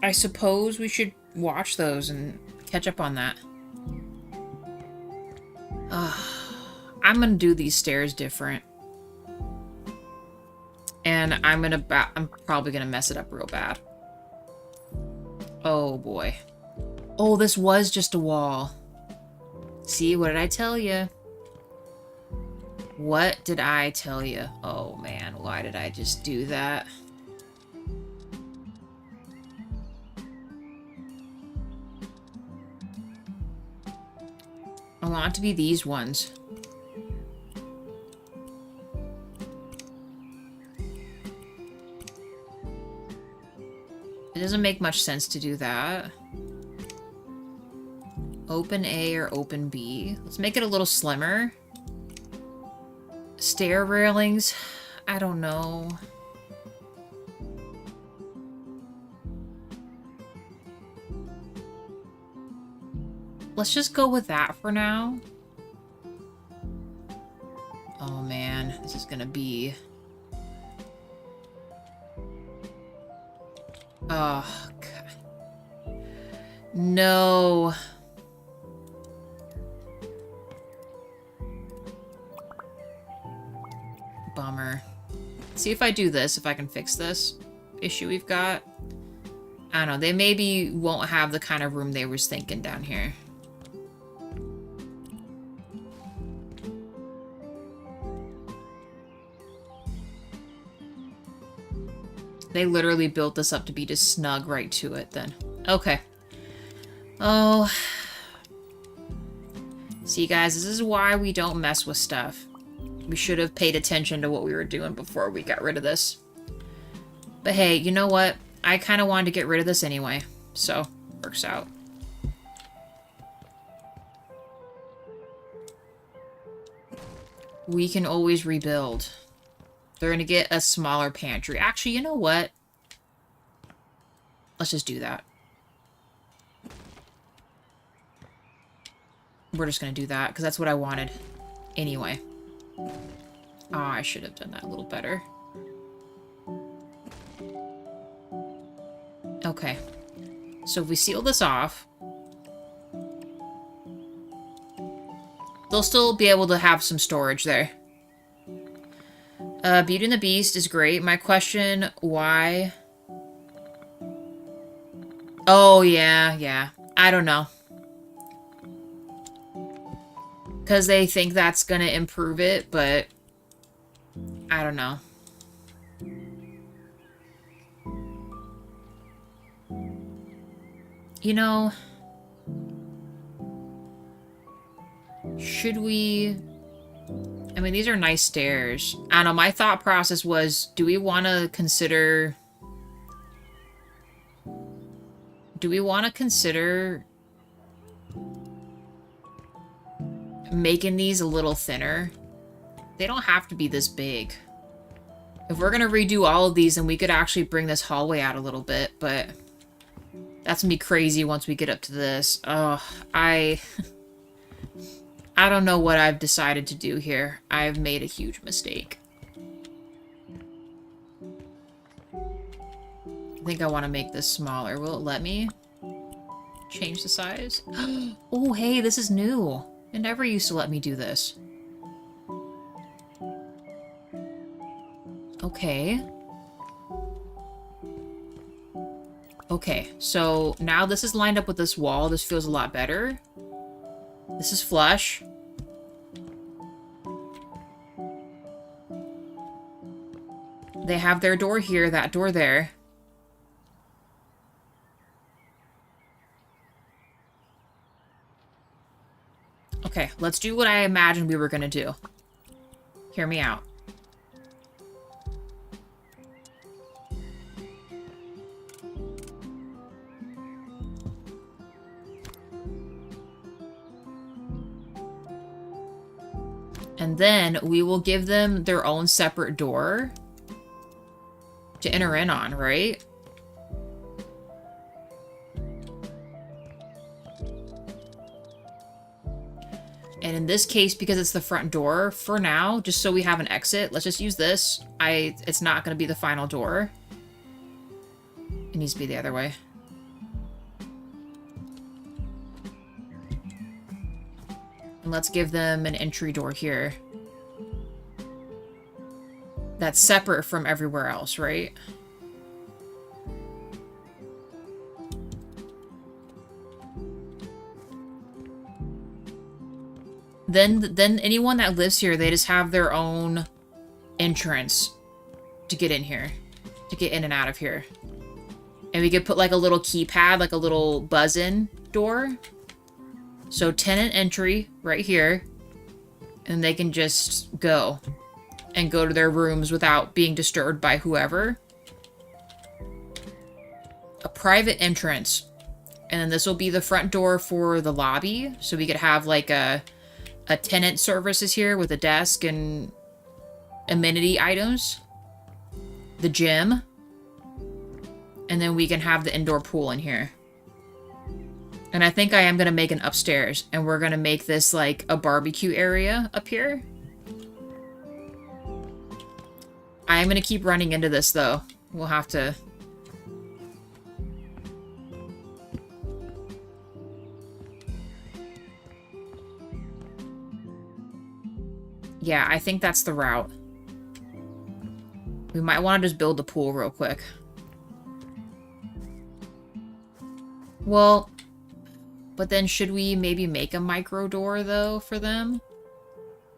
I suppose we should watch those and catch up on that. I'm gonna do these stairs different. And I'm probably gonna mess it up real bad. Oh boy. Oh, this was just a wall. See, what did I tell you? What did I tell you? Oh man, why did I just do that? I want it to be these ones. It doesn't make much sense to do that. Open A or open B. Let's make it a little slimmer. Stair railings. I don't know. Let's just go with that for now. Oh man, this is gonna be... Oh, God. No. Bummer. See if I do this, if I can fix this issue we've got. I don't know, they maybe won't have the kind of room they was thinking down here. They literally built this up to be just snug right to it then. Okay. Oh. See, guys, this is why we don't mess with stuff. We should have paid attention to what we were doing before we got rid of this. But hey, you know what? I kind of wanted to get rid of this anyway. So, works out. We can always rebuild. They're going to get a smaller pantry. Actually, you know what? Let's just do that. We're just going to do that, because that's what I wanted. Anyway. Oh, I should have done that a little better. Okay. So if we seal this off, they'll still be able to have some storage there. Beauty and the Beast is great. My question, why? Oh, yeah. I don't know. Because they think that's going to improve it, but I don't know. You know, should we... I mean, these are nice stairs. I don't know, my thought process was, do we want to consider... making these a little thinner. They don't have to be this big. If we're gonna redo all of these, then we could actually bring this hallway out a little bit, but that's gonna be crazy once we get up to this. Oh, I don't know what I've decided to do here. I've made a huge mistake. I think I want to make this smaller. Will it let me change the size? Oh, hey, this is new. It never used to let me do this. Okay. Okay, so now this is lined up with this wall. This feels a lot better. This is flush. They have their door here, that door there. Okay, let's do what I imagined we were gonna do. Hear me out. And then we will give them their own separate door to enter in on, right? And in this case, because it's the front door, for now, just so we have an exit, let's just use this. It's not going to be the final door. It needs to be the other way. And let's give them an entry door here. That's separate from everywhere else, right? Then anyone that lives here, they just have their own entrance to get in here. To get in and out of here. And we could put like a little keypad, like a little buzz-in door. So tenant entry right here. And they can just go. And go to their rooms without being disturbed by whoever. A private entrance. And then this will be the front door for the lobby. So we could have like a tenant services here with a desk and amenity items. The gym. And then we can have the indoor pool in here. And I think I am going to make an upstairs. And we're going to make this like a barbecue area up here. I am going to keep running into this though. We'll have to... Yeah, I think that's the route. We might want to just build the pool real quick. Well, but then should we maybe make a micro door, though, for them?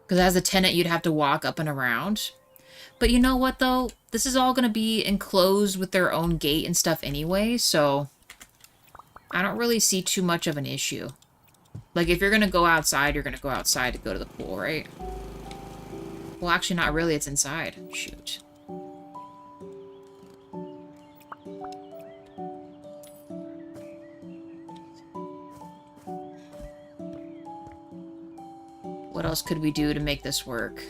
Because as a tenant, you'd have to walk up and around. But you know what, though? This is all going to be enclosed with their own gate and stuff anyway, so I don't really see too much of an issue. Like, if you're going to go outside, you're going to go outside to go to the pool, right? Well, actually, not really. It's inside. Shoot. What else could we do to make this work?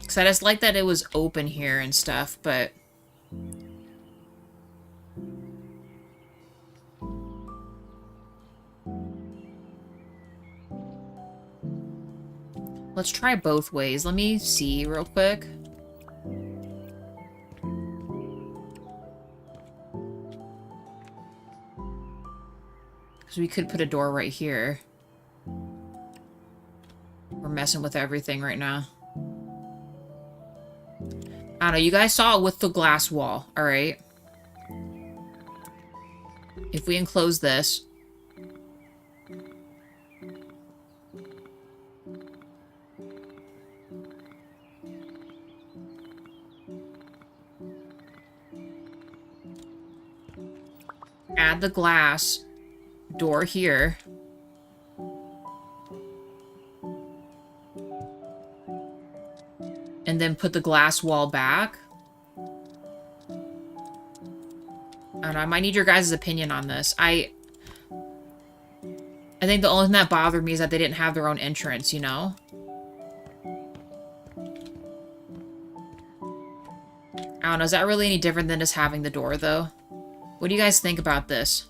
Because I just like that it was open here and stuff, but... Let's try both ways. Let me see real quick. Because we could put a door right here. We're messing with everything right now. I don't know, you guys saw it with the glass wall, alright? If we enclose this... Add the glass door here. and then put the glass wall back. I don't know, I might need your guys' opinion on this. I think the only thing that bothered me is that they didn't have their own entrance, you know? I don't know, is that really any different than just having the door, though? What do you guys think about this?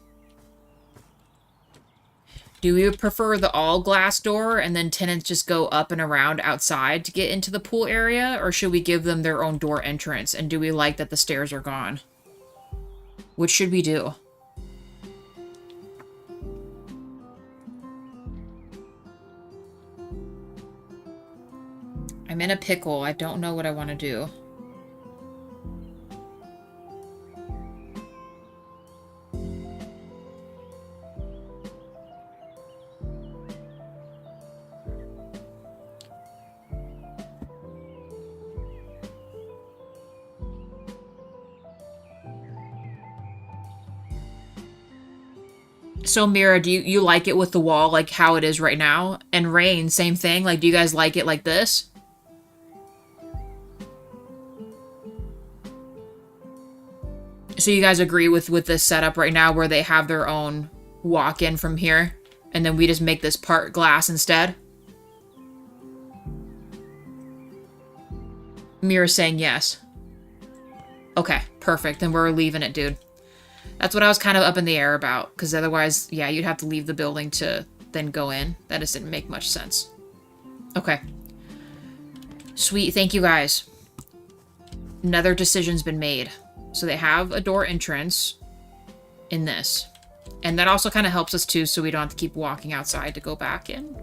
Do we prefer the all-glass door and then tenants just go up and around outside to get into the pool area? Or should we give them their own door entrance? And do we like that the stairs are gone? What should we do? I'm in a pickle. I don't know what I want to do. So, Mira, do you like it with the wall, like how it is right now? And Rain, same thing? Like, do you guys like it like this? So you guys agree with this setup right now where they have their own walk-in from here? And then we just make this part glass instead? Mira's saying yes. Okay, perfect. Then we're leaving it, dude. That's what I was kind of up in the air about, because otherwise, yeah, you'd have to leave the building to then go in. That just didn't make much sense. Okay. Sweet, thank you guys. Another decision's been made. So they have a door entrance in this. And that also kind of helps us too, so we don't have to keep walking outside to go back in.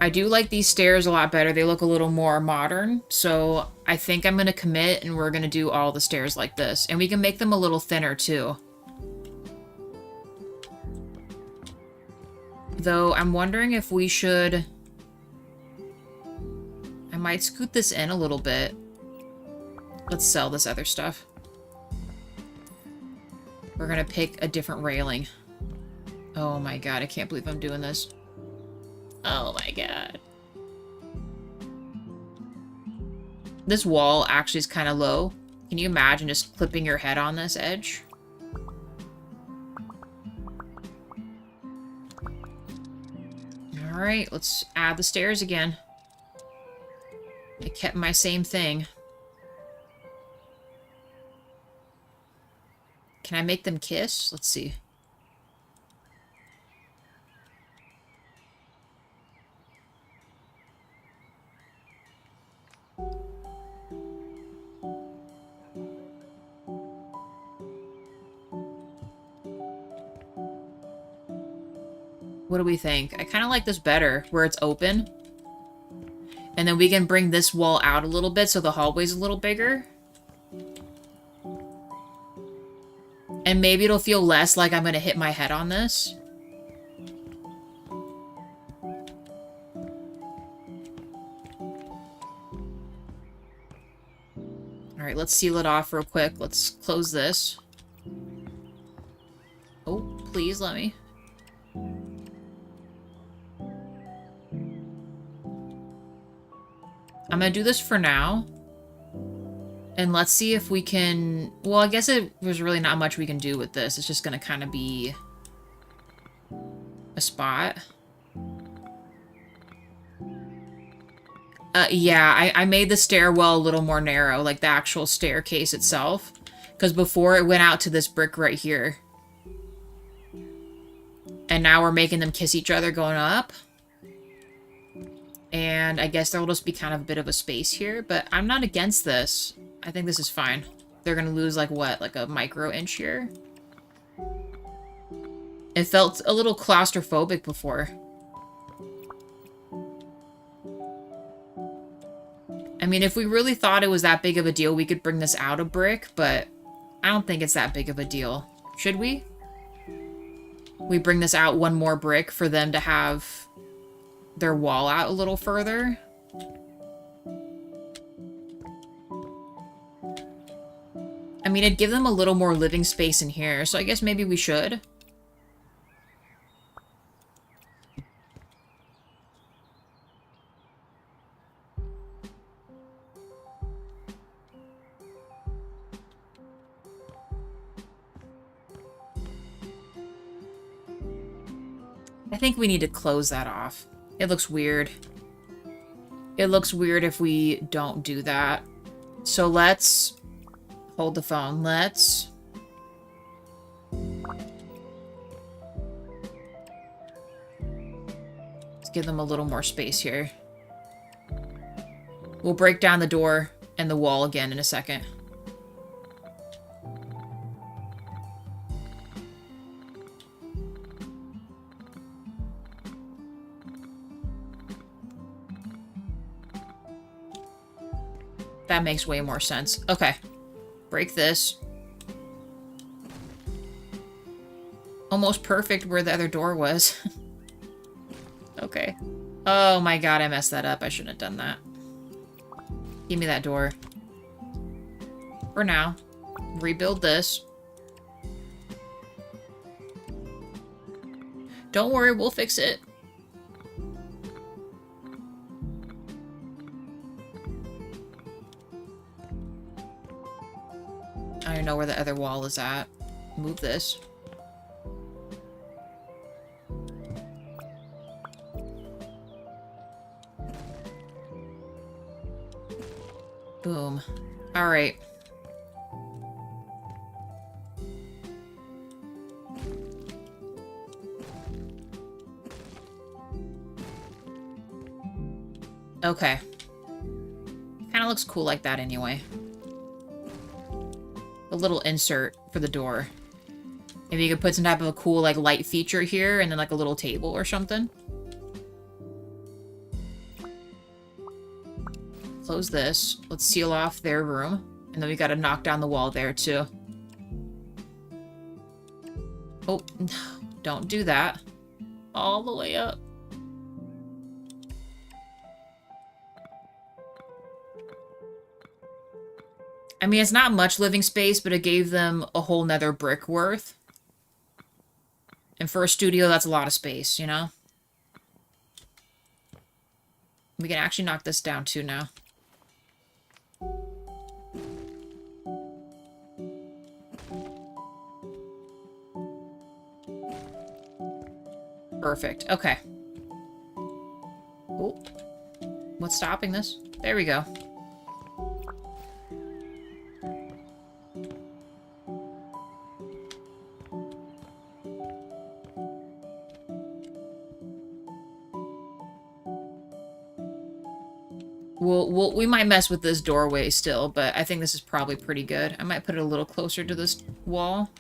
I do like these stairs a lot better. They look a little more modern. So I think I'm going to commit and we're going to do all the stairs like this. And we can make them a little thinner too. Though I'm wondering if we should... I might scoot this in a little bit. Let's sell this other stuff. We're going to pick a different railing. Oh my god, I can't believe I'm doing this. Oh my god. This wall actually is kind of low. Can you imagine just clipping your head on this edge? Alright, let's add the stairs again. I kept my same thing. Can I make them kiss? Let's see. What do we think? I kind of like this better, where it's open. And then we can bring this wall out a little bit so the hallway's a little bigger. And maybe it'll feel less like I'm going to hit my head on this. Alright, let's seal it off real quick. Let's close this. Oh, please let me. I'm going to do this for now. And let's see if we can... Well, I guess there's really not much we can do with this. It's just going to kind of be a spot. Yeah, I made the stairwell a little more narrow, like the actual staircase itself. Because before it went out to this brick right here. And now we're making them kiss each other going up. And I guess there will just be kind of a bit of a space here. But I'm not against this. I think this is fine. They're going to lose, like, what? Like a micro inch here? It felt a little claustrophobic before. I mean, if we really thought it was that big of a deal, we could bring this out a brick, but I don't think it's that big of a deal. Should we? We bring this out one more brick for them to have their wall out a little further. I mean, it'd give them a little more living space in here, so I guess maybe we should. I think we need to close that off. It looks weird. It looks weird if we don't do that. So let's hold the phone. Let's give them a little more space here. We'll break down the door and the wall again in a second. That makes way more sense. Okay. Break this. Almost perfect where the other door was. Okay. Oh my god, I messed that up. I shouldn't have done that. Give me that door. For now. Rebuild this. Don't worry, we'll fix it. I don't know where the other wall is at. Move this. Boom. All right. Okay. Kind of looks cool like that anyway. A little insert for the door. Maybe you could put some type of a cool like light feature here and then like a little table or something. Close this. Let's seal off their room. And then we gotta knock down the wall there too. Oh, don't do that. All the way up. I mean, it's not much living space, but it gave them a whole nether brick worth. And for a studio, that's a lot of space, you know? We can actually knock this down too now. Perfect. Okay. Oh. What's stopping this? There we go. We might mess with this doorway still, but I think this is probably pretty good. I might put it a little closer to this wall.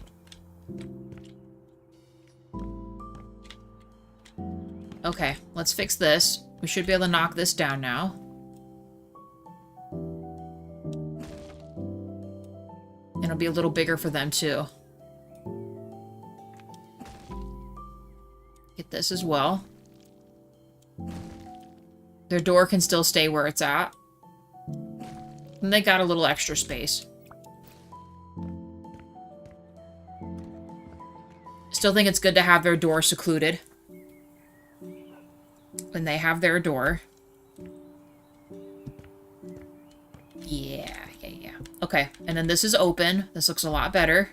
Okay, let's fix this. We should be able to knock this down now. And it'll be a little bigger for them too. Get this as well. Their door can still stay where it's at. And they got a little extra space. Still think it's good to have their door secluded. When they have their door. Yeah. Okay, and then this is open. This looks a lot better.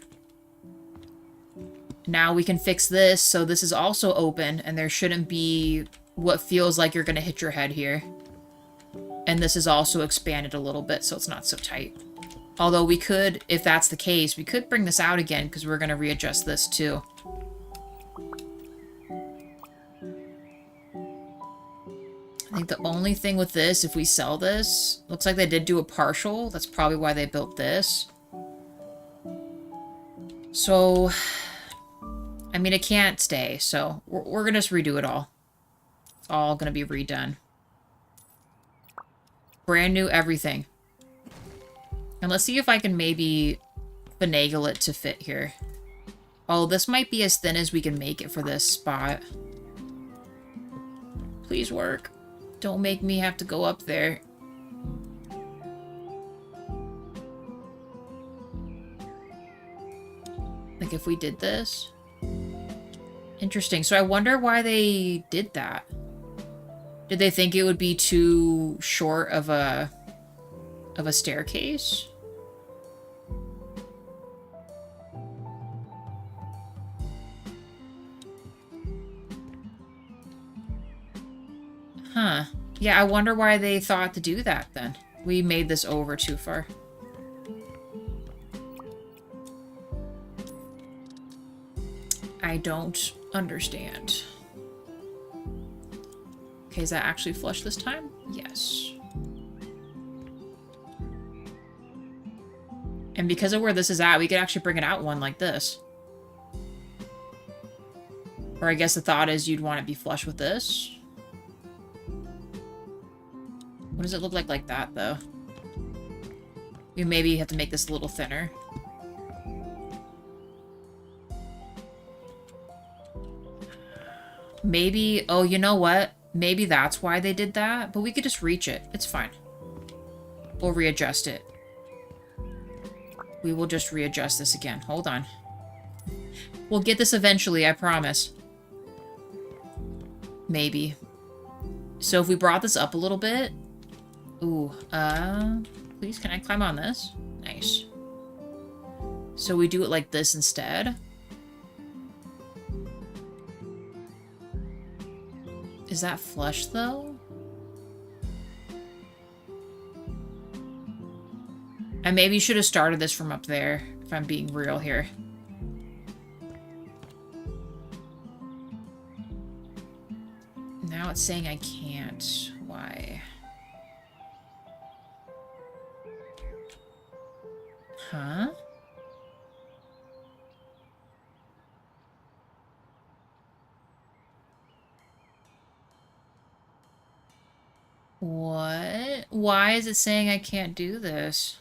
Now we can fix this, so this is also open, and there shouldn't be what feels like you're gonna hit your head here. And this is also expanded a little bit, so it's not so tight. Although we could, if that's the case, we could bring this out again, because we're gonna readjust this too. I think the only thing with this, if we sell this, looks like they did do a partial. That's probably why they built this. So, I mean, it can't stay, so we're gonna just redo it all. It's all gonna be redone. Brand new everything. And let's see if I can maybe finagle it to fit here. Oh, this might be as thin as we can make it for this spot. Please work. Don't make me have to go up there. Like if we did this. Interesting. So I wonder why they did that. Did they think it would be too short of a staircase? Huh. Yeah, I wonder why they thought to do that then. We made this over too far. I don't understand. Okay, is that actually flush this time? Yes. And because of where this is at, we could actually bring it out one like this. Or I guess the thought is you'd want it to be flush with this. What does it look like that, though? We maybe have to make this a little thinner. Maybe... Oh, you know what? Maybe that's why they did that. But we could just reach it. It's fine. We'll readjust it. We will just readjust this again. Hold on. We'll get this eventually, I promise. Maybe. So if we brought this up a little bit... Ooh, please, can I climb on this? Nice. So we do it like this instead. Is that flush, though? I maybe should have started this from up there, if I'm being real here. Now it's saying I can't. Why? Huh? What? Why is it saying I can't do this?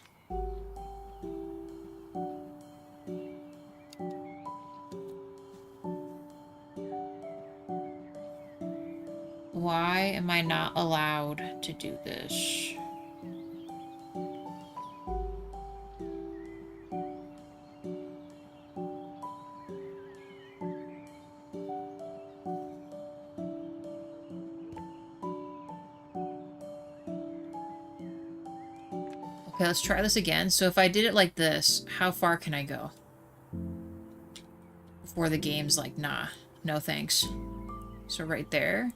Why am I not allowed to do this? Okay, let's try this again. So if I did it like this, how far can I go? Before the game's like, nah, no thanks. So right there.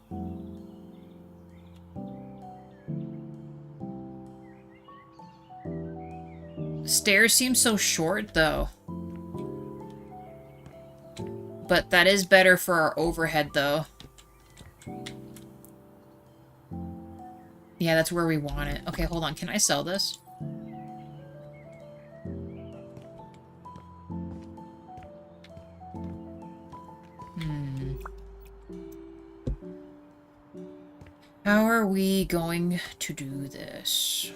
Stairs seem so short, though. But that is better for our overhead, though. Yeah, that's where we want it. Okay, hold on. Can I sell this? How are we going to do this?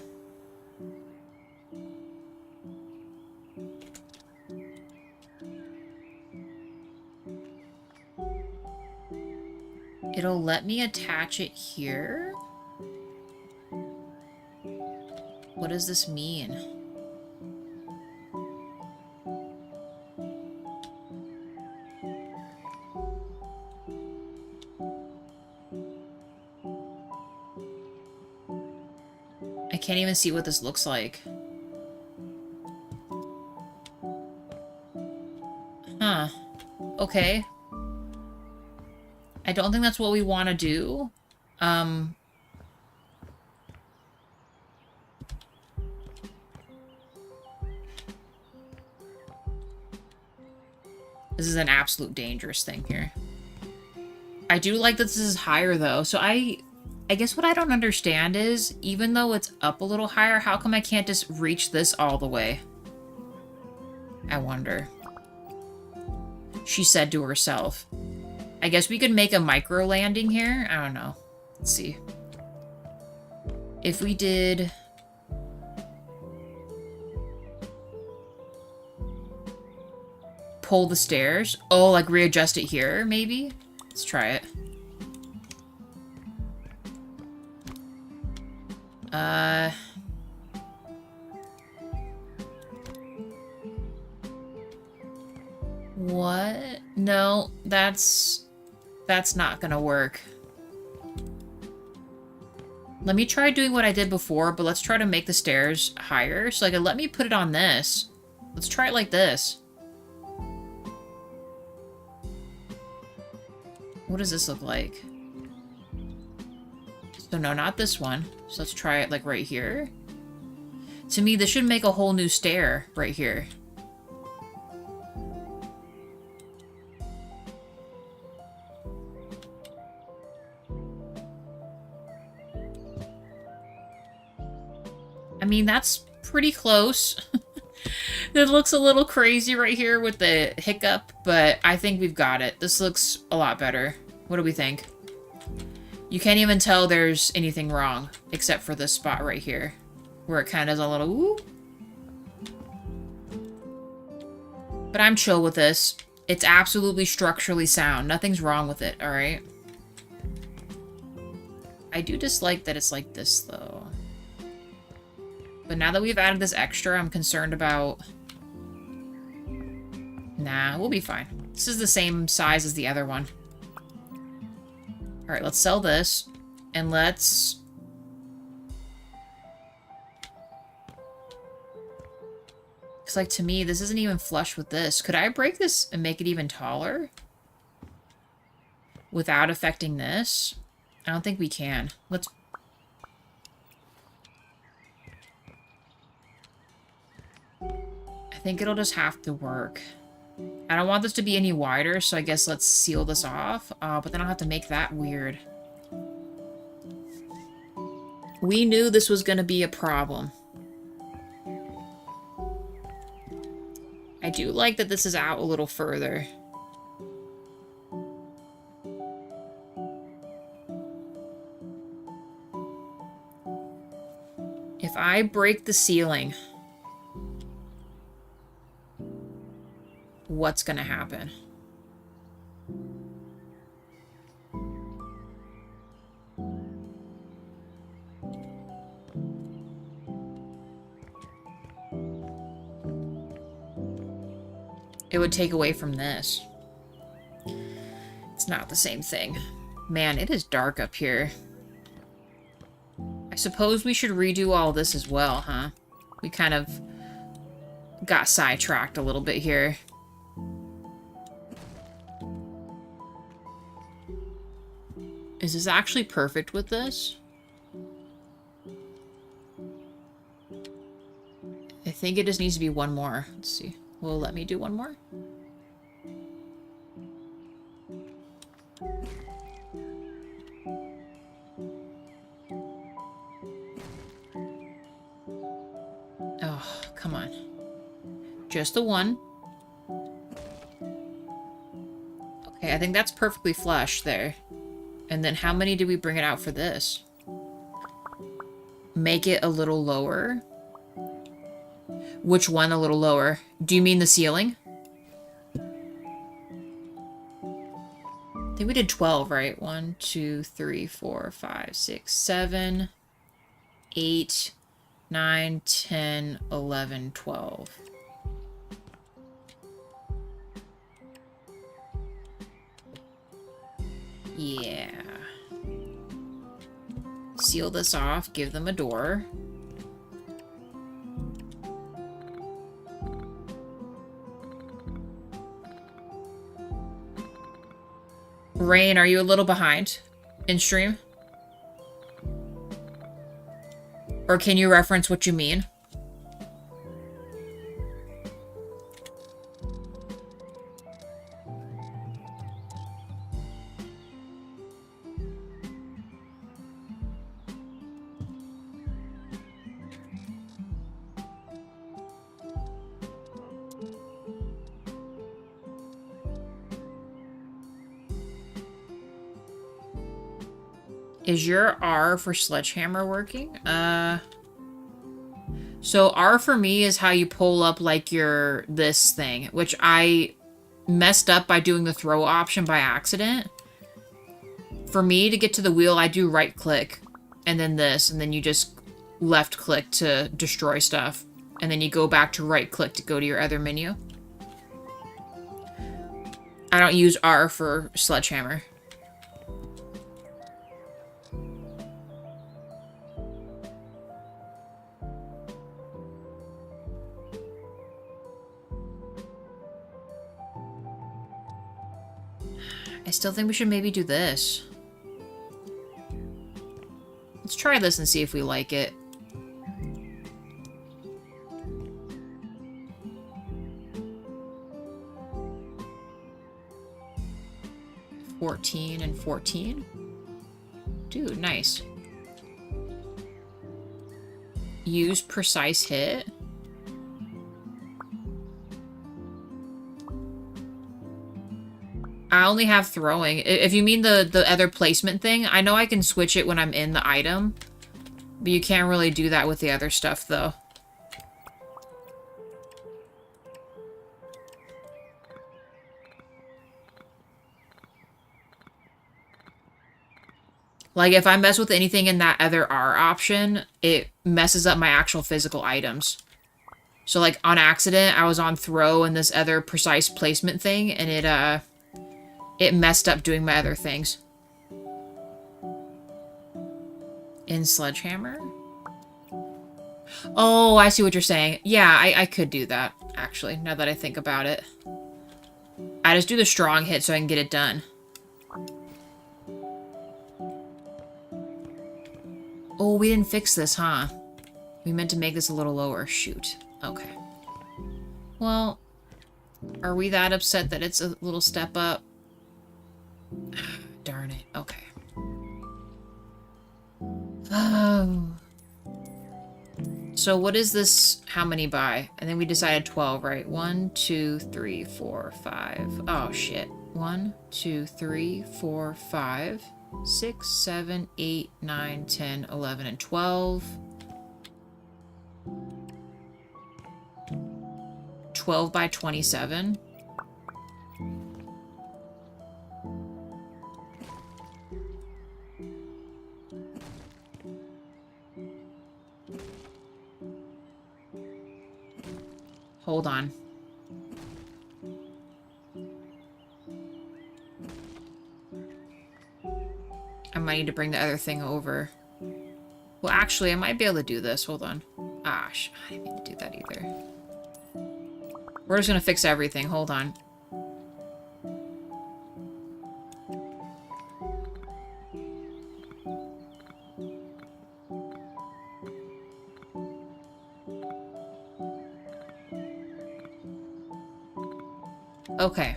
It'll let me attach it here? What does this mean? I can't even see what this looks like. Huh. Okay. I don't think that's what we want to do. This is an absolute dangerous thing here. I do like that this is higher, though. So I guess what I don't understand is, even though it's up a little higher, how come I can't just reach this all the way? I wonder. She said to herself. I guess we could make a micro landing here. I don't know. Let's see. If we did... pull the stairs. Oh, like readjust it here, maybe? Let's try it. What? No, that's not gonna work. Let me try doing what I did before, but let's try to make the stairs higher. So, like, let me put it on this. Let's try it like this. What does this look like? So no, not this one. So let's try it like right here. To me, this should make a whole new stair right here. I mean, that's pretty close. It looks a little crazy right here with the hiccup, but I think we've got it. This looks a lot better. What do we think? You can't even tell there's anything wrong, except for this spot right here, where it kind of is a little woo. But I'm chill with this. It's absolutely structurally sound. Nothing's wrong with it, alright? I do dislike that it's like this, though. But now that we've added this extra, I'm concerned about... Nah, we'll be fine. This is the same size as the other one. Alright, let's sell this. And let's... Because, like, to me, this isn't even flush with this. Could I break this and make it even taller? Without affecting this? I don't think we can. Let's... I think it'll just have to work. I don't want this to be any wider, so I guess let's seal this off. But then I'll have to make that weird. We knew this was going to be a problem. I do like that this is out a little further. If I break the ceiling... what's gonna happen? It would take away from this. It's not the same thing. Man, it is dark up here. I suppose we should redo all this as well, huh? We kind of got sidetracked a little bit here. Is this actually perfect with this? I think it just needs to be one more. Let's see. Will it let me do one more? Oh, come on. Just the one. Okay, I think that's perfectly flush there. And then how many did we bring it out for this? Make it a little lower. Which one a little lower? Do you mean the ceiling? I think we did 12, right? 1, 2, 3, 4, 5, 6, 7, 8, 9, 10, 11, 12. Yeah. Seal this off, give them a door. Rain, are you a little behind in stream? Or can you reference what you mean? Is your R for sledgehammer working? So R for me is how you pull up like this thing, which I messed up by doing the throw option by accident. For me to get to the wheel, I do right click and then this, and then you just left click to destroy stuff. And then you go back to right click to go to your other menu. I don't use R for sledgehammer. I still think we should maybe do this. try this and see if we like it. $14 and $14. Dude, nice. Use precise hit. I only have throwing. If you mean the other placement thing, I know I can switch it when I'm in the item. But you can't really do that with the other stuff, though. Like, if I mess with anything in that other R option, it messes up my actual physical items. So, like, on accident, I was on throw and this other precise placement thing, and it messed up doing my other things. In Sledgehammer? Oh, I see what you're saying. Yeah, I could do that, actually, now that I think about it. I just do the strong hit so I can get it done. Oh, we didn't fix this, huh? We meant to make this a little lower. Shoot. Okay. Well, are we that upset that it's a little step up? Darn it. Okay. Oh. So what is this? How many by? And then we decided 12, right? 1, 2, 3, 4, 5. Oh, shit. 1, 2, 3, 4, 5, 6, 7, 8, 9, 10, 11, and 12. 12 by 27. Hold on. I might need to bring the other thing over. Well, actually, I might be able to do this. Hold on. Ah, I didn't mean to do that either. We're just gonna fix everything. Hold on. Okay.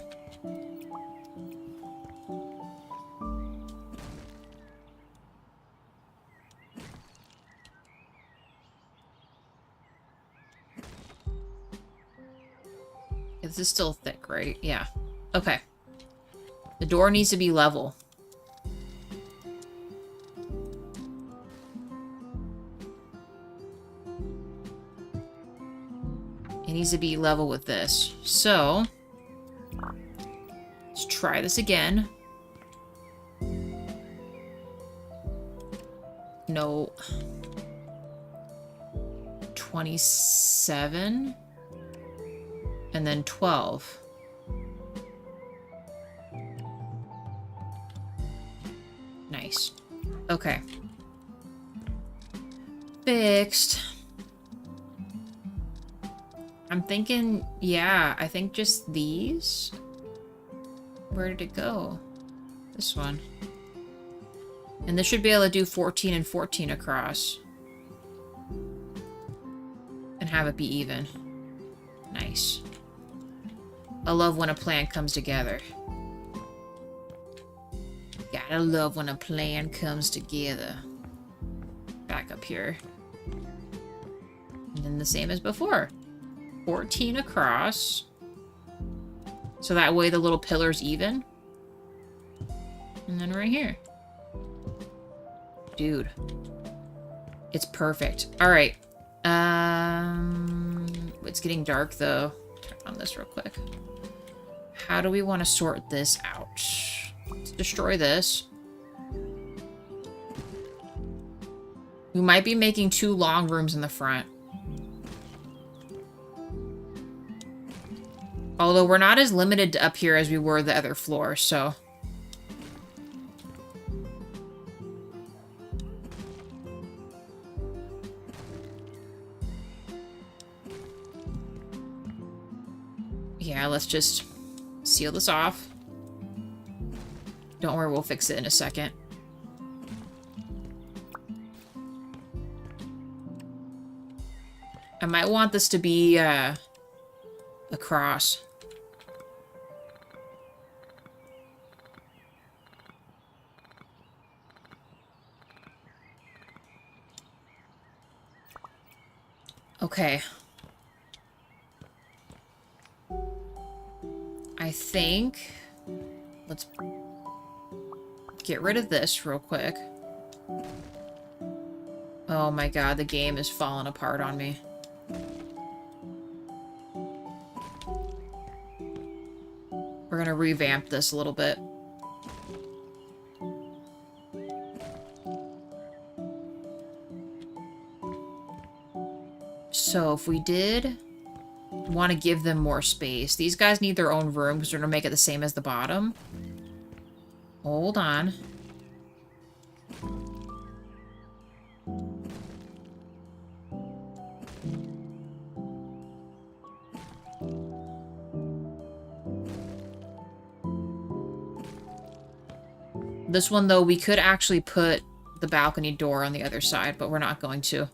This is still thick, right? Yeah. Okay. The door needs to be level. It needs to be level with this. So, let's try this again. No. 27. And then 12. Nice. Okay. Fixed. I'm thinking, yeah, I think just these. Where did it go? This one. And this should be able to do 14 and 14 across. And have it be even. Nice. I love when a plan comes together. Gotta love when a plan comes together. Back up here. And then the same as before. 14 across. So that way the little pillar's even. And then right here. Dude. It's perfect. Alright. It's getting dark though. Turn on this real quick. How do we want to sort this out? Let's destroy this. We might be making 2 long rooms in the front. Although we're not as limited up here as we were the other floor, so... Yeah, let's just seal this off. Don't worry, we'll fix it in a second. I might want this to be across. Okay. I think... Let's get rid of this real quick. Oh my god, the game is falling apart on me. We're gonna revamp this a little bit. So if we did want to give them more space, these guys need their own room because we're gonna make it the same as the bottom. Hold on. This one, though, we could actually put the balcony door on the other side, but we're not going to.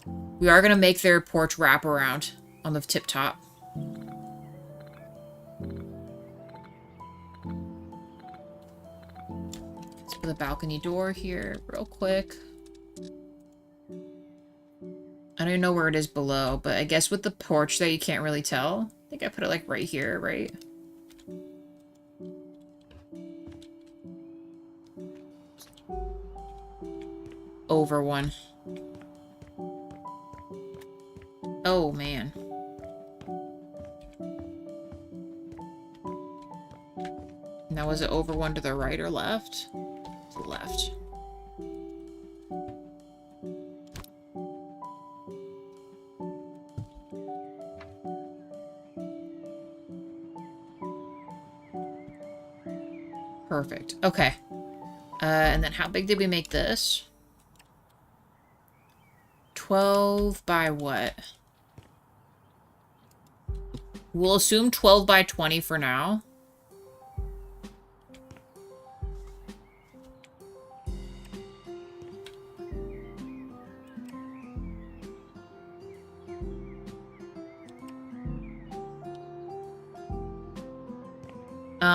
We are going to make their porch wrap around on the tip top. Let's put the balcony door here real quick. I don't even know where it is below, but I guess with the porch there, you can't really tell. I think I put it like right here, right? Over one. Oh, man. Now, was it over one to the right or left? To the left. Perfect. Okay. And then how big did we make this? 12 by what? We'll assume 12 by 20 for now.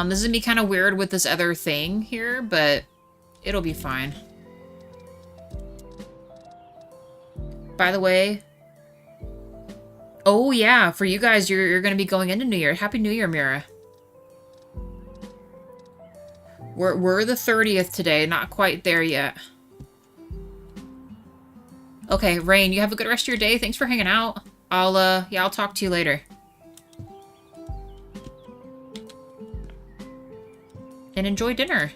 This is gonna be kind of weird with this other thing here, but it'll be fine. By the way, oh yeah, for you guys, you're gonna be going into New Year. Happy New Year, Mira. We're the 30th today, not quite there yet. Okay, Rain, you have a good rest of your day. Thanks for hanging out. I'll talk to you later. And enjoy dinner.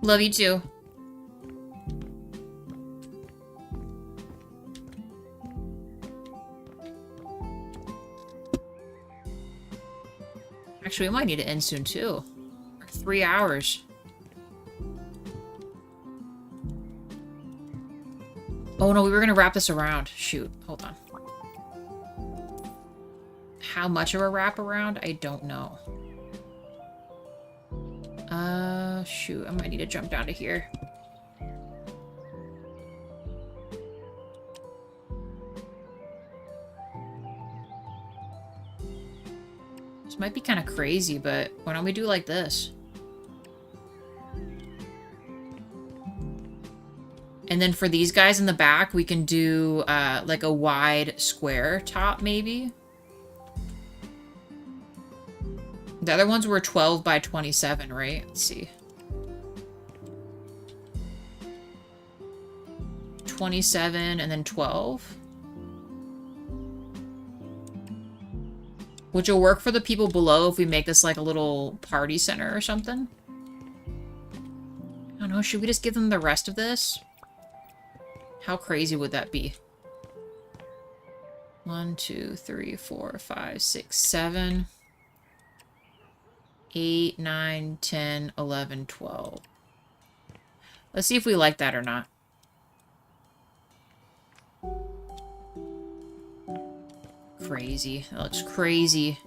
Love you too. Actually, we might need to end soon too. 3 hours. Oh no, we were gonna wrap this around. Shoot, hold on. How much of a wraparound? I don't know. Shoot, I might need to jump down to here. This might be kind of crazy, but why don't we do like this? And then for these guys in the back, we can do like a wide square top, maybe. The other ones were 12 by 27, right? Let's see. 27 and then 12. Which will work for the people below if we make this like a little party center or something. I don't know, should we just give them the rest of this? How crazy would that be? 1, 2, 3, 4, 5, 6, 7, 8, 9, 10, 11, 12. Let's see if we like that or not. Crazy. That looks crazy.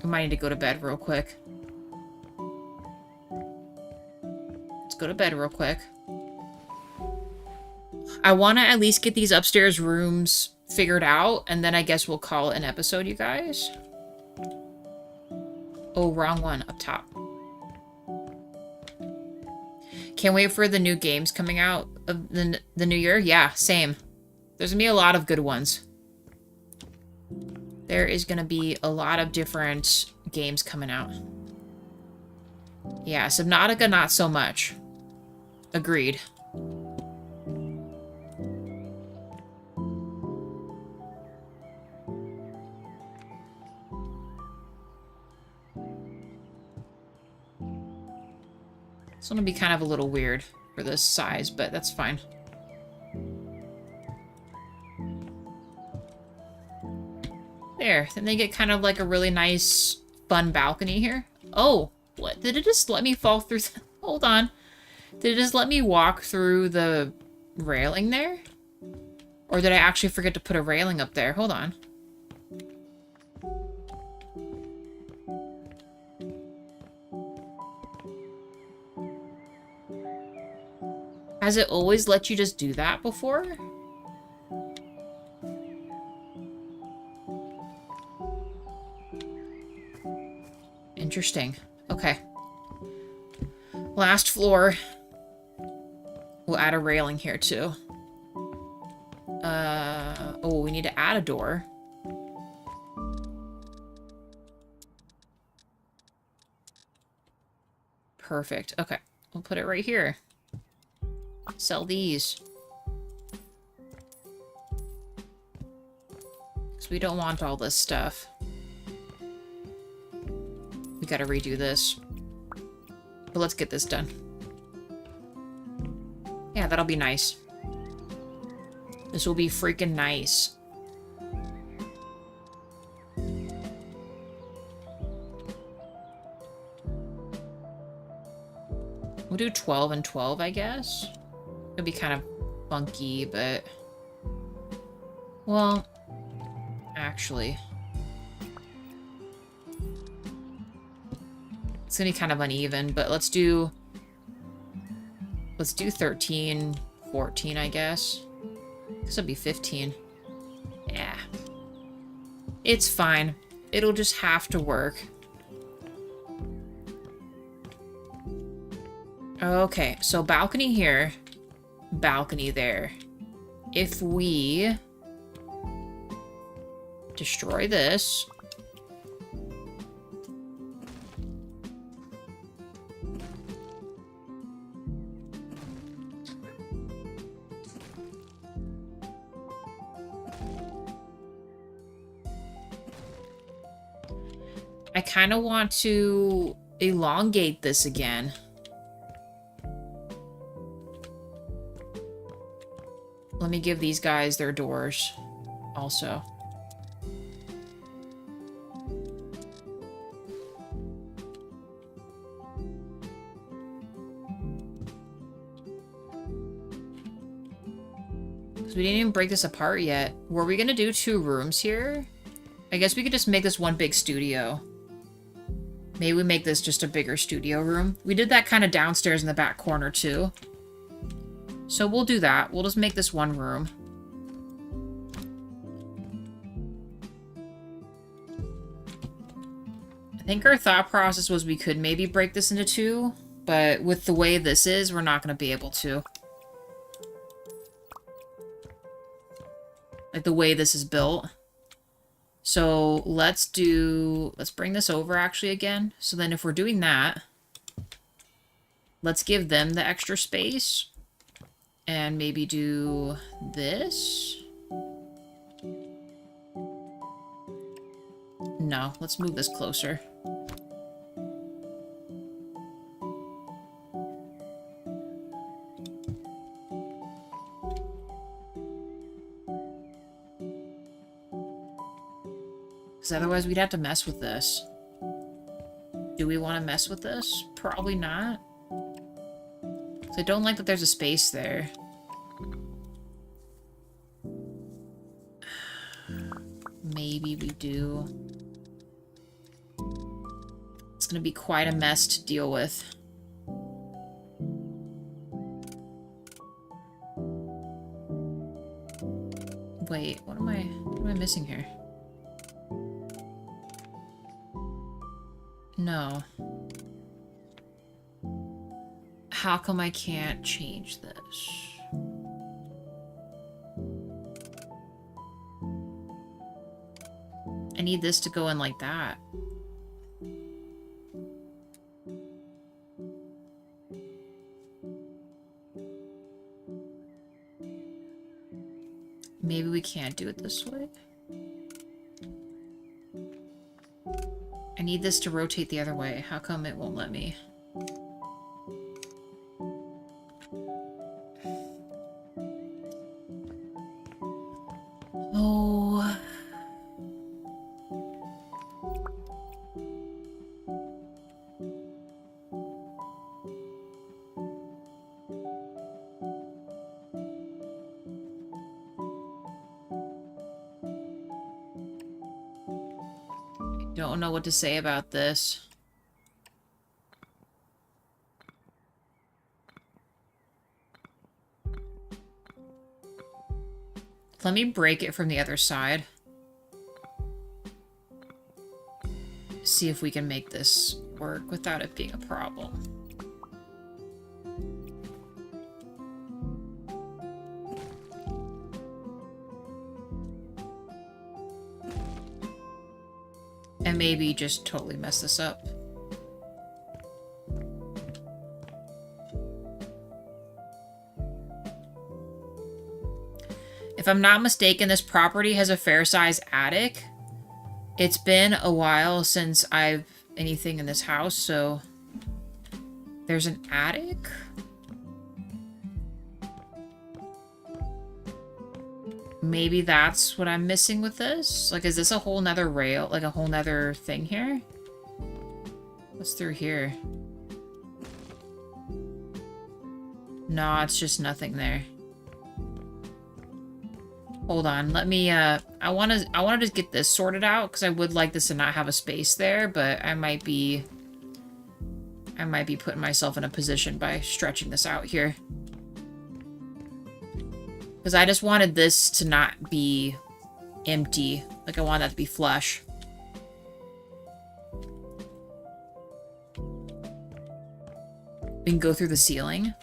I might need to go to bed real quick. Let's go to bed real quick. I want to at least get these upstairs rooms figured out, and then I guess we'll call it an episode, you guys. Oh, wrong one. Up top. Can't wait for the new games coming out of the new year. Yeah, same. There's gonna be a lot of good ones. There is gonna be a lot of different games coming out. Yeah, Subnautica, not so much. Agreed. It's gonna be kind of a little weird for this size, but that's fine. There, then they get kind of like a really nice, fun balcony here. Oh, what? Did it just let me fall through? Hold on. Did it just let me walk through the railing there? Or did I actually forget to put a railing up there? Hold on. Has it always let you just do that before? Interesting. Okay. Last floor. We'll add a railing here too. Oh, we need to add a door. Perfect. Okay. We'll put it right here. Sell these. Because we don't want all this stuff. We gotta redo this. But let's get this done. Yeah, that'll be nice. This will be freaking nice. We'll do 12 and 12, I guess. It'll be kind of funky, but... Well... Actually... It's gonna be kind of uneven, but let's do 13, 14, I guess. This will be 15. Yeah. It's fine. It'll just have to work. Okay, so balcony here. Balcony there. If we destroy this... I kind of want to elongate this again. Let me give these guys their doors also. So we didn't even break this apart yet. Were we gonna do 2 rooms here? I guess we could just make this one big studio. Maybe we make this just a bigger studio room. We did that kind of downstairs in the back corner, too. So we'll do that. We'll just make this one room. I think our thought process was we could maybe break this into 2, but with the way this is, we're not going to be able to. Like the way this is built. So let's bring this over actually again. So then if we're doing that, let's give them the extra space and maybe do this. No, let's move this closer. Because otherwise we'd have to mess with this. Do we want to mess with this? Probably not. So I don't like that there's a space there. Maybe we do. It's going to be quite a mess to deal with. Wait, what am I missing here? No. How come I can't change this? I need this to go in like that. Maybe we can't do it this way. I need this to rotate the other way. How come it won't let me? Oh. Don't know what to say about this. Let me break it from the other side. See if we can make this work without it being a problem. And maybe just totally mess this up. If I'm not mistaken, this property has a fair-size attic. It's been a while since I've anything in this house, so there's an attic? Maybe that's what I'm missing with this? Like, is this a whole nother rail? Like, a whole nother thing here? What's through here? No, it's just nothing there. Hold on, let me, I wanna just get this sorted out, because I would like this to not have a space there, but I might be putting myself in a position by stretching this out here. Because I just wanted this to not be empty. Like, I want that to be flush. We can go through the ceiling.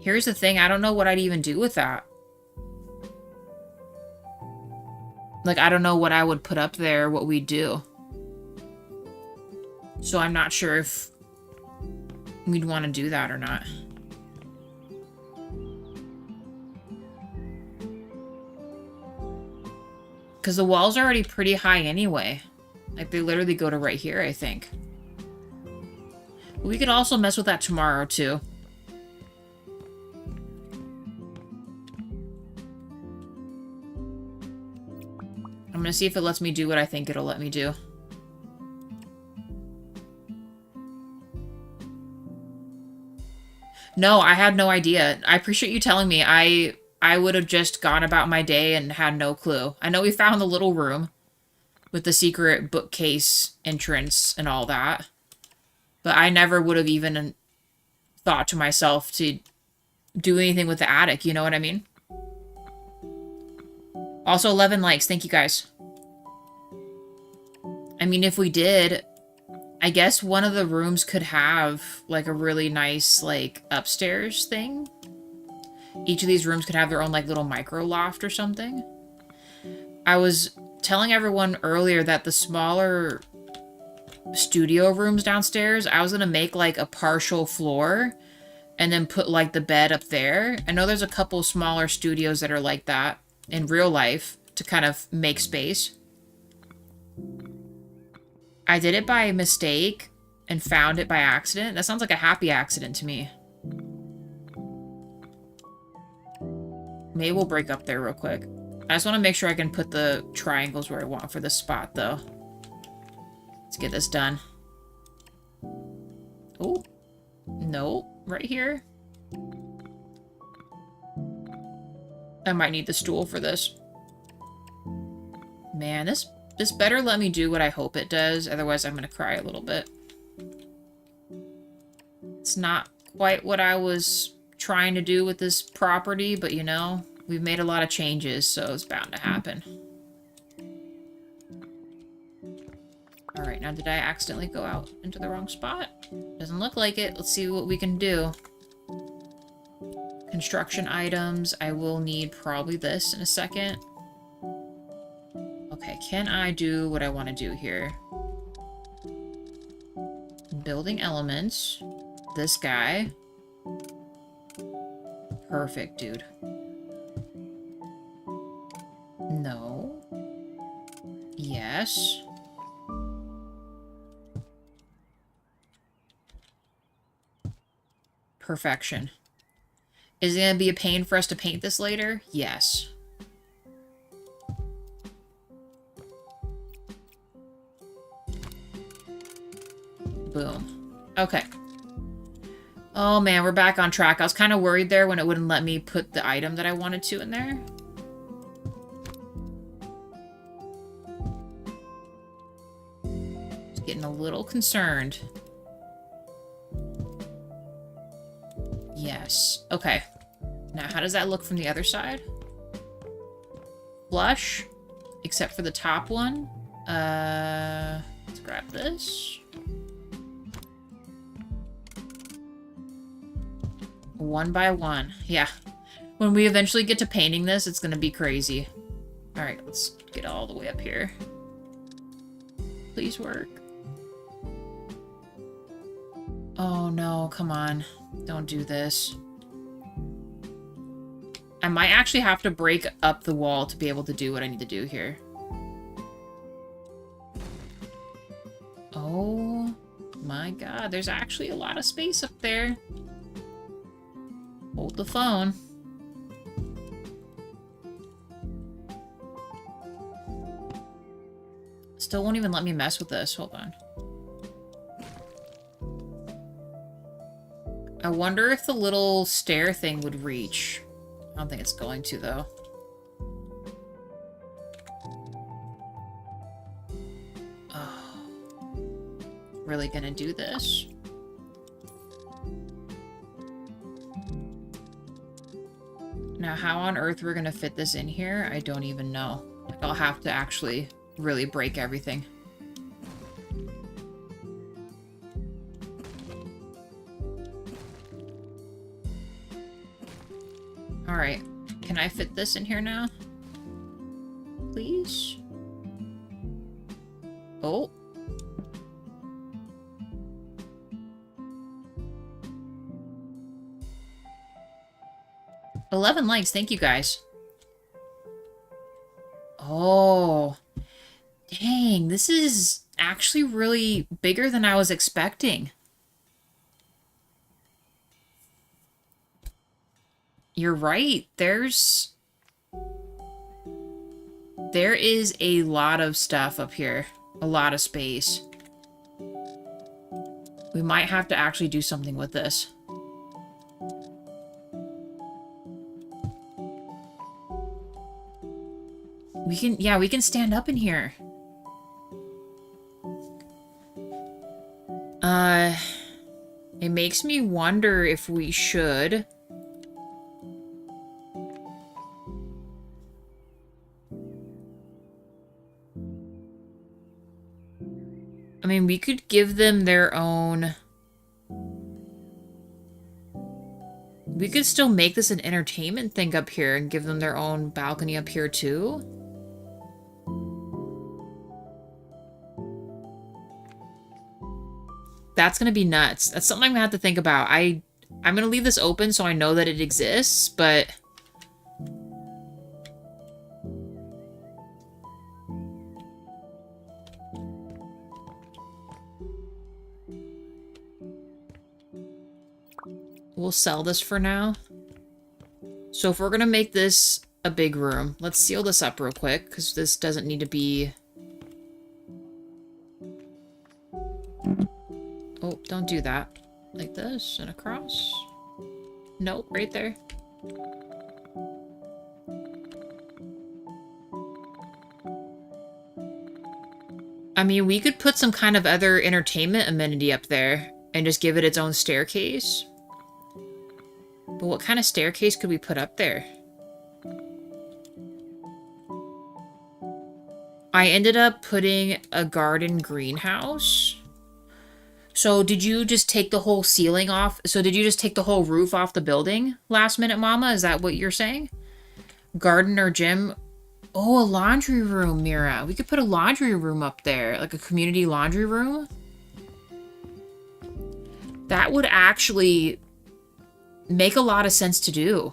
Here's the thing, I don't know what I'd even do with that. Like, I don't know what I would put up there, what we'd do. So I'm not sure if we'd want to do that or not. Because the walls are already pretty high anyway. Like, they literally go to right here, I think. We could also mess with that tomorrow, too. I'm gonna see if it lets me do what I think it'll let me do. No, I had no idea. I appreciate you telling me. I would have just gone about my day and had no clue. I know we found the little room with the secret bookcase entrance and all that. But I never would have even thought to myself to do anything with the attic, you know what I mean? Also, 11 likes. Thank you, guys. I mean, if we did, I guess one of the rooms could have, like, a really nice, like, upstairs thing. Each of these rooms could have their own, like, little micro loft or something. I was telling everyone earlier that the smaller studio rooms downstairs, I was gonna make, like, a partial floor and then put, like, the bed up there. I know there's a couple smaller studios that are like that in real life to kind of make space. I did it by mistake and found it by accident. That sounds like a happy accident to me. Maybe we'll break up there real quick. I just want to make sure I can put the triangles where I want for this spot, though. Let's get this done. Oh. No. Right here. I might need the stool for this. Man, this better let me do what I hope it does. Otherwise, I'm going to cry a little bit. It's not quite what I was trying to do with this property, but you know, we've made a lot of changes, so it's bound to happen. Alright, now did I accidentally go out into the wrong spot? Doesn't look like it. Let's see what we can do. Construction items. I will need probably this in a second. Okay, can I do what I want to do here? Building elements. This guy. Perfect, dude. No. Yes. Perfection. Is it going to be a pain for us to paint this later? Yes. Boom. Okay. Oh man, we're back on track. I was kind of worried there when it wouldn't let me put the item that I wanted to in there. Just getting a little concerned. Yes. Okay. Now, how does that look from the other side? Flush, except for the top one. Let's grab this. One by one. Yeah. When we eventually get to painting this, it's gonna be crazy. Alright, let's get all the way up here. Please work. Oh no, come on. Don't do this. I might actually have to break up the wall to be able to do what I need to do here. Oh my god, there's actually a lot of space up there. Hold the phone. Still won't even let me mess with this. Hold on. I wonder if the little stair thing would reach. I don't think it's going to, though. Oh. Really gonna do this? Now, how on earth we're gonna fit this in here, I don't even know. Like, I'll have to actually really break everything. Alright. Can I fit this in here now? Please? Oh. $11 likes, thank you guys. Oh. Dang, this is actually really bigger than I was expecting. You're right. There is a lot of stuff up here. A lot of space. We might have to actually do something with this. We can stand up in here. It makes me wonder if we should. I mean, we could give them their own... We could still make this an entertainment thing up here and give them their own balcony up here too. That's gonna be nuts. That's something I'm gonna have to think about. I'm gonna leave this open so I know that it exists, but... We'll sell this for now. So if we're gonna make this a big room, let's seal this up real quick, because this doesn't need to be... Oh, don't do that. Like this and across. Nope, right there. I mean, we could put some kind of other entertainment amenity up there and just give it its own staircase. But what kind of staircase could we put up there? I ended up putting a garden greenhouse. So did you just take the whole ceiling off? So did you just take the whole roof off the building last minute, Mama? Is that what you're saying? Garden or gym? Oh, a laundry room, Mira. We could put a laundry room up there, like a community laundry room. That would actually make a lot of sense to do.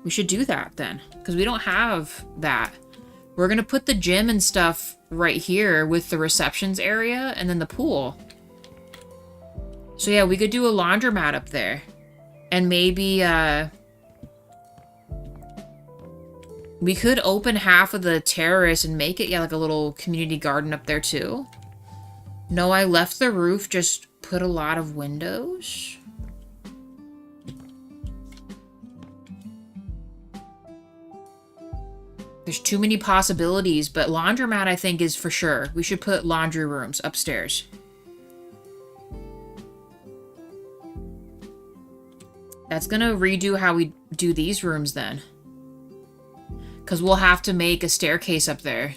We should do that then, because we don't have that. We're going to put the gym and stuff right here with the receptions area and then the pool. So yeah, we could do a laundromat up there. And maybe, we could open half of the terrace and make it, yeah, like a little community garden up there too. No, I left the roof, just put a lot of windows. There's too many possibilities, but laundromat I think is for sure. We should put laundry rooms upstairs. That's gonna redo how we do these rooms then. Because we'll have to make a staircase up there.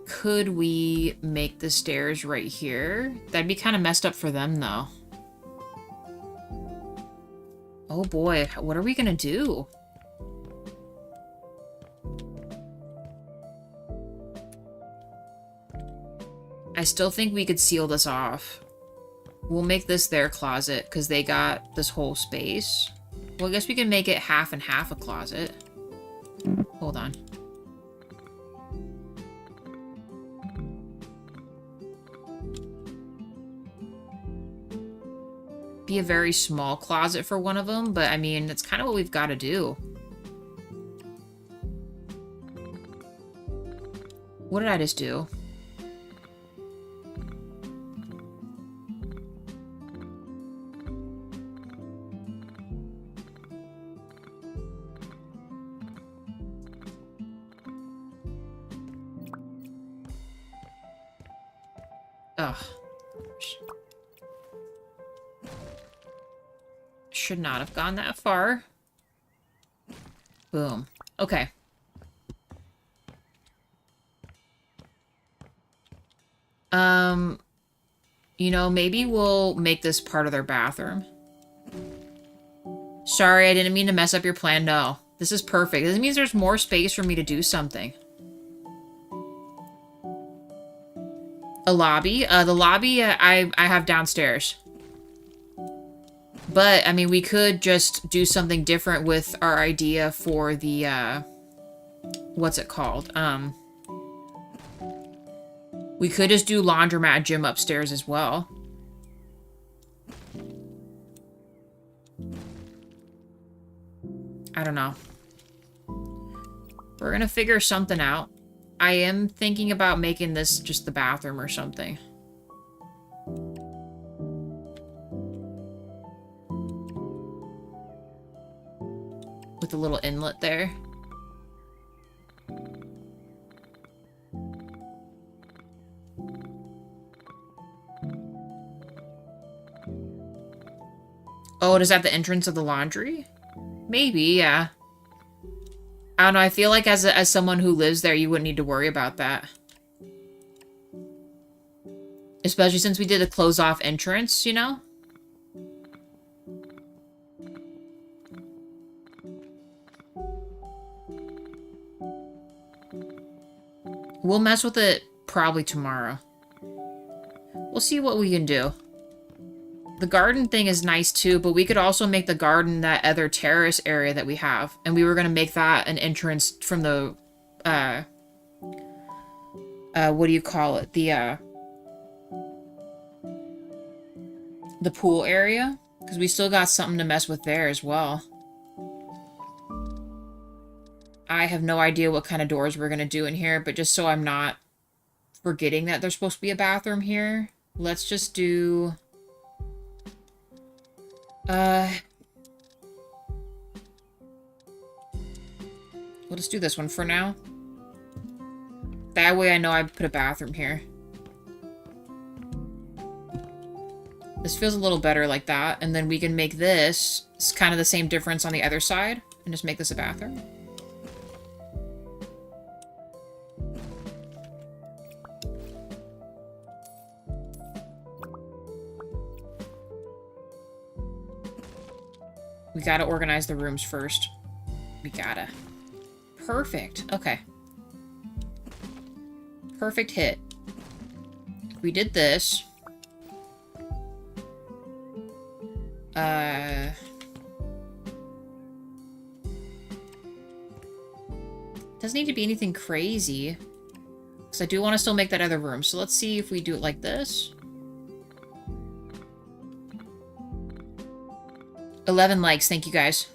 Could we make the stairs right here? That'd be kind of messed up for them, though. Oh boy, what are we gonna do? I still think we could seal this off. We'll make this their closet, because they got this whole space. Well, I guess we can make it half and half a closet. Hold on. Be a very small closet for one of them, but I mean, that's kind of what we've got to do. What did I just do? Ugh. Should not have gone that far. Boom. Okay. You know, maybe we'll make this part of their bathroom. Sorry, I didn't mean to mess up your plan. No. This is perfect. This means there's more space for me to do something. A lobby? The lobby I have downstairs. But, I mean, we could just do something different with our idea for the, what's it called? We could just do laundromat gym upstairs as well. I don't know. We're gonna figure something out. I am thinking about making this just the bathroom or something. With a little inlet there. Oh, is that the entrance of the laundry? Maybe, yeah. I don't know, I feel like as someone who lives there, you wouldn't need to worry about that. Especially since we did a close-off entrance, you know? We'll mess with it probably tomorrow. We'll see what we can do. The garden thing is nice too, but we could also make the garden that other terrace area that we have. And we were going to make that an entrance from the, what do you call it? The pool area. Because we still got something to mess with there as well. I have no idea what kind of doors we're going to do in here, but just so I'm not forgetting that there's supposed to be a bathroom here, let's just do... we'll just do this one for now. That way I know I put a bathroom here. This feels a little better like that. And then we can make this kind of the same difference on the other side. And just make this a bathroom. We gotta organize the rooms first. We gotta. Perfect. Okay. Perfect hit. We did this. Doesn't need to be anything crazy. Because I do want to still make that other room. So let's see if we do it like this. 11 likes. Thank you, guys.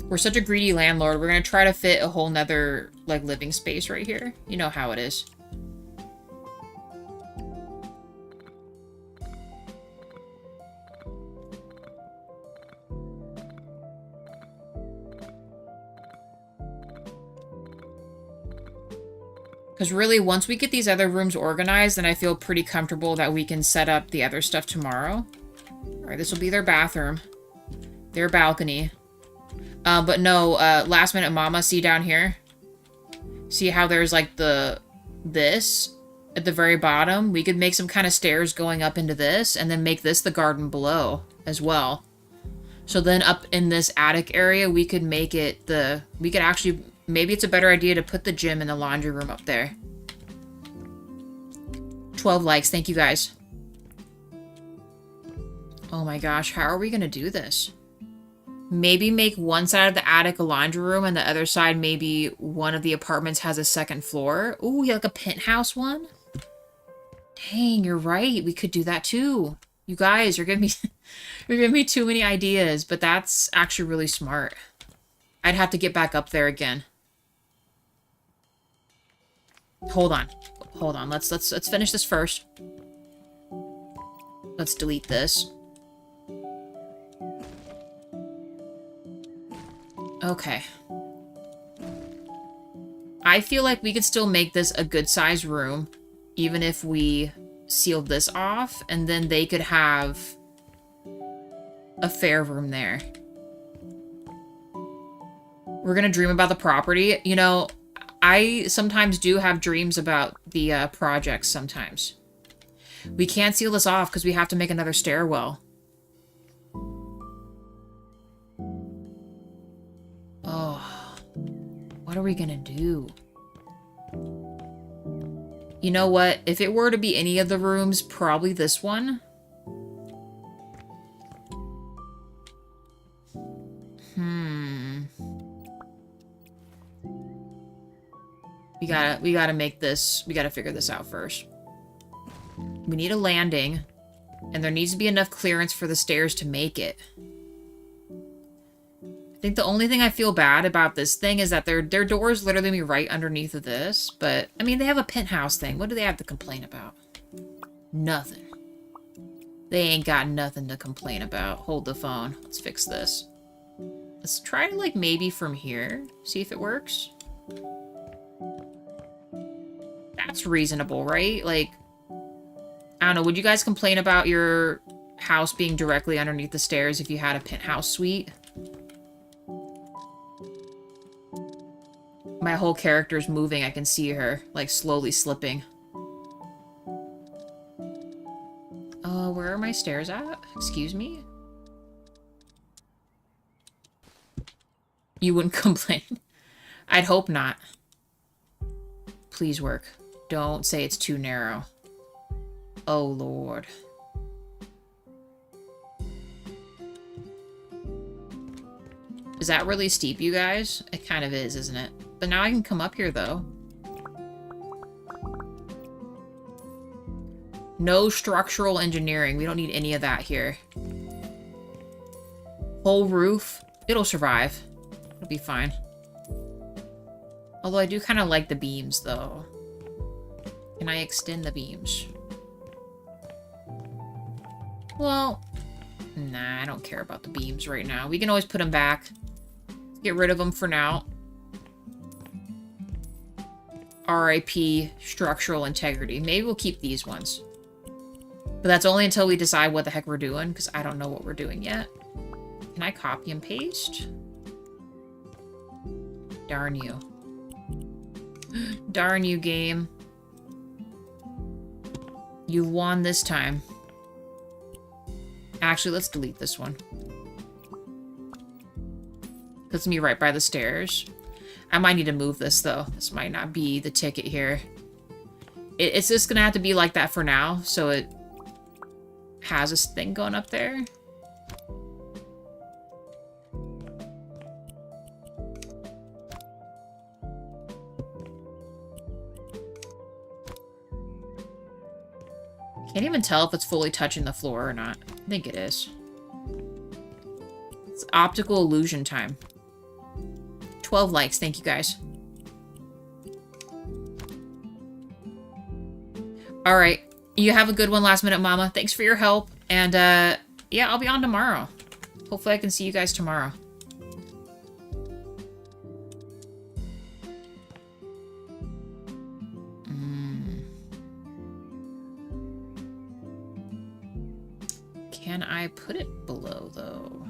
We're such a greedy landlord. We're going to try to fit a whole nother, like, living space right here. You know how it is. Because really, once we get these other rooms organized, then I feel pretty comfortable that we can set up the other stuff tomorrow. Alright, this will be their bathroom. Their balcony. But no, last minute mama, see down here? See how there's like this at the very bottom? We could make some kind of stairs going up into this, and then make this the garden below as well. So then up in this attic area, we could make it we could actually... Maybe it's a better idea to put the gym and the laundry room up there. 12 likes. Thank you, guys. Oh my gosh. How are we going to do this? Maybe make one side of the attic a laundry room and the other side maybe one of the apartments has a second floor. Ooh, you like a penthouse one? Dang, you're right. We could do that too. You guys, you're giving me, you're giving me too many ideas, but that's actually really smart. I'd have to get back up there again. Hold on. Hold on. Let's finish this first. Let's delete this. Okay. I feel like we could still make this a good size room, even if we sealed this off, and then they could have a fair room there. We're gonna dream about the property. You know, I sometimes do have dreams about the projects sometimes. We can't seal this off because we have to make another stairwell. Oh, what are we gonna do? You know what? If it were to be any of the rooms, probably this one. We gotta make this, we gotta figure this out first. We need a landing, and there needs to be enough clearance for the stairs to make it. I think the only thing I feel bad about this thing is that their door is literally gonna be right underneath of this, but, I mean, they have a penthouse thing. What do they have to complain about? Nothing. They ain't got nothing to complain about. Hold the phone. Let's fix this. Let's try to, like, maybe from here. See if it works. That's reasonable, right? Like, I don't know. Would you guys complain about your house being directly underneath the stairs if you had a penthouse suite? My whole character's moving. I can see her, like, slowly slipping. Where are my stairs at? Excuse me? You wouldn't complain. I'd hope not. Please work. Don't say it's too narrow. Oh, Lord. Is that really steep, you guys? It kind of is, isn't it? But now I can come up here, though. No structural engineering. We don't need any of that here. Whole roof. It'll survive. It'll be fine. Although I do kind of like the beams, though. Can I extend the beams? Well, nah, I don't care about the beams right now. We can always put them back. Get rid of them for now. RIP structural integrity. Maybe we'll keep these ones. But that's only until we decide what the heck we're doing, because I don't know what we're doing yet. Can I copy and paste? Darn you. Darn you, game. You won this time. Actually, let's delete this one. Puts me right by the stairs. I might need to move this, though. This might not be the ticket here. It's just gonna have to be like that for now, so it has this thing going up there. Can't even tell if it's fully touching the floor or not. I think it is. It's optical illusion time. 12 likes, thank you guys. Alright, you have a good one, last minute mama. Thanks for your help, and yeah, I'll be on tomorrow. Hopefully I can see you guys tomorrow. Can I put it below, though?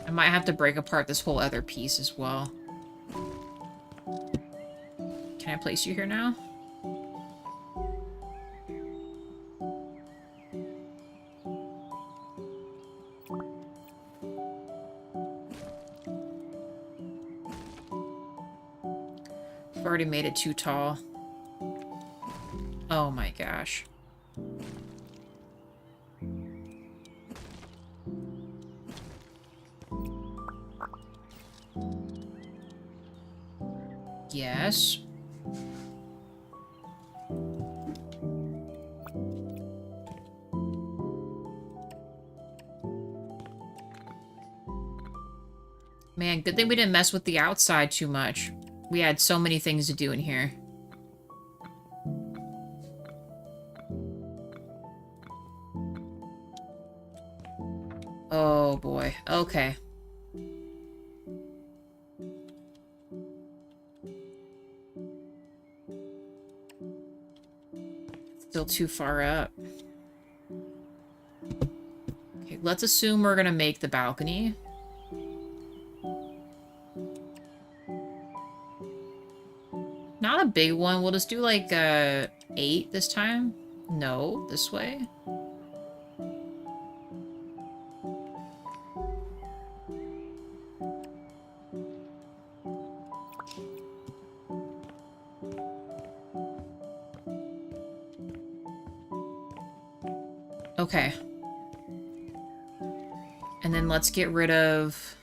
I might have to break apart this whole other piece as well. Can I place you here now? I've already made it too tall. Oh my gosh. Yes. Man, good thing we didn't mess with the outside too much. We had so many things to do in here. Oh boy. Okay. Still too far up. Okay, let's assume we're gonna make the balcony. Not a big one. We'll just do like 8 this time. No, this way. Okay. And then let's get rid of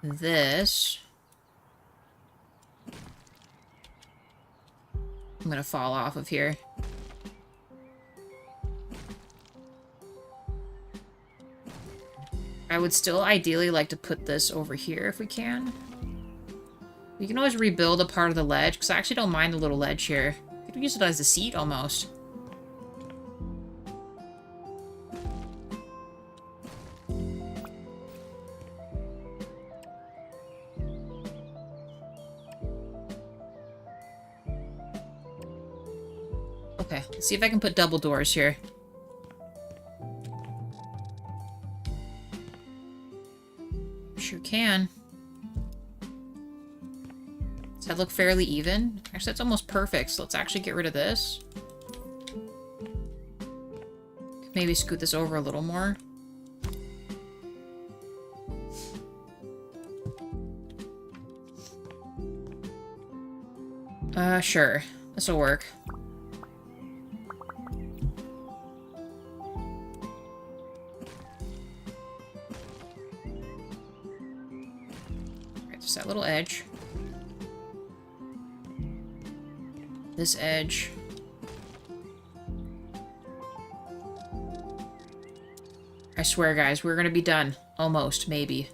this. I'm gonna fall off of here. I would still ideally like to put this over here if we can. We can always rebuild a part of the ledge, because I actually don't mind the little ledge here. We could use it as a seat almost. Okay, let's see if I can put double doors here. Sure can. Does that look fairly even? Actually, that's almost perfect, so let's actually get rid of this. Maybe scoot this over a little more. Sure. This'll work. Alright, just that little edge. this edge. I swear, guys, we're gonna be done. Almost, maybe.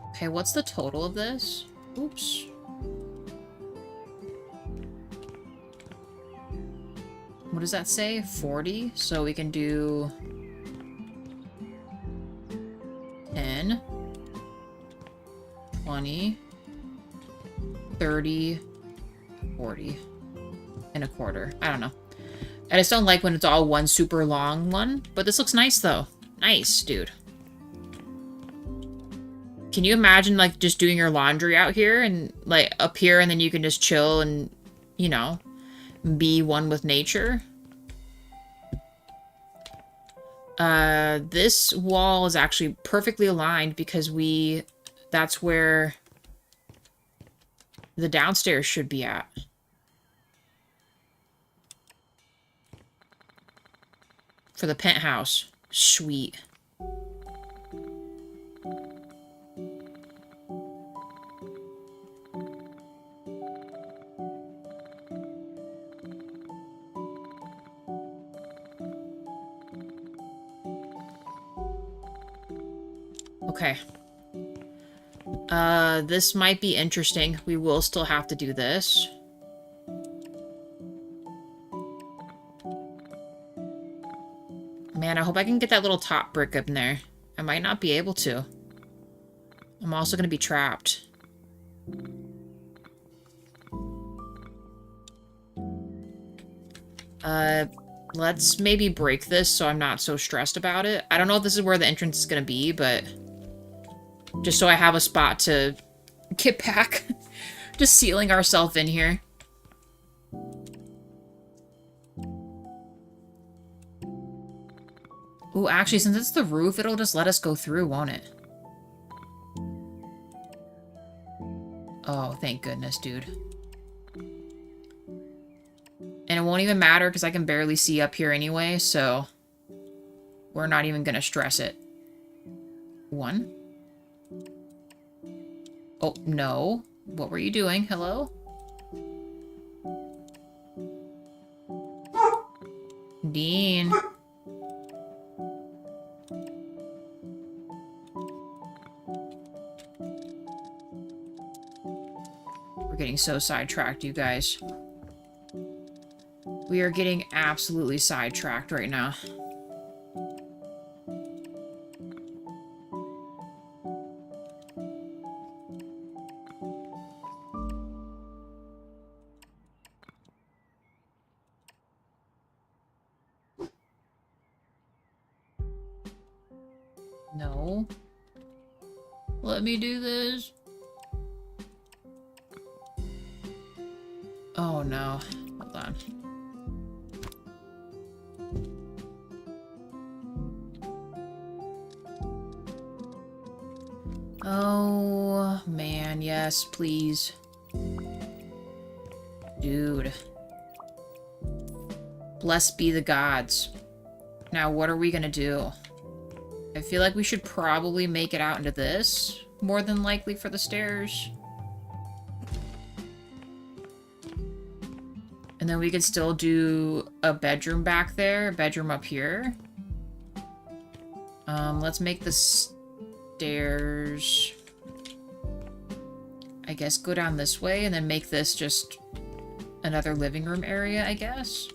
Okay, what's the total of this? Oops. What does that say? 40? So we can do 10, 20, 30, 40, and a quarter. I don't know. I just don't like when it's all one super long one, but this looks nice though. Nice, dude. Can you imagine, like, just doing your laundry out here and, like, up here, and then you can just chill and, you know, be one with nature? This wall is actually perfectly aligned because that's where the downstairs should be at. For the penthouse. Sweet. Okay. This might be interesting. We will still have to do this. Man, I hope I can get that little top brick up in there. I might not be able to. I'm also going to be trapped. Let's maybe break this so I'm not so stressed about it. I don't know if this is where the entrance is going to be, but just so I have a spot to get back. Just sealing ourselves in here. Ooh, actually, since it's the roof, it'll just let us go through, won't it? Oh, thank goodness, dude. And it won't even matter because I can barely see up here anyway, so we're not even going to stress it. 1. Oh, no. What were you doing? Hello? Dean. We're getting so sidetracked, you guys. We are getting absolutely sidetracked right now. No. Let me do this. Oh no. Hold on. Oh, man, yes, please. Dude. Blessed be the gods. Now, what are we gonna do? I feel like we should probably make it out into this, more than likely for the stairs. And then we could still do a bedroom back there, a bedroom up here. Let's make the stairs, I guess, go down this way and then make this just another living room area, I guess.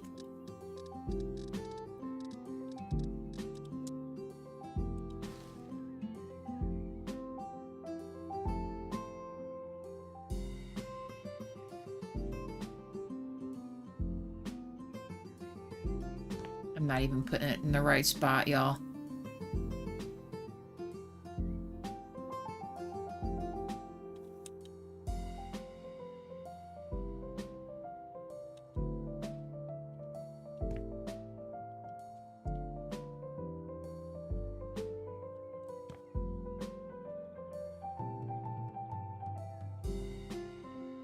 I'm not even putting it in the right spot, y'all.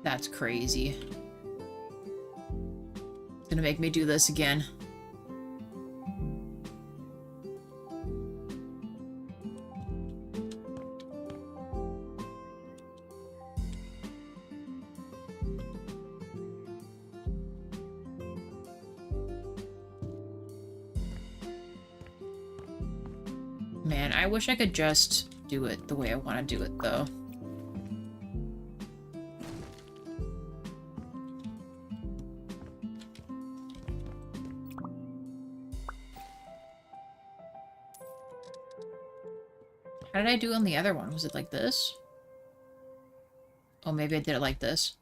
That's crazy. It's gonna make me do this again. Man, I wish I could just do it the way I want to do it, though. How did I do on the other one? Was it like this? Oh, maybe I did it like this.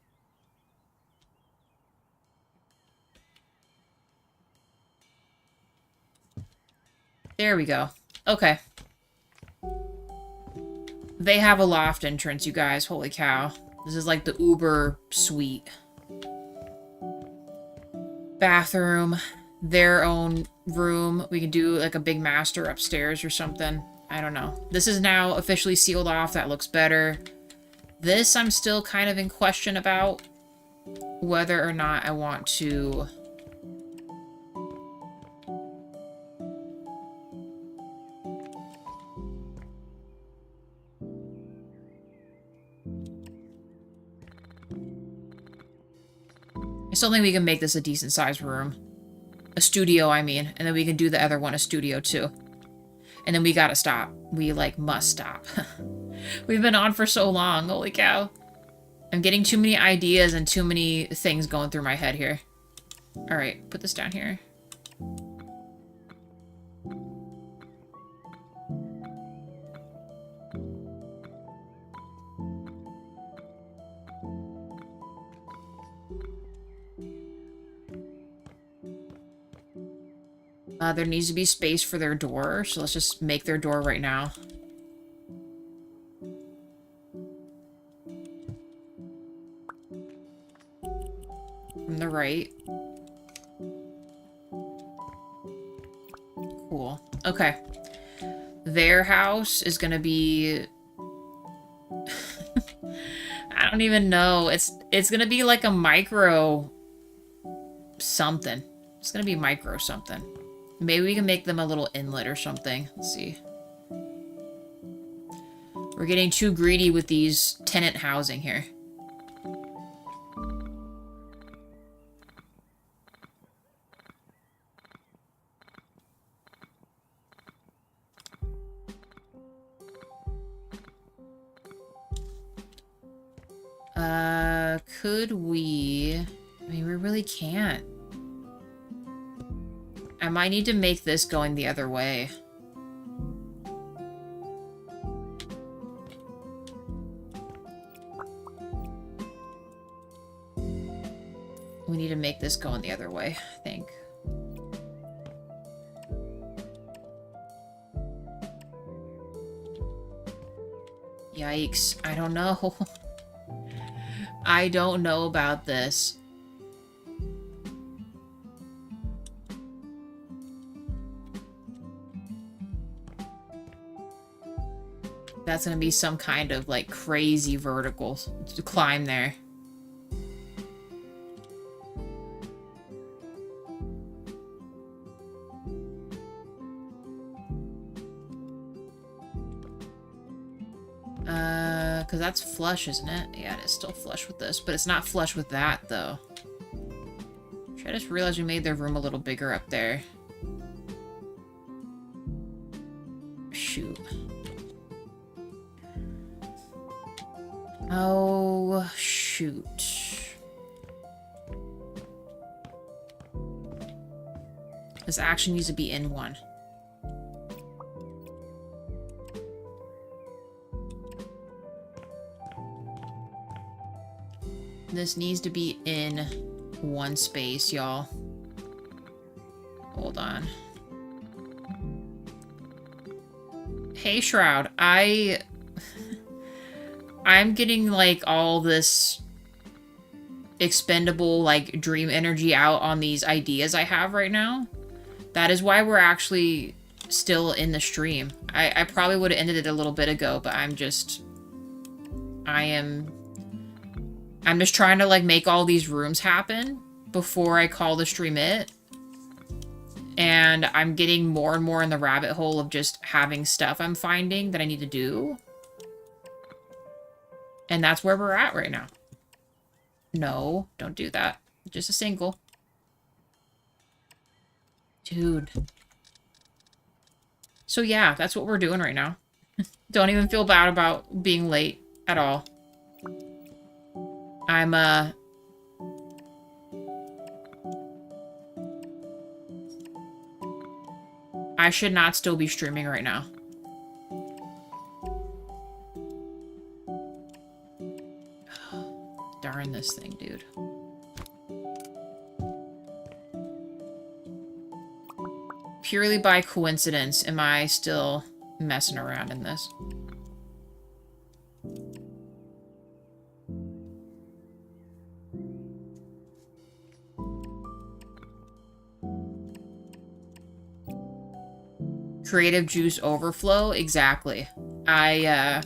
There we go. Okay. They have a loft entrance, you guys. Holy cow. This is like the Uber suite. Bathroom. Their own room. We can do like a big master upstairs or something. I don't know. This is now officially sealed off. That looks better. This I'm still kind of in question about whether or not I want to... I still think we can make this a decent sized room. A studio, I mean. And then we can do the other one a studio too. And then we gotta stop. We, like, must stop. We've been on for so long. Holy cow. I'm getting too many ideas and too many things going through my head here. Alright, put this down here. There needs to be space for their door, so let's just make their door right now. From the right. Cool. Okay. Their house is gonna be... I don't even know. It's gonna be like a micro... something. It's gonna be micro something. Maybe we can make them a little inlet or something. Let's see. We're getting too greedy with these tenant housing here. Could we... I mean, we really can't. I might need to make this going the other way. We need to make this going the other way, I think. Yikes. I don't know. I don't know about this. That's gonna be some kind of, like, crazy vertical to climb there. Because that's flush, isn't it? Yeah, it is still flush with this, but it's not flush with that, though. I just realized we made their room a little bigger up there. Shoot. Oh, shoot. This actually needs to be in one. This needs to be in one space, y'all. Hold on. Hey, Shroud. I'm getting, like, all this expendable, like, dream energy out on these ideas I have right now. That is why we're actually still in the stream. I probably would have ended it a little bit ago, but I'm just trying to, like, make all these rooms happen before I call the stream it. And I'm getting more and more in the rabbit hole of just having stuff I'm finding that I need to do. And that's where we're at right now. No, don't do that. Just a single. Dude. So yeah, that's what we're doing right now. Don't even feel bad about being late at all. I'm, I should not still be streaming right now. Darn this thing, dude. Purely by coincidence am I still messing around in this. Creative juice overflow? Exactly. I'm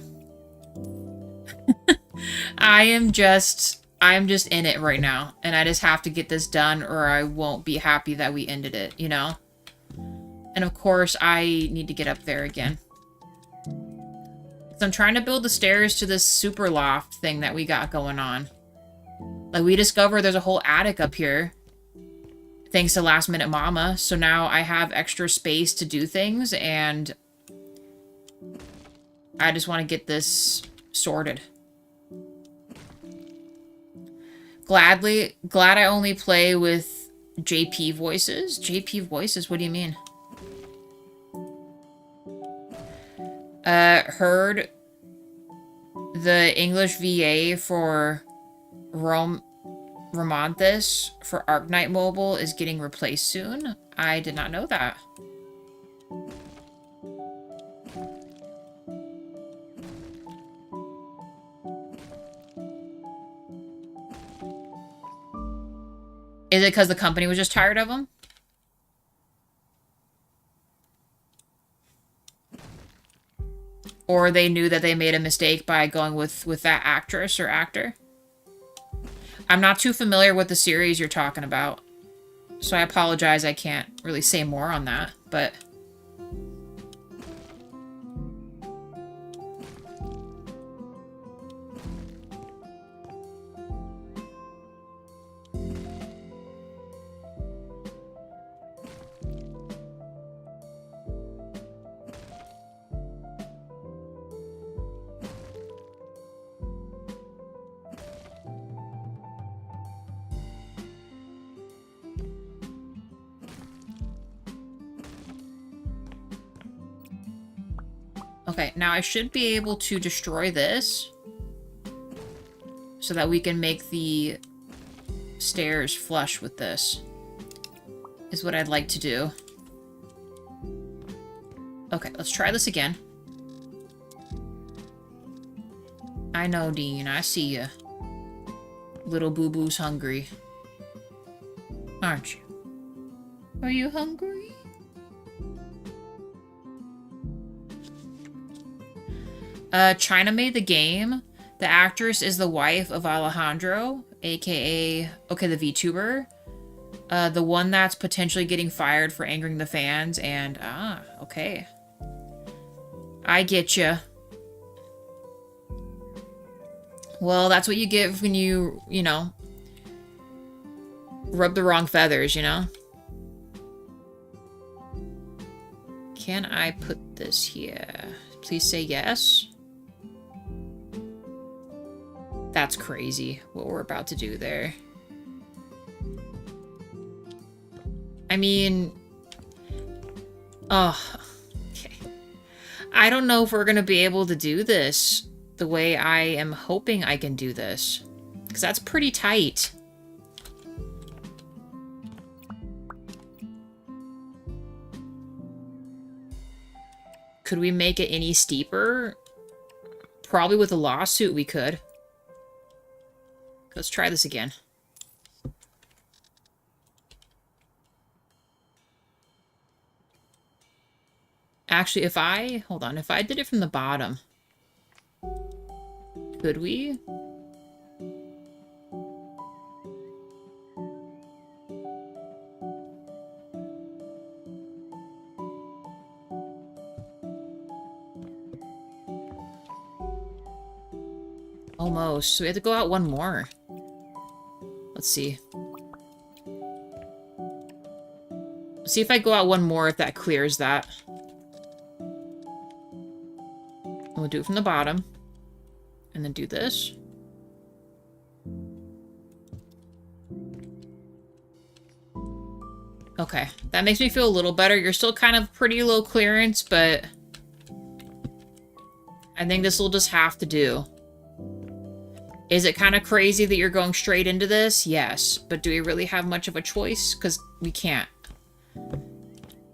just in it right now, and I just have to get this done or I won't be happy that we ended it, you know? And of course, I need to get up there again. So I'm trying to build the stairs to this super loft thing that we got going on. Like, we discovered there's a whole attic up here, thanks to Last Minute Mama, so now I have extra space to do things, and I just want to get this sorted. Glad I only play with JP voices. JP voices, what do you mean? Heard the English VA for Romanthus for Arknight Mobile is getting replaced soon. I did not know that. Is it because the company was just tired of them? Or they knew that they made a mistake by going with that actress or actor? I'm not too familiar with the series you're talking about, so I apologize I can't really say more on that, but... Okay, now I should be able to destroy this so that we can make the stairs flush with this, is what I'd like to do. Okay, let's try this again. I know, Dean, I see ya. Little boo-boo's hungry. Aren't you? Are you hungry? China made the game. The actress is the wife of Alejandro, aka, okay, the VTuber. The one that's potentially getting fired for angering the fans, and, okay. I get ya. Well, that's what you get when you know, rub the wrong feathers, you know? Can I put this here? Please say yes. That's crazy, what we're about to do there. I mean... Oh, okay. I don't know if we're gonna be able to do this the way I am hoping I can do this. Because that's pretty tight. Could we make it any steeper? Probably with a lawsuit we could. Let's try this again. Actually, if I... Hold on. If I did it from the bottom... Could we? Almost. So we have to go out one more. Let's see. See if I go out one more, if that clears that. We'll do it from the bottom. And then do this. Okay, that makes me feel a little better. You're still kind of pretty low clearance, but I think this will just have to do. Is it kind of crazy that you're going straight into this? Yes, but do we really have much of a choice? Because we can't.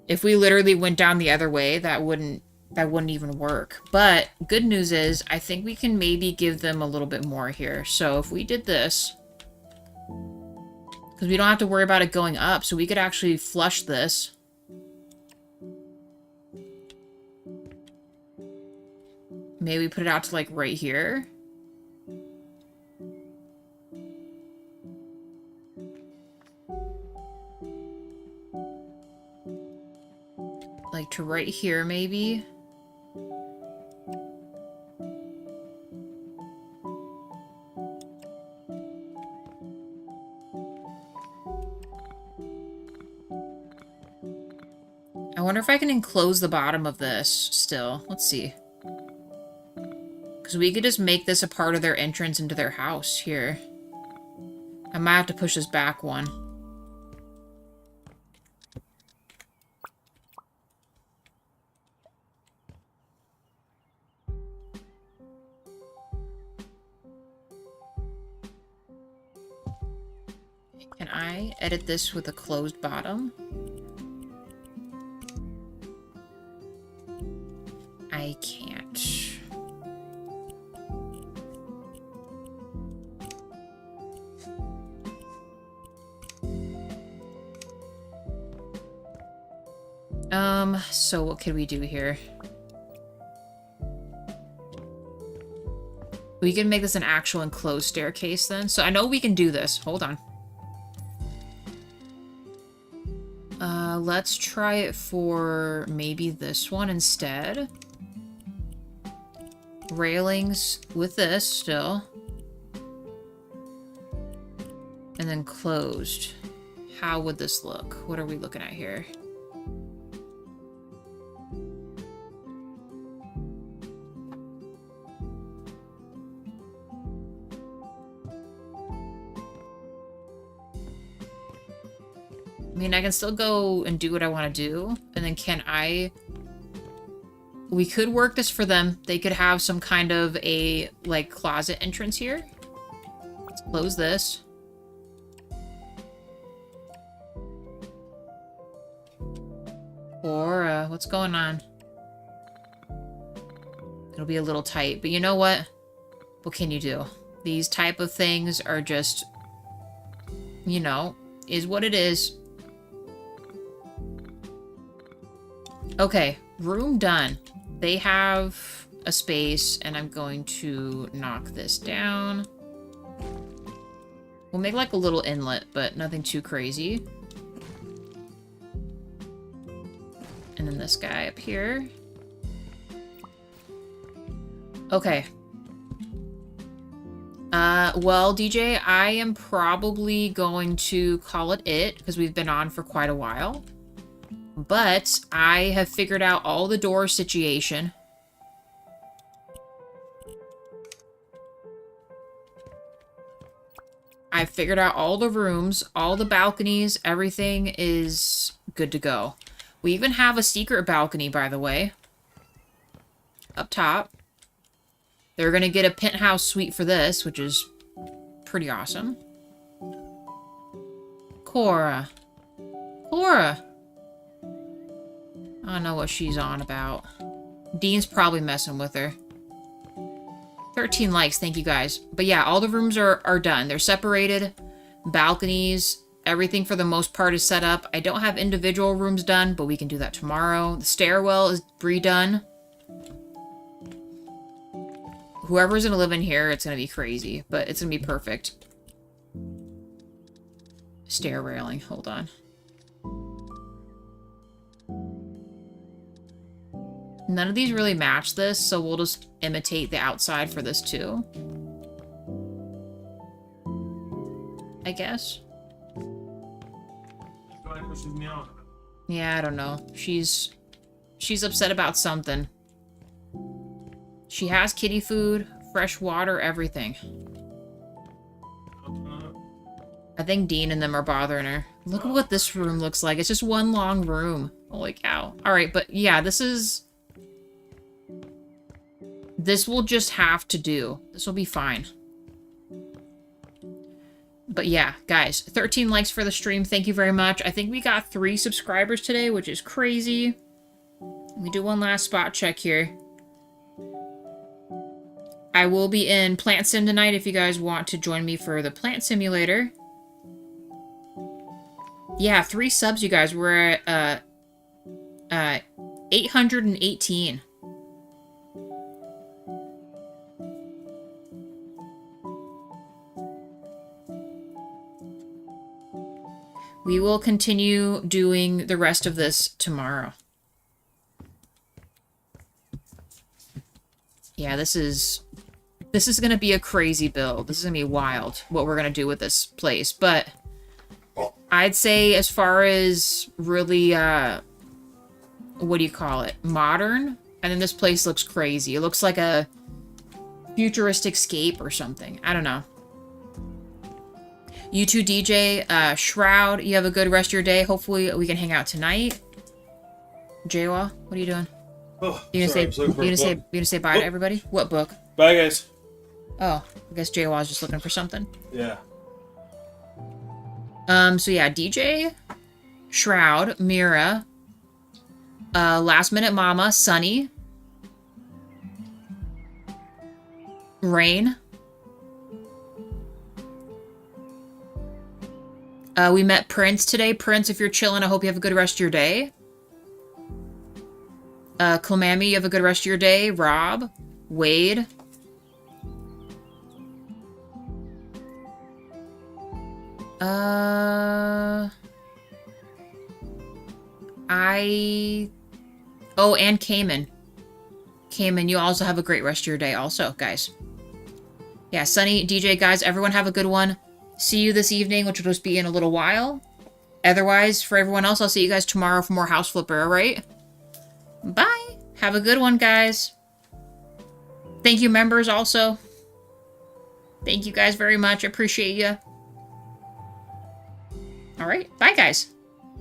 If we literally went down the other way, that wouldn't even work. But good news is, I think we can maybe give them a little bit more here. So if we did this, because we don't have to worry about it going up, so we could actually flush this. Maybe put it out to like right here. Like to right here, maybe. I wonder if I can enclose the bottom of this still. Let's see. Because we could just make this a part of their entrance into their house here. I might have to push this back one. Can I edit this with a closed bottom? I can't. So what could we do here? We can make this an actual enclosed staircase then. So I know we can do this. Hold on. Let's try it for maybe this one instead. Railings with this still. And then closed. How would this look? What are we looking at here? I mean, I can still go and do what I want to do. And then can I... We could work this for them. They could have some kind of a, like, closet entrance here. Let's close this. Or, what's going on? It'll be a little tight. But you know what? What can you do? These type of things are just, you know, is what it is. Okay, room done. They have a space, and I'm going to knock this down. We'll make like a little inlet, but nothing too crazy. And then this guy up here. Okay. Well, DJ, I am probably going to call it, because we've been on for quite a while. But I have figured out all the door situation. I've figured out all the rooms, all the balconies, everything is good to go. We even have a secret balcony, by the way. Up top. They're gonna get a penthouse suite for this, which is pretty awesome. Cora. Cora! I don't know what she's on about. Dean's probably messing with her. 13 likes, thank you guys. But yeah, all the rooms are done. They're separated. Balconies, everything for the most part is set up. I don't have individual rooms done, but we can do that tomorrow. The stairwell is redone. Whoever's gonna live in here, it's gonna be crazy, but it's gonna be perfect. Stair railing, hold on. None of these really match this, so we'll just imitate the outside for this too. I guess. She's meowing. Yeah, I don't know. She's upset about something. She has kitty food, fresh water, everything. I think Dean and them are bothering her. Look at what this room looks like. It's just one long room. Holy cow. Alright, but yeah, this will just have to do. This will be fine. But yeah, guys, 13 likes for the stream. Thank you very much. I think we got 3 subscribers today, which is crazy. Let me do one last spot check here. I will be in Plant Sim tonight if you guys want to join me for the Plant Simulator. Yeah, 3 subs, you guys. We're at 818. We will continue doing the rest of this tomorrow. Yeah, this is going to be a crazy build. This is going to be wild, what we're going to do with this place. But I'd say as far as really, what do you call it? Modern? And then this place looks crazy. It looks like a futuristic scape or something. I don't know. You too, DJ. Shroud, you have a good rest of your day. Hopefully we can hang out tonight. Jawa, what are you doing? Oh, you gonna say bye to everybody? What book? Bye, guys. Oh, I guess Jawa's just looking for something. Yeah. So yeah, DJ, Shroud, Mira, Last Minute Mama, Sunny, Rain. We met Prince today. Prince, if you're chilling, I hope you have a good rest of your day. Clamami, you have a good rest of your day. Rob, Wade. Oh, and Cayman. Cayman, you also have a great rest of your day also, guys. Yeah, Sunny, DJ, guys, everyone have a good one. See you this evening, which will just be in a little while. Otherwise, for everyone else, I'll see you guys tomorrow for more House Flipper, alright? Bye! Have a good one, guys. Thank you, members, also. Thank you guys very much. I appreciate you. Alright, bye, guys.